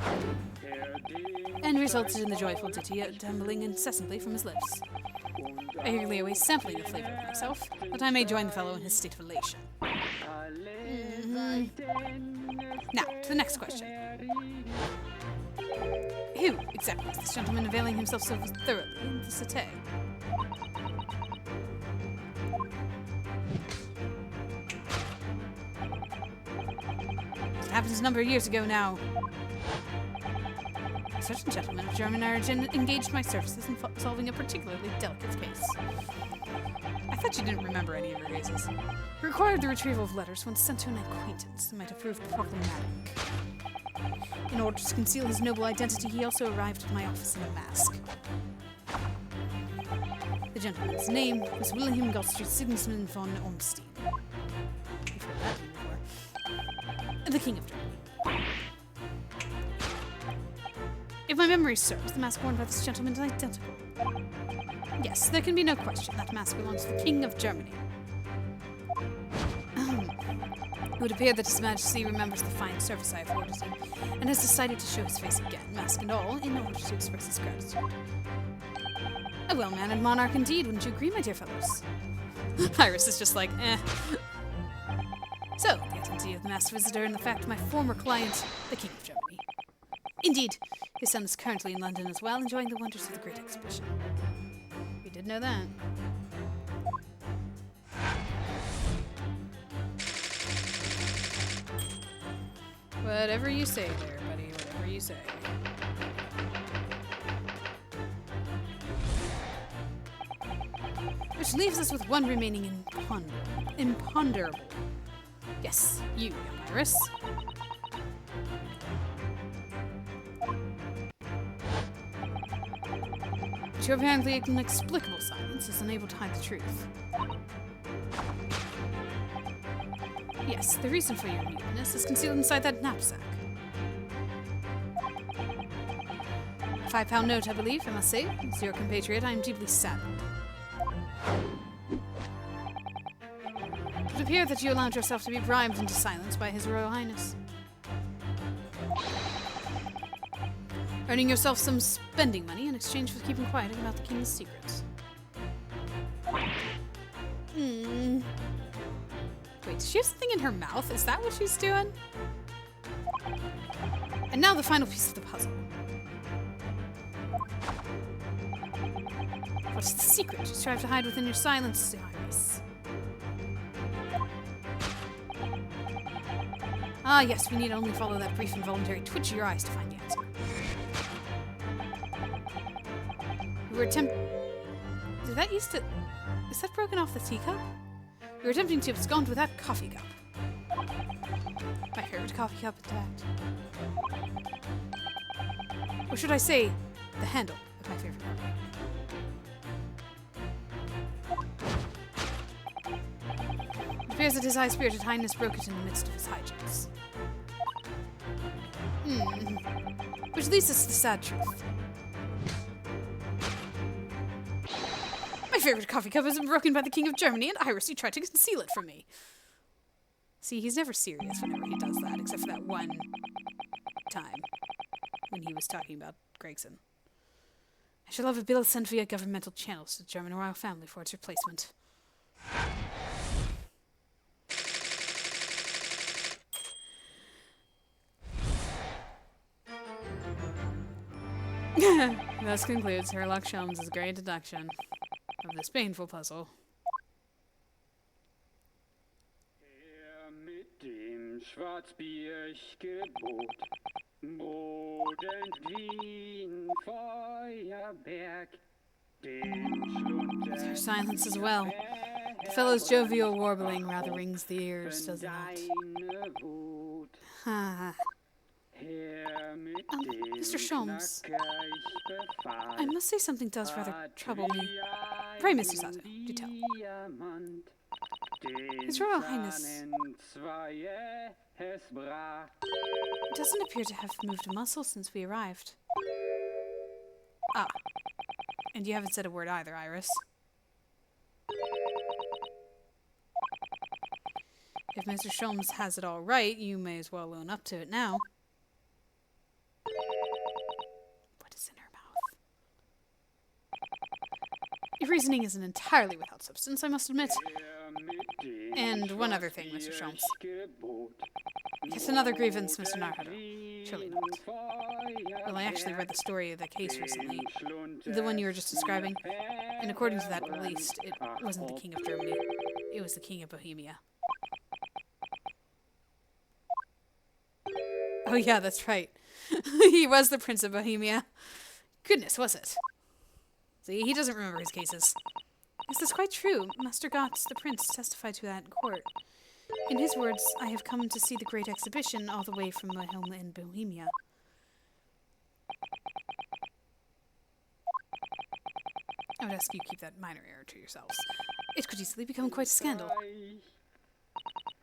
and resulted in the joyful ditty tumbling incessantly from his lips. I eagerly await sampling the flavor of myself, that I may join the fellow in his state of elation. Now, to the next question. Who exactly is this gentleman availing himself so thoroughly in the cité? It happened a number of years ago now. A certain gentleman of German origin engaged my services in solving a particularly delicate case. I thought you didn't remember any of your cases. It required the retrieval of letters once sent to an acquaintance who might have proved problematic. In order to conceal his noble identity, he also arrived at my office in a mask. The gentleman's name was Wilhelm Gottfried Sigismund von Ormstein. You've heard that name before. The King of Germany. If my memory serves, the mask worn by this gentleman is identical. Yes, there can be no question that mask belongs to the King of Germany. It would appear that His Majesty remembers the fine service I afforded him, and has decided to show his face again, mask and all, in order to express his gratitude. A well-mannered monarch indeed, wouldn't you agree, my dear fellows? Iris is just like, eh. So, the identity of the masked visitor and the fact my former client, the King of Germany. Indeed, his son is currently in London as well, enjoying the wonders of the Great Exhibition. We did know that. Whatever you say there, buddy. Whatever you say. Which leaves us with one remaining imponderable. Yes, you, young Iris. But your apparently inexplicable silence is unable to hide the truth. Yes, the reason for your muteness is concealed inside that knapsack. A £5 note, I believe, I must say. As your compatriot, I am deeply saddened. It would appear that you allowed yourself to be bribed into silence by His Royal Highness. Earning yourself some spending money in exchange for keeping quiet about the King's secrets. Wait, does she have something in her mouth? Is that what she's doing? And now the final piece of the puzzle. What is the secret you strive to hide within your silence, Iris? Ah, yes, we need only follow that brief involuntary twitch of your eyes to find the answer. We were Did that used to... Is that broken off the teacup? We were attempting to abscond with that coffee cup. My favorite coffee cup intact. Or should I say, the handle of my favorite cup. It appears that His High-Spirited Highness broke it in the midst of his hijinks. Which leads us to the sad truth. My favorite coffee cup has been broken by the King of Germany, and Iris, you tried to conceal it from me. See, he's never serious whenever he does that, except for that one time when he was talking about Gregson. I shall have a bill sent via governmental channels to the German royal family for its replacement. Thus concludes Sherlock Holmes' great deduction of this painful puzzle. Er mit dem Schwarzbiergebot. Brot entwien Feuerberg. Their silence as well. The fellow's jovial warbling rather rings the ears, does it not? Ha. Mr. Sholmes, I must say something does rather trouble me. Pray, Mr. Sato, do tell. His Royal Highness doesn't appear to have moved a muscle since we arrived. Ah. And you haven't said a word either, Iris. If Mr. Sholmes has it all right, you may as well own up to it now. What is in her mouth? Your reasoning isn't entirely without substance, I must admit. And one other thing, Mr. Sholmes. Yet another grievance, Mr. Naruto. Surely not. Well, I actually read the story of the case recently. The one you were just describing. And according to that, at least, it wasn't the King of Germany. It was the King of Bohemia. Oh yeah, that's right. He was the Prince of Bohemia. Goodness, was it? See, he doesn't remember his cases. Is this quite true? Master Gotz, the prince, testified to that in court. In his words, I have come to see the great exhibition all the way from my home in Bohemia. I would ask you keep that minor error to yourselves. It could easily become quite a scandal.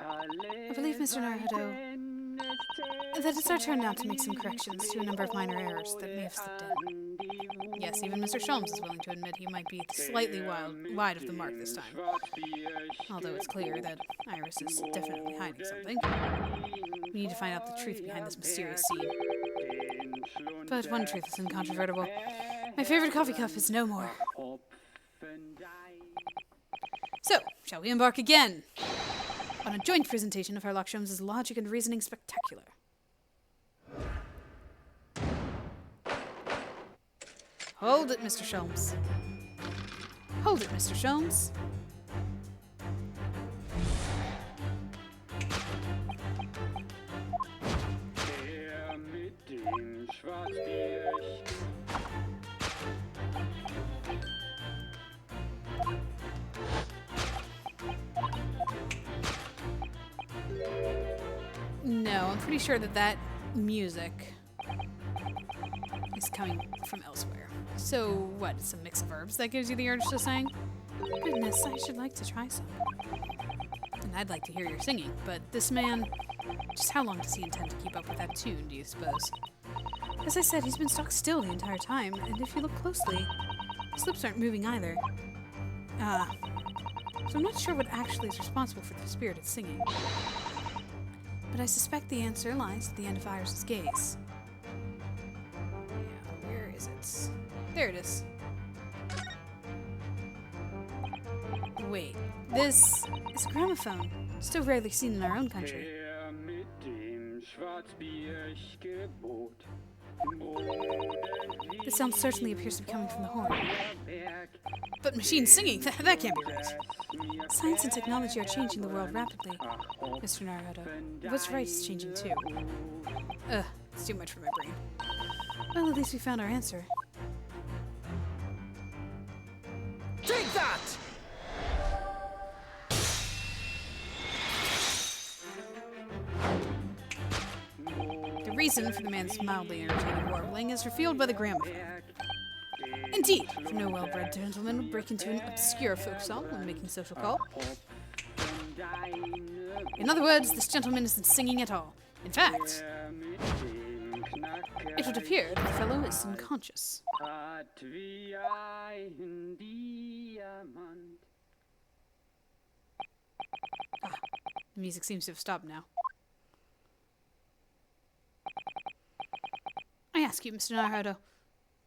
I believe, Mr. Naruto, that it's our turn now to make some corrections to a number of minor errors that may have slipped in. Yes, even Mr. Sholmes is willing to admit he might be slightly wide of the mark this time. Although it's clear that Iris is definitely hiding something. We need to find out the truth behind this mysterious scene. But one truth is incontrovertible. My favorite coffee cup is no more. So, shall we embark again on a joint presentation of Sherlock Holmes' logic and reasoning spectacular? Hold it, Mr. Sholmes. Hold it, Mr. Sholmes. No, I'm pretty sure that music is coming from elsewhere. So, what, it's a mix of herbs that gives you the urge to sing? Goodness, I should like to try some. And I'd like to hear your singing, but this man... Just how long does he intend to keep up with that tune, do you suppose? As I said, he's been stock still the entire time, and if you look closely, his lips aren't moving either. So I'm not sure what actually is responsible for the spirited singing. But I suspect the answer lies at the end of Iris's gaze. Yeah, where is it? There it is. Wait, this is a gramophone, still rarely seen in our own country. The sound certainly appears to be coming from the horn. But machine singing, that can't be right. Science and technology are changing the world rapidly, Mr. Naruto. What's right is changing too. It's too much for my brain. Well, at least we found our answer. Take that! The reason for the man's mildly entertaining warbling is revealed by the gramophone. Indeed, for no well-bred gentleman would break into an obscure folk song when making social call. In other words, this gentleman isn't singing at all. In fact, it would appear that the fellow is unconscious. The music seems to have stopped now. I ask you, Mr. Naruto.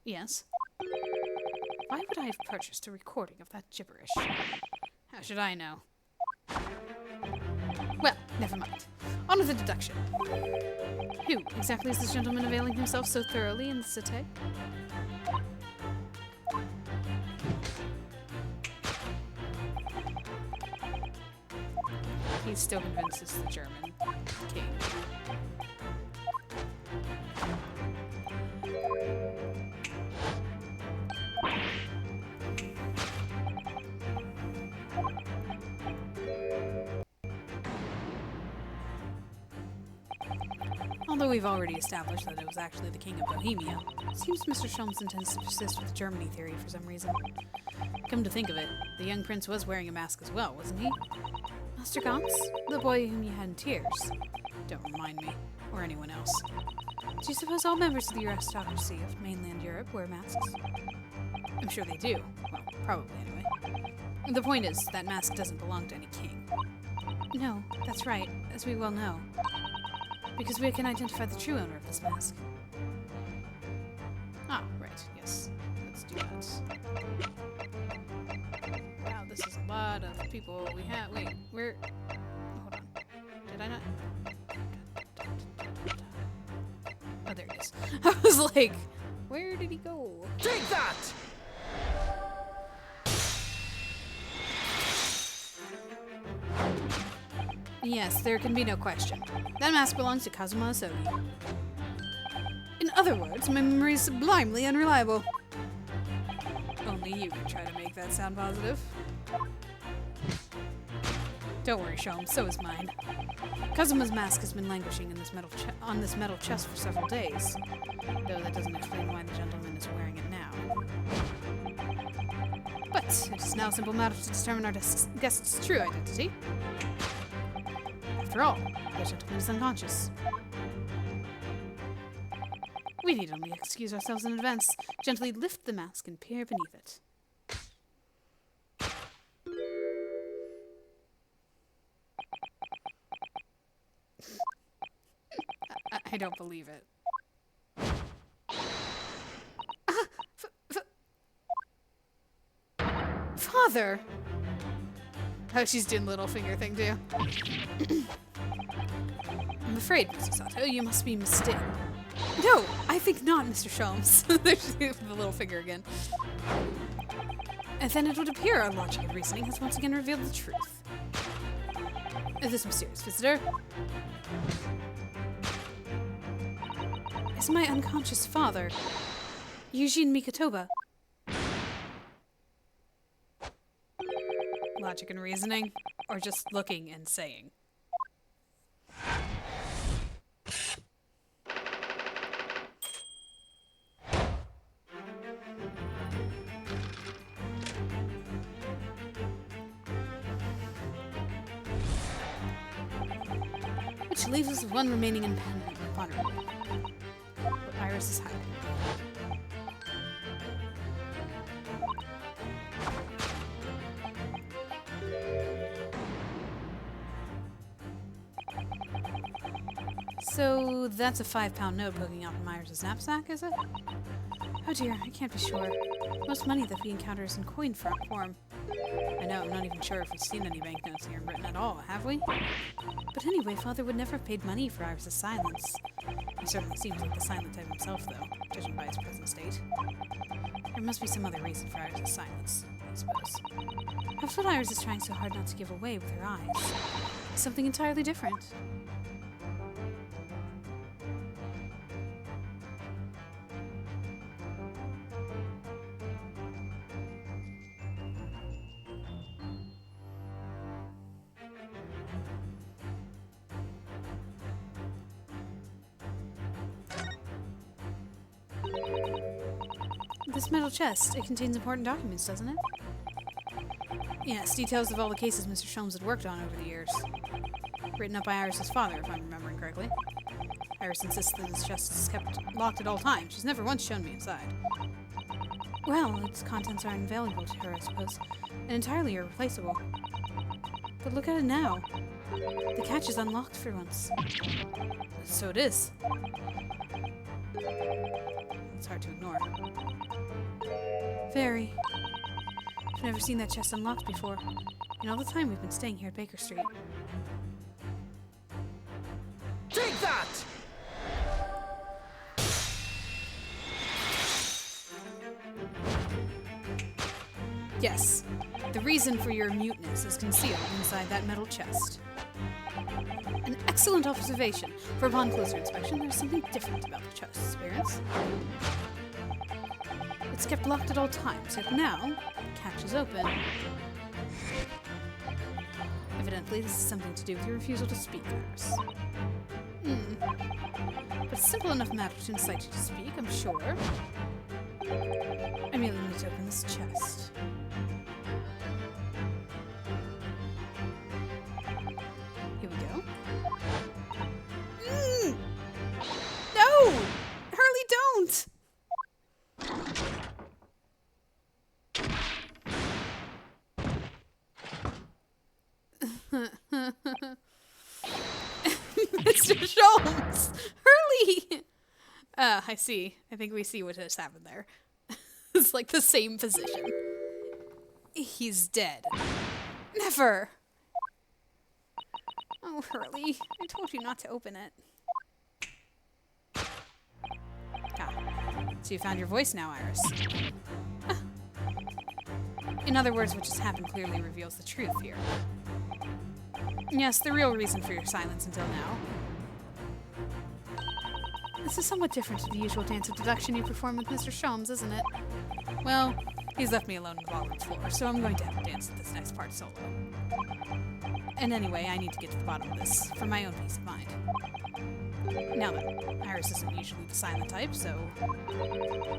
Yes? Why would I have purchased a recording of that gibberish? How should I know? Well, never mind. On with the deduction. Who exactly is this gentleman availing himself so thoroughly in the cité? He's still convinced it's the German king. Although we've already established that it was actually the King of Bohemia, it seems Mr. Sholmes intends to persist with the Germany theory for some reason. Come to think of it, the young prince was wearing a mask as well, wasn't he? Master Gauntz? The boy whom you had in tears. Don't remind me, or anyone else. Do you suppose all members of the aristocracy of mainland Europe wear masks? I'm sure they do. Well, probably anyway. The point is, that mask doesn't belong to any king. No, that's right, as we well know. Because we can identify the true owner of this mask. Ah, right, yes. Let's do that. Wow, this is a lot of people we have. Wait, where? Hold on. Did I not? Oh, there he is. I was like, where did he go? Take that! Yes, there can be no question. That mask belongs to Kazuma Asogi. In other words, my memory is sublimely unreliable. Only you can try to make that sound positive. Don't worry, Sholmes, so is mine. Kazuma's mask has been languishing in this on this metal chest for several days, though that doesn't explain why the gentleman is wearing it now. But it is now a simple matter to determine our guest's true identity. After all, the gentleman is unconscious. We need only excuse ourselves in advance, gently lift the mask and peer beneath it. I don't believe it. Father! Oh, she's doing the little finger thing too. I'm afraid, Mrs. Sato, you must be mistaken. No, I think not, Mr. Sholmes. There's the little finger again. And then it would appear our logic and reasoning has once again revealed the truth. This mysterious visitor is my unconscious father, Eugene Mikotoba. Logic and reasoning, or just looking and saying? Which leaves us with one remaining imponderable. But Iris is hiding. So that's a 5-pound note poking out from Iris' knapsack, is it? Oh dear, I can't be sure. Most money that we encounter is in coin form. I know, I'm not even sure if we've seen any banknotes here in Britain at all, have we? But anyway, Father would never have paid money for Iris' silence. He certainly seems like the silent type himself, though, judging by his present state. There must be some other reason for Iris' silence, I suppose. Perhaps what Iris is trying so hard not to give away with her eyes is something entirely different. This metal chest, it contains important documents, doesn't it? Yes, details of all the cases Mr. Sholmes had worked on over the years. Written up by Iris' father, if I'm remembering correctly. Iris insists that this chest is kept locked at all times. She's never once shown me inside. Well, its contents are invaluable to her, I suppose, and entirely irreplaceable. But look at it now. The catch is unlocked for once. So it is. It's hard to ignore. Very. I've never seen that chest unlocked before, in all the time we've been staying here at Baker Street. Take that! Yes, the reason for your muteness is concealed inside that metal chest. An excellent observation, for upon closer inspection, there's something different about the chest's appearance. It's kept locked at all times, yet now, the catch is open. Evidently, this is something to do with your refusal to speak, Iris. But a simple enough matter to incite you to speak, I'm sure. I merely need to open this chest. Here we go. No! Hurley, don't! Mr. Sholmes! Hurley! I see. I think we see what has happened there. It's like the same position. He's dead. Never! Oh, Hurley. I told you not to open it. Ah. So you found your voice now, Iris. Ah. In other words, what just happened clearly reveals the truth here. Yes, the real reason for your silence until now. This is somewhat different to the usual dance of deduction you perform with Mr. Sholmes, isn't it? Well, he's left me alone on the ballroom floor, so I'm going to have a dance at this next part solo. And anyway, I need to get to the bottom of this, for my own peace of mind. Now then, Iris isn't usually the silent type, so...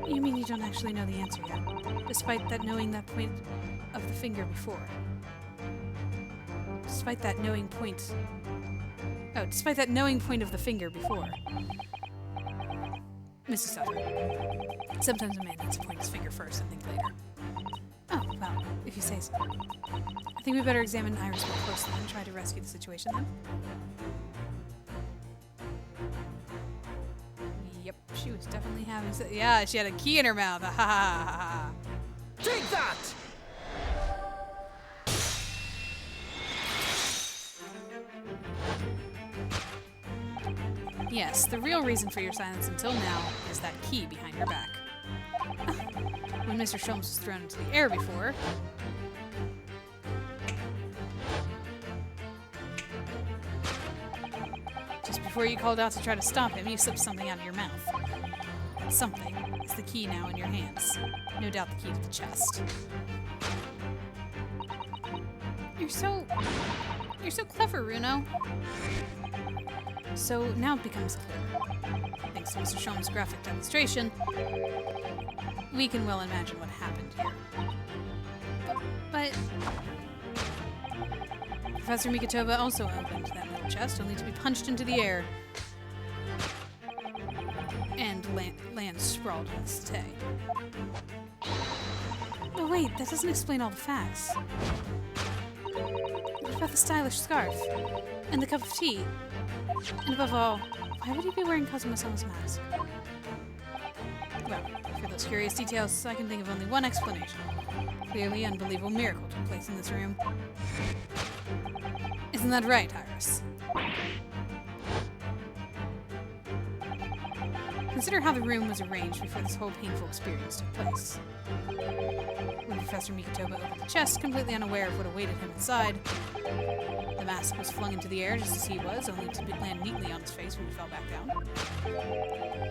You mean you don't actually know the answer yet, despite that knowing that point of the finger before? Despite that knowing point... Oh, despite that knowing point of the finger before. Mrs. Suffer. Sometimes a man needs to point his finger first and think later. Oh, well, if you say so. I think we better examine Iris more closely and try to rescue the situation then. Yep, she was definitely having... Yeah, she had a key in her mouth. Ha ha ha ha. Take that! Yes, the real reason for your silence until now is that key behind your back. When Mr. Sholmes was thrown into the air before... Just before you called out to try to stop him, you slipped something out of your mouth. That something is the key now in your hands. No doubt the key to the chest. You're so clever, Runo. So now it becomes clear. Thanks to Mr. Sholmes' graphic demonstration, we can well imagine what happened here. But Professor Mikotoba also opened that little chest, only to be punched into the air and land sprawled on the settee. Oh wait, that doesn't explain all the facts. What about the stylish scarf? And the cup of tea? And above all, why would he be wearing Kazuma-sama's mask? Well, for those curious details, I can think of only one explanation. Clearly unbelievable miracle took place in this room. Isn't that right, Iris? Consider how the room was arranged before this whole painful experience took place. When Professor Mikotoba opened the chest, completely unaware of what awaited him inside, the mask was flung into the air just as he was, only to land neatly on his face when he fell back down.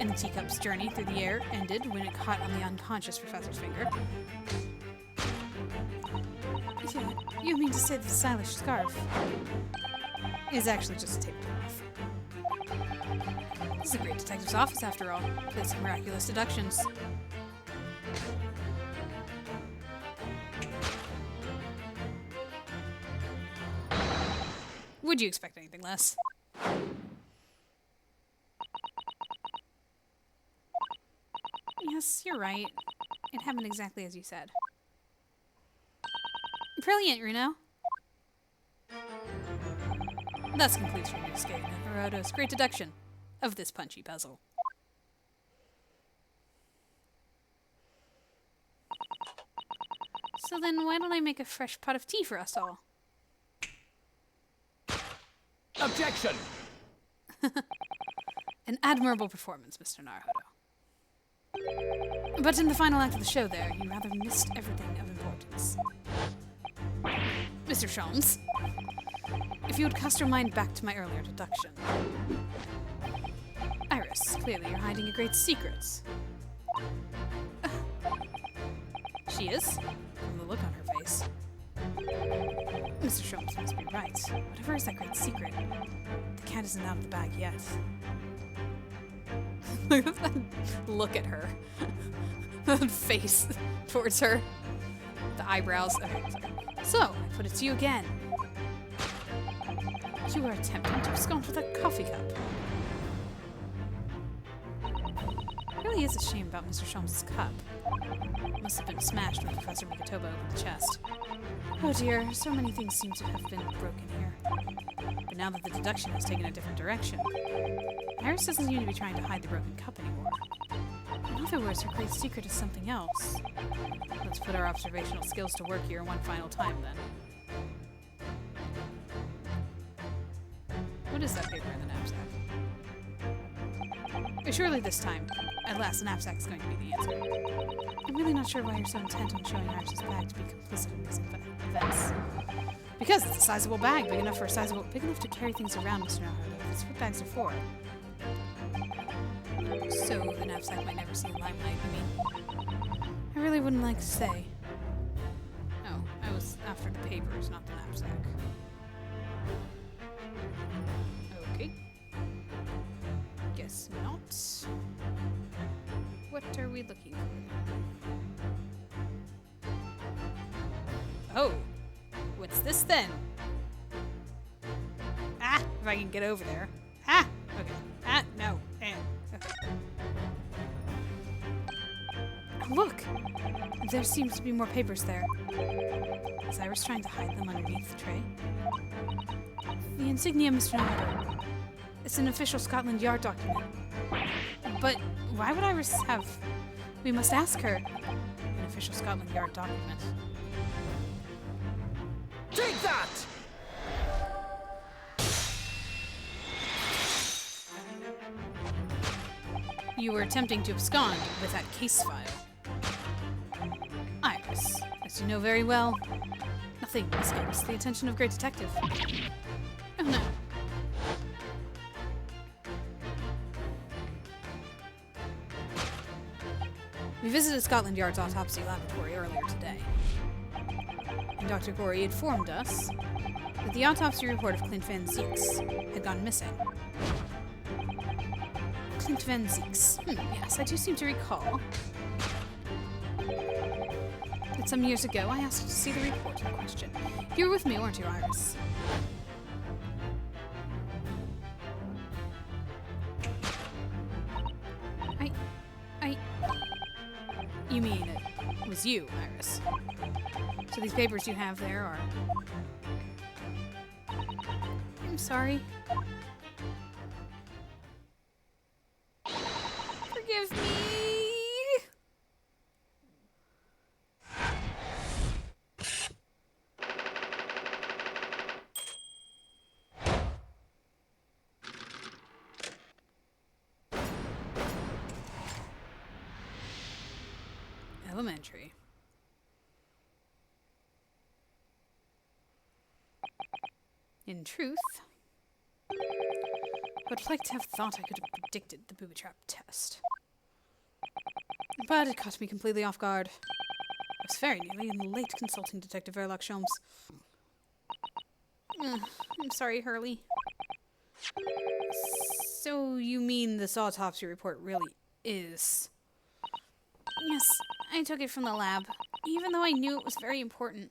And the teacup's journey through the air ended when it caught on the unconscious professor's finger. You mean to say that the stylish scarf is actually just a tablecloth? This is a great detective's office, after all. Place of miraculous deductions. Would you expect anything less? Yes, you're right. It happened exactly as you said. Brilliant, Runo. Thus concludes Ryunosuke Naruto's great deduction of this punchy puzzle. So then why don't I make a fresh pot of tea for us all? Objection! An admirable performance, Mr. Naruhodo. But in the final act of the show there, you rather missed everything of importance. Mr. Sholmes, if you would cast your mind back to my earlier deduction. Iris, clearly you're hiding a great secret. She is, from the look on her face. Mr. Sholmes must be right. Whatever is that great secret, the cat isn't out of the bag yet. Look at her. That face towards her. The eyebrows. Okay, sorry. So, I put it to you again. You are attempting to abscond with a coffee cup. It really is a shame about Mr. Sholmes' cup. It must have been smashed when Professor Mikotoba opened the chest. Oh dear, so many things seem to have been broken here. But now that the deduction has taken a different direction, Iris doesn't seem to be trying to hide the broken cup anymore. In other words, her great secret is something else. Let's put our observational skills to work here one final time, then. What is that paper in the knapsack? Surely this time, at last, the knapsack is going to be the answer. I'm really not sure why you're so intent on showing Iris's bag to be complicit in these events. Because it's a sizable bag, big enough to carry things around, Mr. Naruhodo. That's what bags are for. So the knapsack might never see the limelight, you mean? I really wouldn't like to say. Oh, I was after the papers, not the knapsack. Okay. Guess not. What are we looking for? Oh! What's this then? Ah! If I can get over there. Ah! Okay. Ah! No. Okay. Look! There seems to be more papers there. Is Iris trying to hide them underneath the tray? The insignia, Mr. Naruhodo. It's an official Scotland Yard document. But why would Iris have... We must ask her. An official Scotland Yard document. Take that! You were attempting to abscond with that case file. Iris, as you know very well, nothing escapes the attention of great detective. Oh no. We visited Scotland Yard's autopsy laboratory earlier today. And Dr. Gorey informed us that the autopsy report of Clint Van Zieks had gone missing. Clint Van Zieks. Yes, I do seem to recall that some years ago I asked to see the report in question. You were with me, weren't you, Iris? You mean it was you, Iris? So these papers you have there are... I'm sorry. Forgive me! Elementary. In truth, I would like to have thought I could have predicted the booby trap test. But it caught me completely off guard. I was very nearly in the late consulting Detective Verloc Sholmes. I'm sorry, Hurley. So you mean this autopsy report really is... Yes, I took it from the lab, even though I knew it was very important.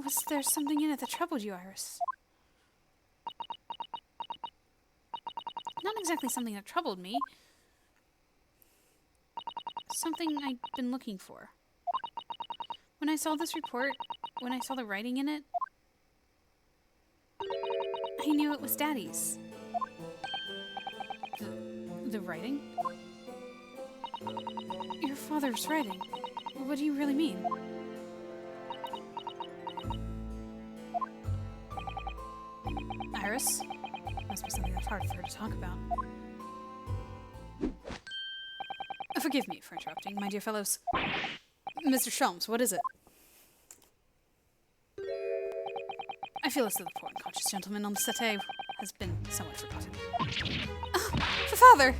Was there something in it that troubled you, Iris? Not exactly something that troubled me. Something I'd been looking for. When I saw this report, when I saw the writing in it, I knew it was Daddy's. The writing? Your father's writing. What do you really mean? Iris? Must be something that's hard for her to talk about. Forgive me for interrupting, my dear fellows. Mr. Sholmes, what is it? I feel as though the poor unconscious gentleman on the settee has been somewhat forgotten. For father!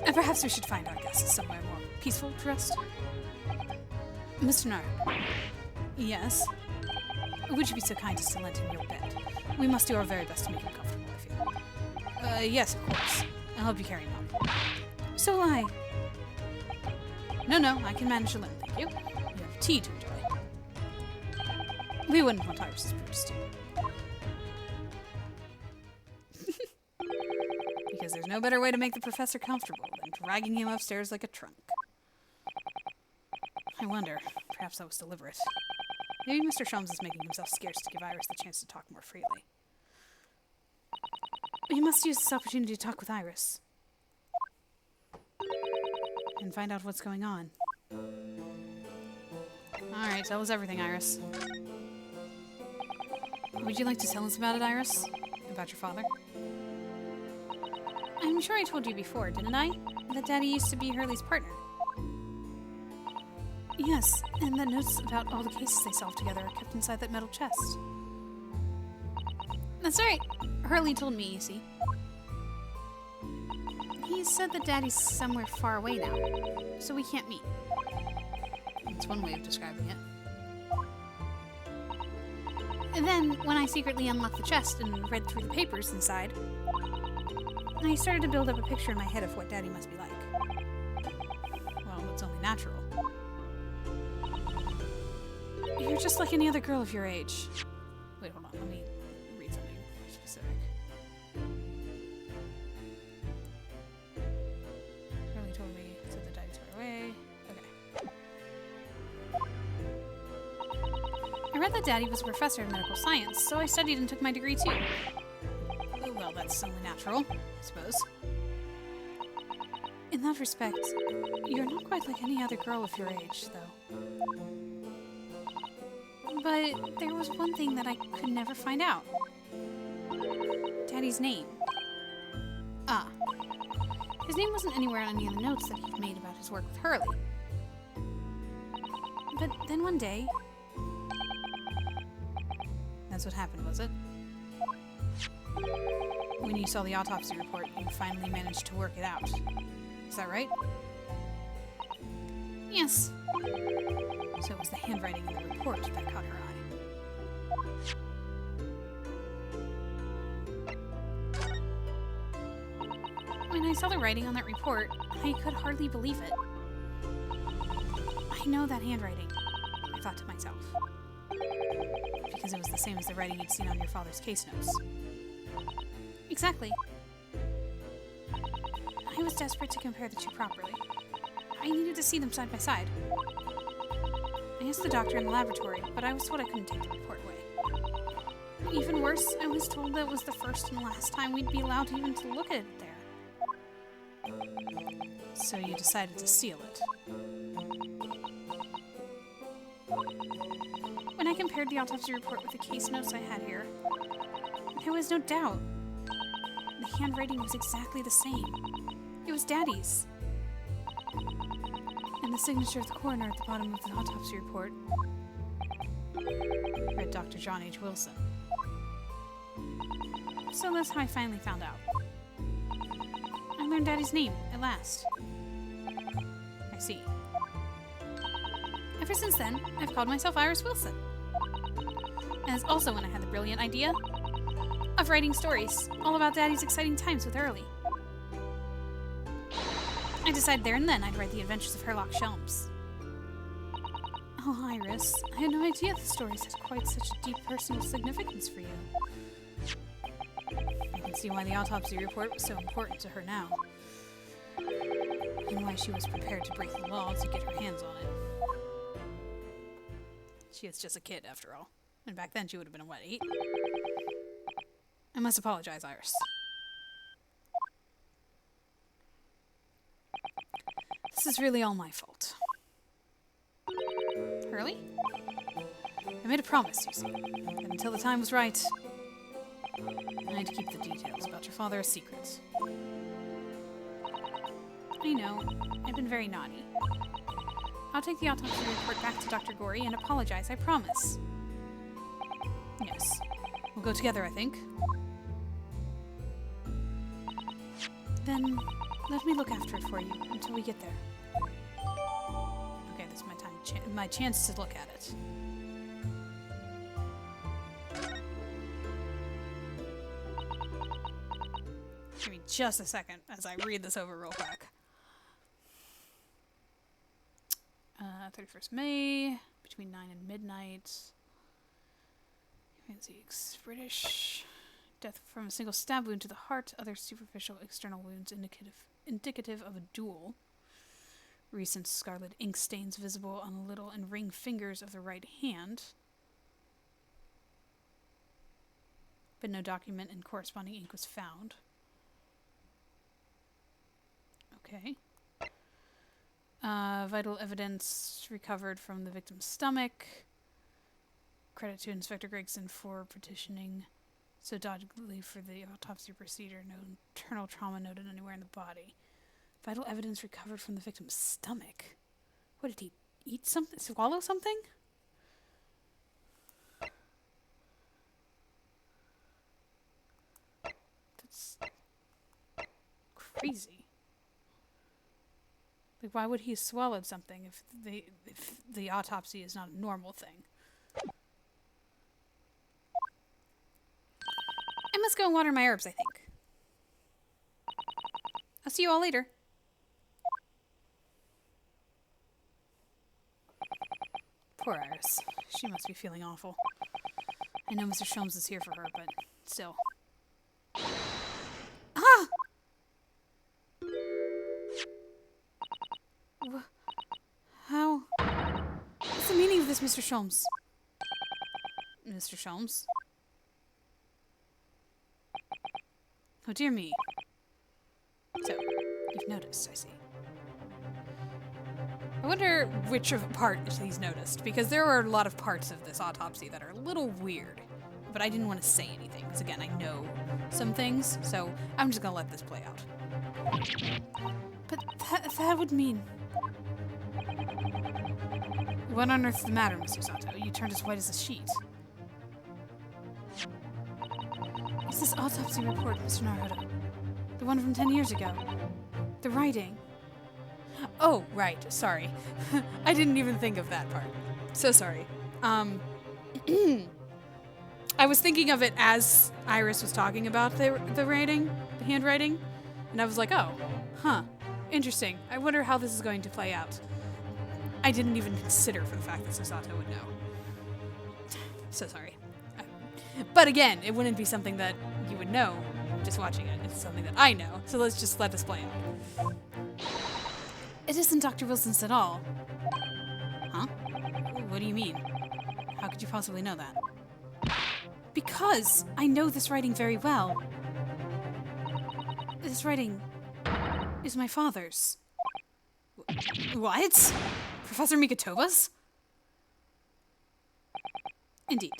And perhaps we should find our guests somewhere more peaceful to rest. Mr. Nard. Yes? Would you be so kind as to lend him your bed? We must do our very best to make him comfortable, I feel. Yes, of course. I'll help you carry him up. So will I. No, I can manage alone, thank you. You have tea to enjoy. We wouldn't want Iris's bruise too. Because there's no better way to make the professor comfortable than dragging him upstairs like a trunk. I wonder, perhaps that was deliberate. Maybe Mr. Sholmes is making himself scarce to give Iris the chance to talk more freely. We must use this opportunity to talk with Iris. And find out what's going on. Alright, tell us everything, Iris. Would you like to tell us about it, Iris? About your father? I'm sure I told you before, didn't I? That Daddy used to be Hurley's partner. Yes, and the notes about all the cases they solved together are kept inside that metal chest. That's right. Hurley told me, you see. He said that Daddy's somewhere far away now, so we can't meet. That's one way of describing it. And then, when I secretly unlocked the chest and read through the papers inside, I started to build up a picture in my head of what Daddy must be like. Well, it's only natural. You're just like any other girl of your age. Wait, hold on, let me read something specific. Hurley told me, said that Daddy's far away. Okay. I read that Daddy was a professor of medical science, so I studied and took my degree too. Well, that's only natural, I suppose. In that respect, you're not quite like any other girl of your age, though. But there was one thing that I could never find out. Daddy's name. Ah. His name wasn't anywhere on any of the notes that he'd made about his work with Hurley. But then one day... That's what happened, was it? When you saw the autopsy report, you finally managed to work it out. Is that right? Yes. So it was the handwriting in the report that caught her eye. When I saw the writing on that report, I could hardly believe it. I know that handwriting, I thought to myself. Because it was the same as the writing you'd seen on your father's case notes. Exactly. I was desperate to compare the two properly. I needed to see them side by side. I asked the doctor in the laboratory, but I was told I couldn't take the report away. Even worse, I was told that it was the first and last time we'd be allowed even to look at it there. So you decided to seal it. When I compared the autopsy report with the case notes I had here, there was no doubt. The handwriting was exactly the same. It was Daddy's. And the signature of the coroner at the bottom of the autopsy report read Dr. John H. Wilson. So that's how I finally found out. I learned Daddy's name, at last. I see. Ever since then, I've called myself Iris Wilson. And it's also when I had the brilliant idea of writing stories all about Daddy's exciting times with Hurley. I decided there and then I'd write the adventures of Herlock Sholmes. Oh, Iris, I had no idea the stories had quite such a deep personal significance for you. I can see why the autopsy report was so important to her now. And why she was prepared to break the law to get her hands on it. She is just a kid, after all. And back then she would have been, what, 8? I must apologize, Iris. This is really all my fault. Hurley? I made a promise, you see, that until the time was right, I need to keep the details about your father a secret. I know. I've been very naughty. I'll take the autopsy report back to Dr. Gorey and apologize, I promise. Yes. We'll go together, I think. Then, let me look after it for you until we get there. Okay, this is my time, my chance to look at it. Give me just a second as I read this over real quick. 31st May, between 9 and midnight. Fancies, British. Death from a single stab wound to the heart. Other superficial external wounds indicative of a duel. Recent scarlet ink stains visible on the little and ring fingers of the right hand. But no document and corresponding ink was found. Okay. Vital evidence recovered from the victim's stomach. Credit to Inspector Gregson for petitioning so doggedly for the autopsy procedure. No internal trauma noted anywhere in the body. Vital evidence recovered from the victim's stomach. What did he eat? Something? Swallow something? That's crazy. Like, why would he have swallowed something if the autopsy is not a normal thing? I must go and water my herbs, I think. I'll see you all later. Poor Iris. She must be feeling awful. I know Mr. Sholmes is here for her, but still. Ah! How? What's the meaning of this, Mr. Sholmes? Mr. Sholmes? Oh, dear me. So, you've noticed, I see. I wonder which part he's noticed, because there are a lot of parts of this autopsy that are a little weird. But I didn't want to say anything, because again, I know some things, so I'm just gonna let this play out. But that would mean... What on earth's the matter, Mr. Sato? You turned as white as a sheet. It's this autopsy report, Mr. Naruto. The one from 10 years ago. The writing. Oh, right. Sorry. I didn't even think of that part. So sorry. I was thinking of it as Iris was talking about the writing, the handwriting, and I was like, oh, huh, interesting. I wonder how this is going to play out. I didn't even consider for the fact that Susato would know. So sorry. But again, it wouldn't be something that you would know just watching it. It's something that I know. So let's just let this play out. It isn't Dr. Wilson's at all. Huh? What do you mean? How could you possibly know that? Because I know this writing very well. This writing is my father's. What? Professor Mikotoba's? Indeed.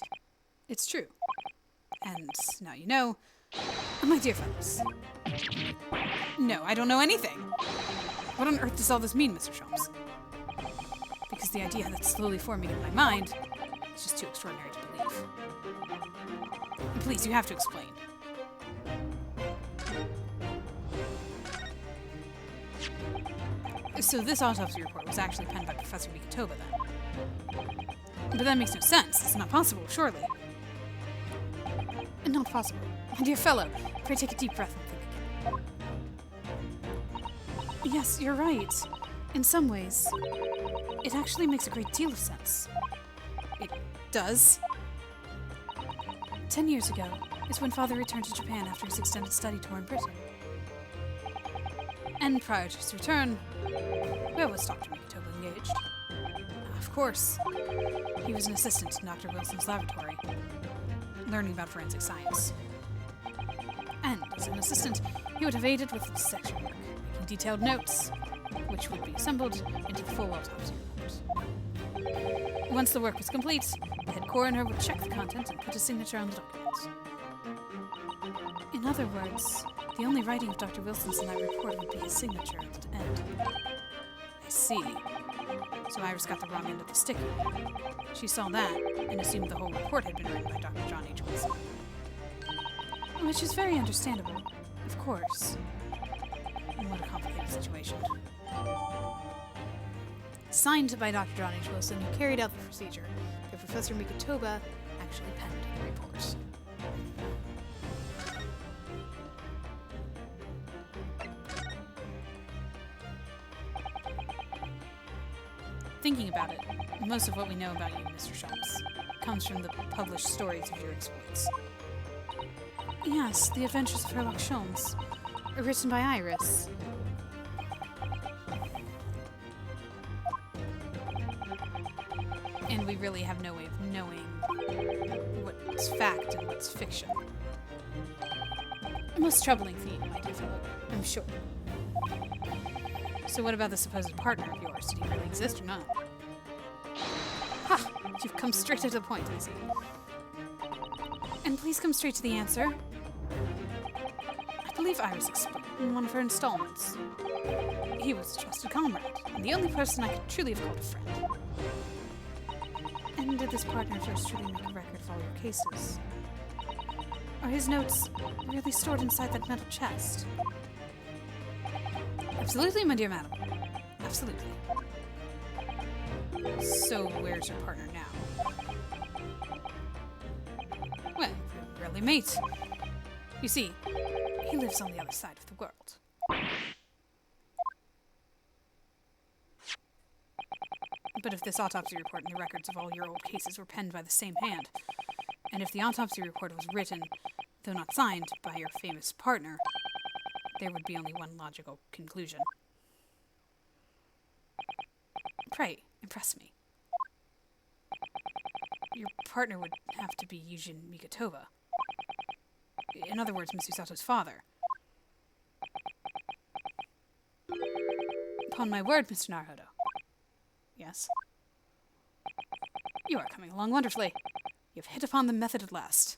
It's true. And now you know. My dear fellows. No, I don't know anything. What on earth does all this mean, Mr. Sholmes? Because the idea that's slowly forming in my mind is just too extraordinary to believe. Please, you have to explain. So this autopsy report was actually penned by Professor Mikotoba, then? But that makes no sense. It's not possible, surely. Not possible. My dear fellow, pray take a deep breath and think again. Yes, you're right. In some ways, it actually makes a great deal of sense. It does? 10 years ago is when Father returned to Japan after his extended study tour in Britain. And prior to his return, where was Dr. Mikotoba engaged? Of course. He was an assistant in Dr. Wilson's laboratory, learning about forensic science. And as an assistant, he would have aided with dissection work, making detailed notes, which would be assembled into the full autopsy report. Once the work was complete, the head coroner would check the content and put a signature on the documents. In other words, the only writing of Dr. Wilson's in that report would be his signature at the end. I see. So Iris got the wrong end of the stick. She saw that and assumed the whole report had been written by Dr. John H. Wilson. Which is very understandable, of course. And what a complicated situation. Signed by Dr. John H. Wilson, who carried out the procedure, but Professor Mikotoba actually penned the report. Thinking about it, most of what we know about you, Mr. Sholmes, comes from the published stories of your exploits. Yes, The Adventures of Sherlock Sholmes. Written by Iris. And we really have no way of knowing what's fact and what's fiction. A most troubling theme, my dear fellow, I'm sure. So what about the supposed partner of yours? Did he really exist or not? Ha! You've come straight to the point, I see. And please come straight to the answer. I believe Iris explained in one of her installments. He was a trusted comrade, and the only person I could truly have called a friend. And did this partner of yours truly make a record of all your cases? Are his notes really stored inside that metal chest? Absolutely, my dear madam. Absolutely. So, where's your partner now? Well, we're really mates. You see, he lives on the other side of the world. But if this autopsy report and the records of all your old cases were penned by the same hand, and if the autopsy report was written, though not signed, by your famous partner, there would be only one logical conclusion. Pray, impress me. Your partner would have to be Yujin Mikotoba. In other words, Miss Usato's father. Upon my word, Mr. Naruhodo. Yes? You are coming along wonderfully. You've hit upon the method at last.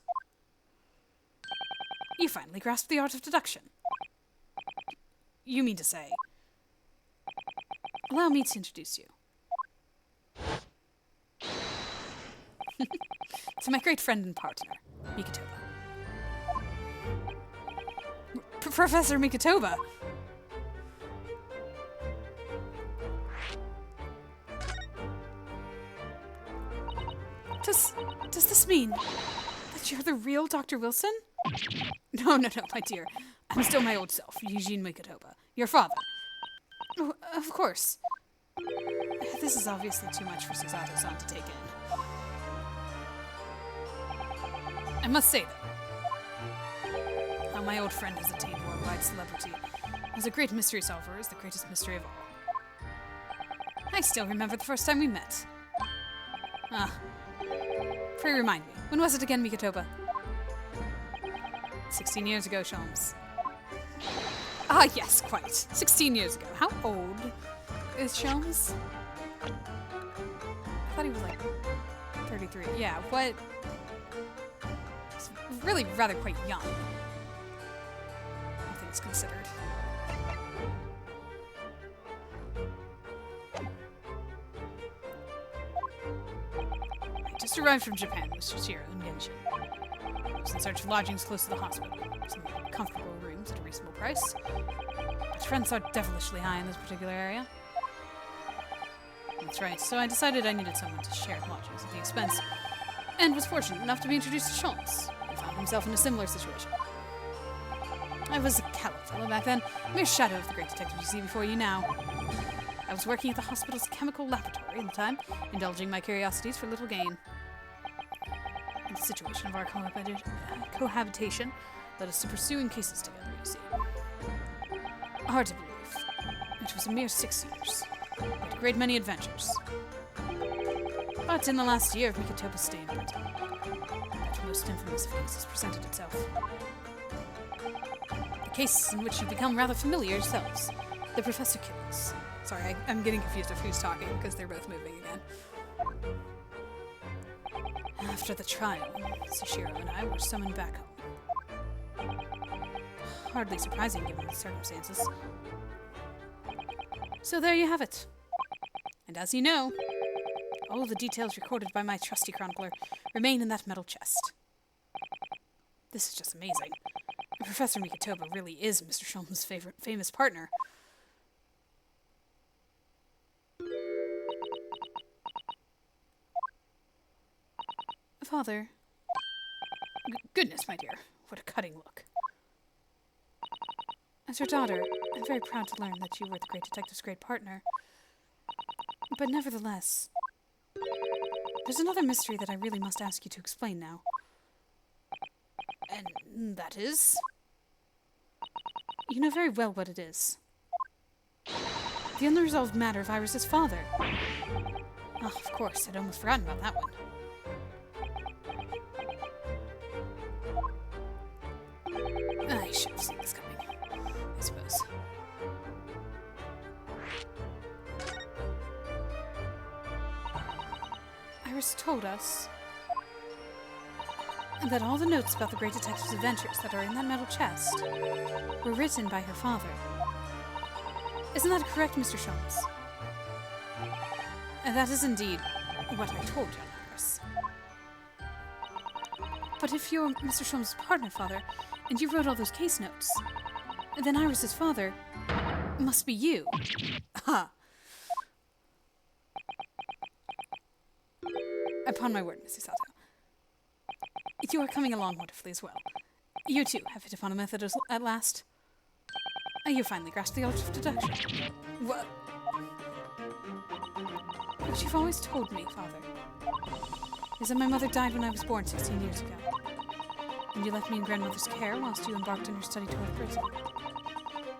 You finally grasped the art of deduction. You mean to say... Allow me to introduce you. To my great friend and partner, Mikotoba. Professor Mikotoba! Does this mean that you're the real Dr. Wilson? No, my dear. I'm still my old self, Eugene Mikotoba. Your father. Oh, of course. This is obviously too much for Susato-san to take in. I must say, though, how my old friend has attained worldwide celebrity as a great mystery solver is the greatest mystery of all. I still remember the first time we met. Pray remind me, when was it again, Mikotoba? 16 years ago, Sholmes. Ah, yes, quite. 16 years ago. How old is Sholmes? I thought he was like 33. Yeah, what? He's really rather quite young. All things considered. I just arrived from Japan with Shichiro and Genshin. I was in search of lodgings close to the hospital. Some comfortable rooms at a reasonable price. But rents are devilishly high in this particular area. That's right, so I decided I needed someone to share lodgings at the expense, and was fortunate enough to be introduced to Sholmes, who found himself in a similar situation. I was a callow fellow back then, a mere shadow of the great detective you see before you now. I was working at the hospital's chemical laboratory at the time, indulging my curiosities for little gain. And the situation of our cohabitation led us to pursuing cases together, you see. Hard to believe. It was a mere 6 years. We had a great many adventures. But in the last year of Mikotoba's stay in Britain, that most infamous of cases presented itself. The case in which you become rather familiar yourselves. The Professor killings. Sorry, I'm getting confused of who's talking because they're both moving again. After the trial, Shichiro and I were summoned back home. hardly surprising given the circumstances. So there you have it. And as you know, all the details recorded by my trusty chronicler remain in that metal chest. This is just amazing. Professor Mikotoba really is Mr. Sholmes' famous partner. Father. Goodness, my dear. What a cutting look. As your daughter, I'm very proud to learn that you were the great detective's great partner. But nevertheless, there's another mystery that I really must ask you to explain now. And that is? You know very well what it is. The unresolved matter of Iris's father. Oh, of course, I'd almost forgotten about that one. I should have seen this coming, I suppose. Iris told us that all the notes about the great detective's adventures that are in that metal chest were written by her father. Isn't that correct, Mr. Sholmes? And that is indeed what I told you, Iris. But if you're Mr. Sholmes' partner, Father, and you wrote all those case notes, then Iris's father must be you. Ha! Upon my word, Mrs. Sato. You are coming along wonderfully as well. You too have hit upon a method at last. You finally grasped the art of deduction. What? What you've always told me, Father, is that my mother died when I was born 16 years ago. And you left me in grandmother's care whilst you embarked on your study tour to Britain.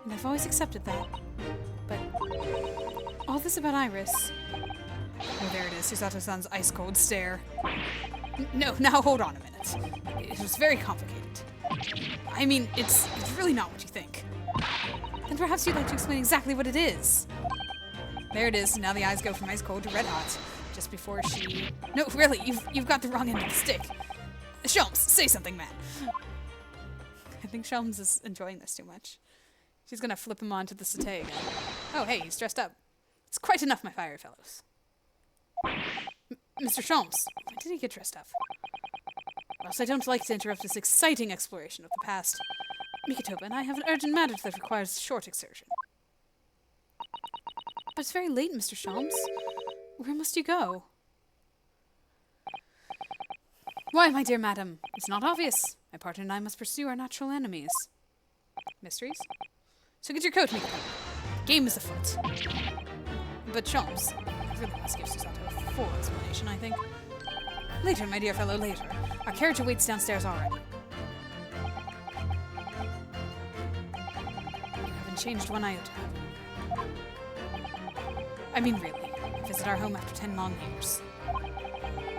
And I've always accepted that. But all this about Iris... Oh, there it is, Susato-san's ice-cold stare. No, now hold on a minute. It was very complicated. I mean, it's really not what you think. Then perhaps you'd like to explain exactly what it is. There it is, now the eyes go from ice-cold to red-hot. Just before she... No, really, you've got the wrong end of the stick. Sholmes, say something, man. I think Sholmes is enjoying this too much. She's gonna flip him onto the satay again. Oh, hey, he's dressed up. It's quite enough, my fiery fellows. Mr. Sholmes, why did he get dressed up? Whilst I don't like to interrupt this exciting exploration of the past, Mikotoba and I have an urgent matter that requires short exertion. But it's very late, Mr. Sholmes. Where must you go? Why, my dear madam, it's not obvious. My partner and I must pursue our natural enemies. Mysteries? So get your coat, Mikotoba. Game is afoot. But Sholmes, I really must give Susato a full explanation, I think. Later, my dear fellow, later. Our carriage awaits downstairs already. You haven't changed one iota, have you? I mean, really. I visit our home after 10 long years.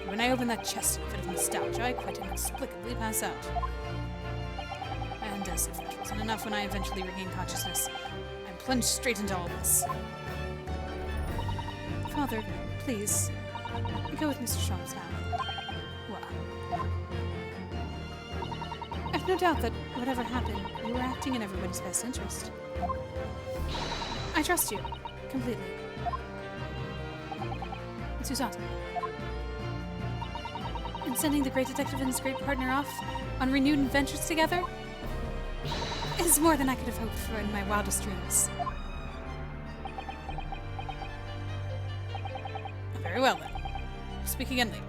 When I open that chest in a fit of nostalgia, I quite inexplicably pass out. And as if that wasn't enough, when I eventually regain consciousness, I'm plunged straight into all this. Father, please, go with Mr. Sholmes now. Well, I've no doubt that whatever happened, you were acting in everybody's best interest. I trust you, completely. Susato. And sending the great detective and his great partner off on renewed adventures together is more than I could have hoped for in my wildest dreams. Very well, then. We'll speak again later.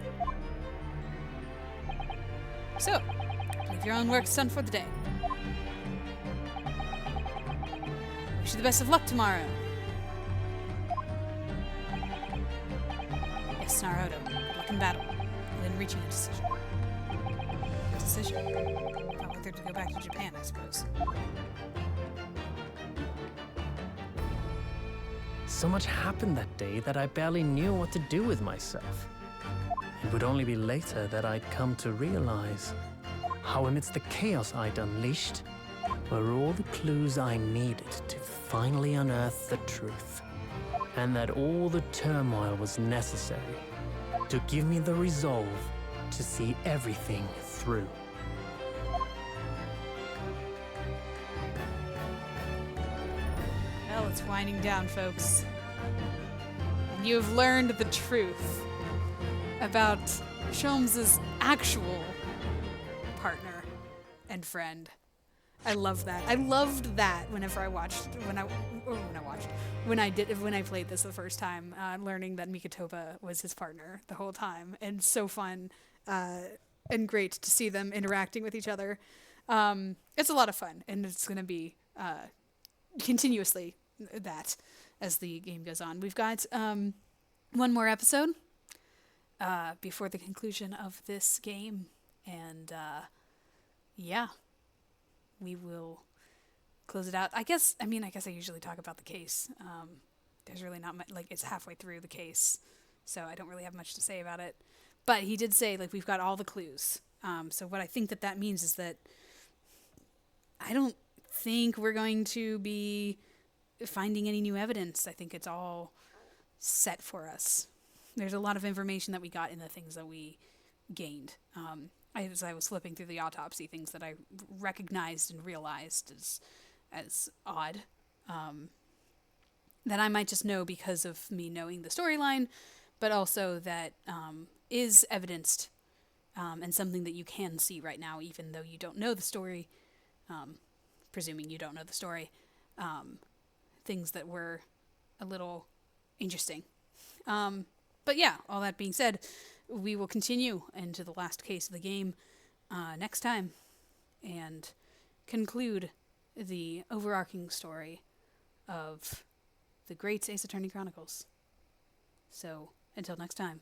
So, I believe your own work's done for the day. Wish you the best of luck tomorrow. Yes, Naruto. Good luck in battle. And in reaching a decision. A decision? Not whether to go back to Japan, I suppose. So much happened that day that I barely knew what to do with myself. It would only be later that I'd come to realize how amidst the chaos I'd unleashed were all the clues I needed to finally unearth the truth, and that all the turmoil was necessary to give me the resolve to see everything through. Well, it's winding down, folks. And you have learned the truth about Sholmes's actual partner and friend. I love that. I loved that when I played this the first time, learning that Mikotopa was his partner the whole time, and so fun and great to see them interacting with each other. It's a lot of fun, and it's going to be continuously that as the game goes on. We've got one more episode before the conclusion of this game, and yeah, we will close it out. I guess I usually talk about the case. There's really not much, like, it's halfway through the case, so I don't really have much to say about it. But he did say, like, we've got all the clues. So what I think that means is that I don't think we're going to be finding any new evidence. I think it's all set for us. There's a lot of information that we got in the things that we gained. As I was flipping through the autopsy, things that I recognized and realized as odd, that I might just know because of me knowing the storyline, but also that is evidenced and something that you can see right now, even though you don't know the story, presuming you don't know the story, things that were a little interesting. But yeah, all that being said, we will continue into the last case of the game next time and conclude the overarching story of the Great Ace Attorney Chronicles. So, until next time.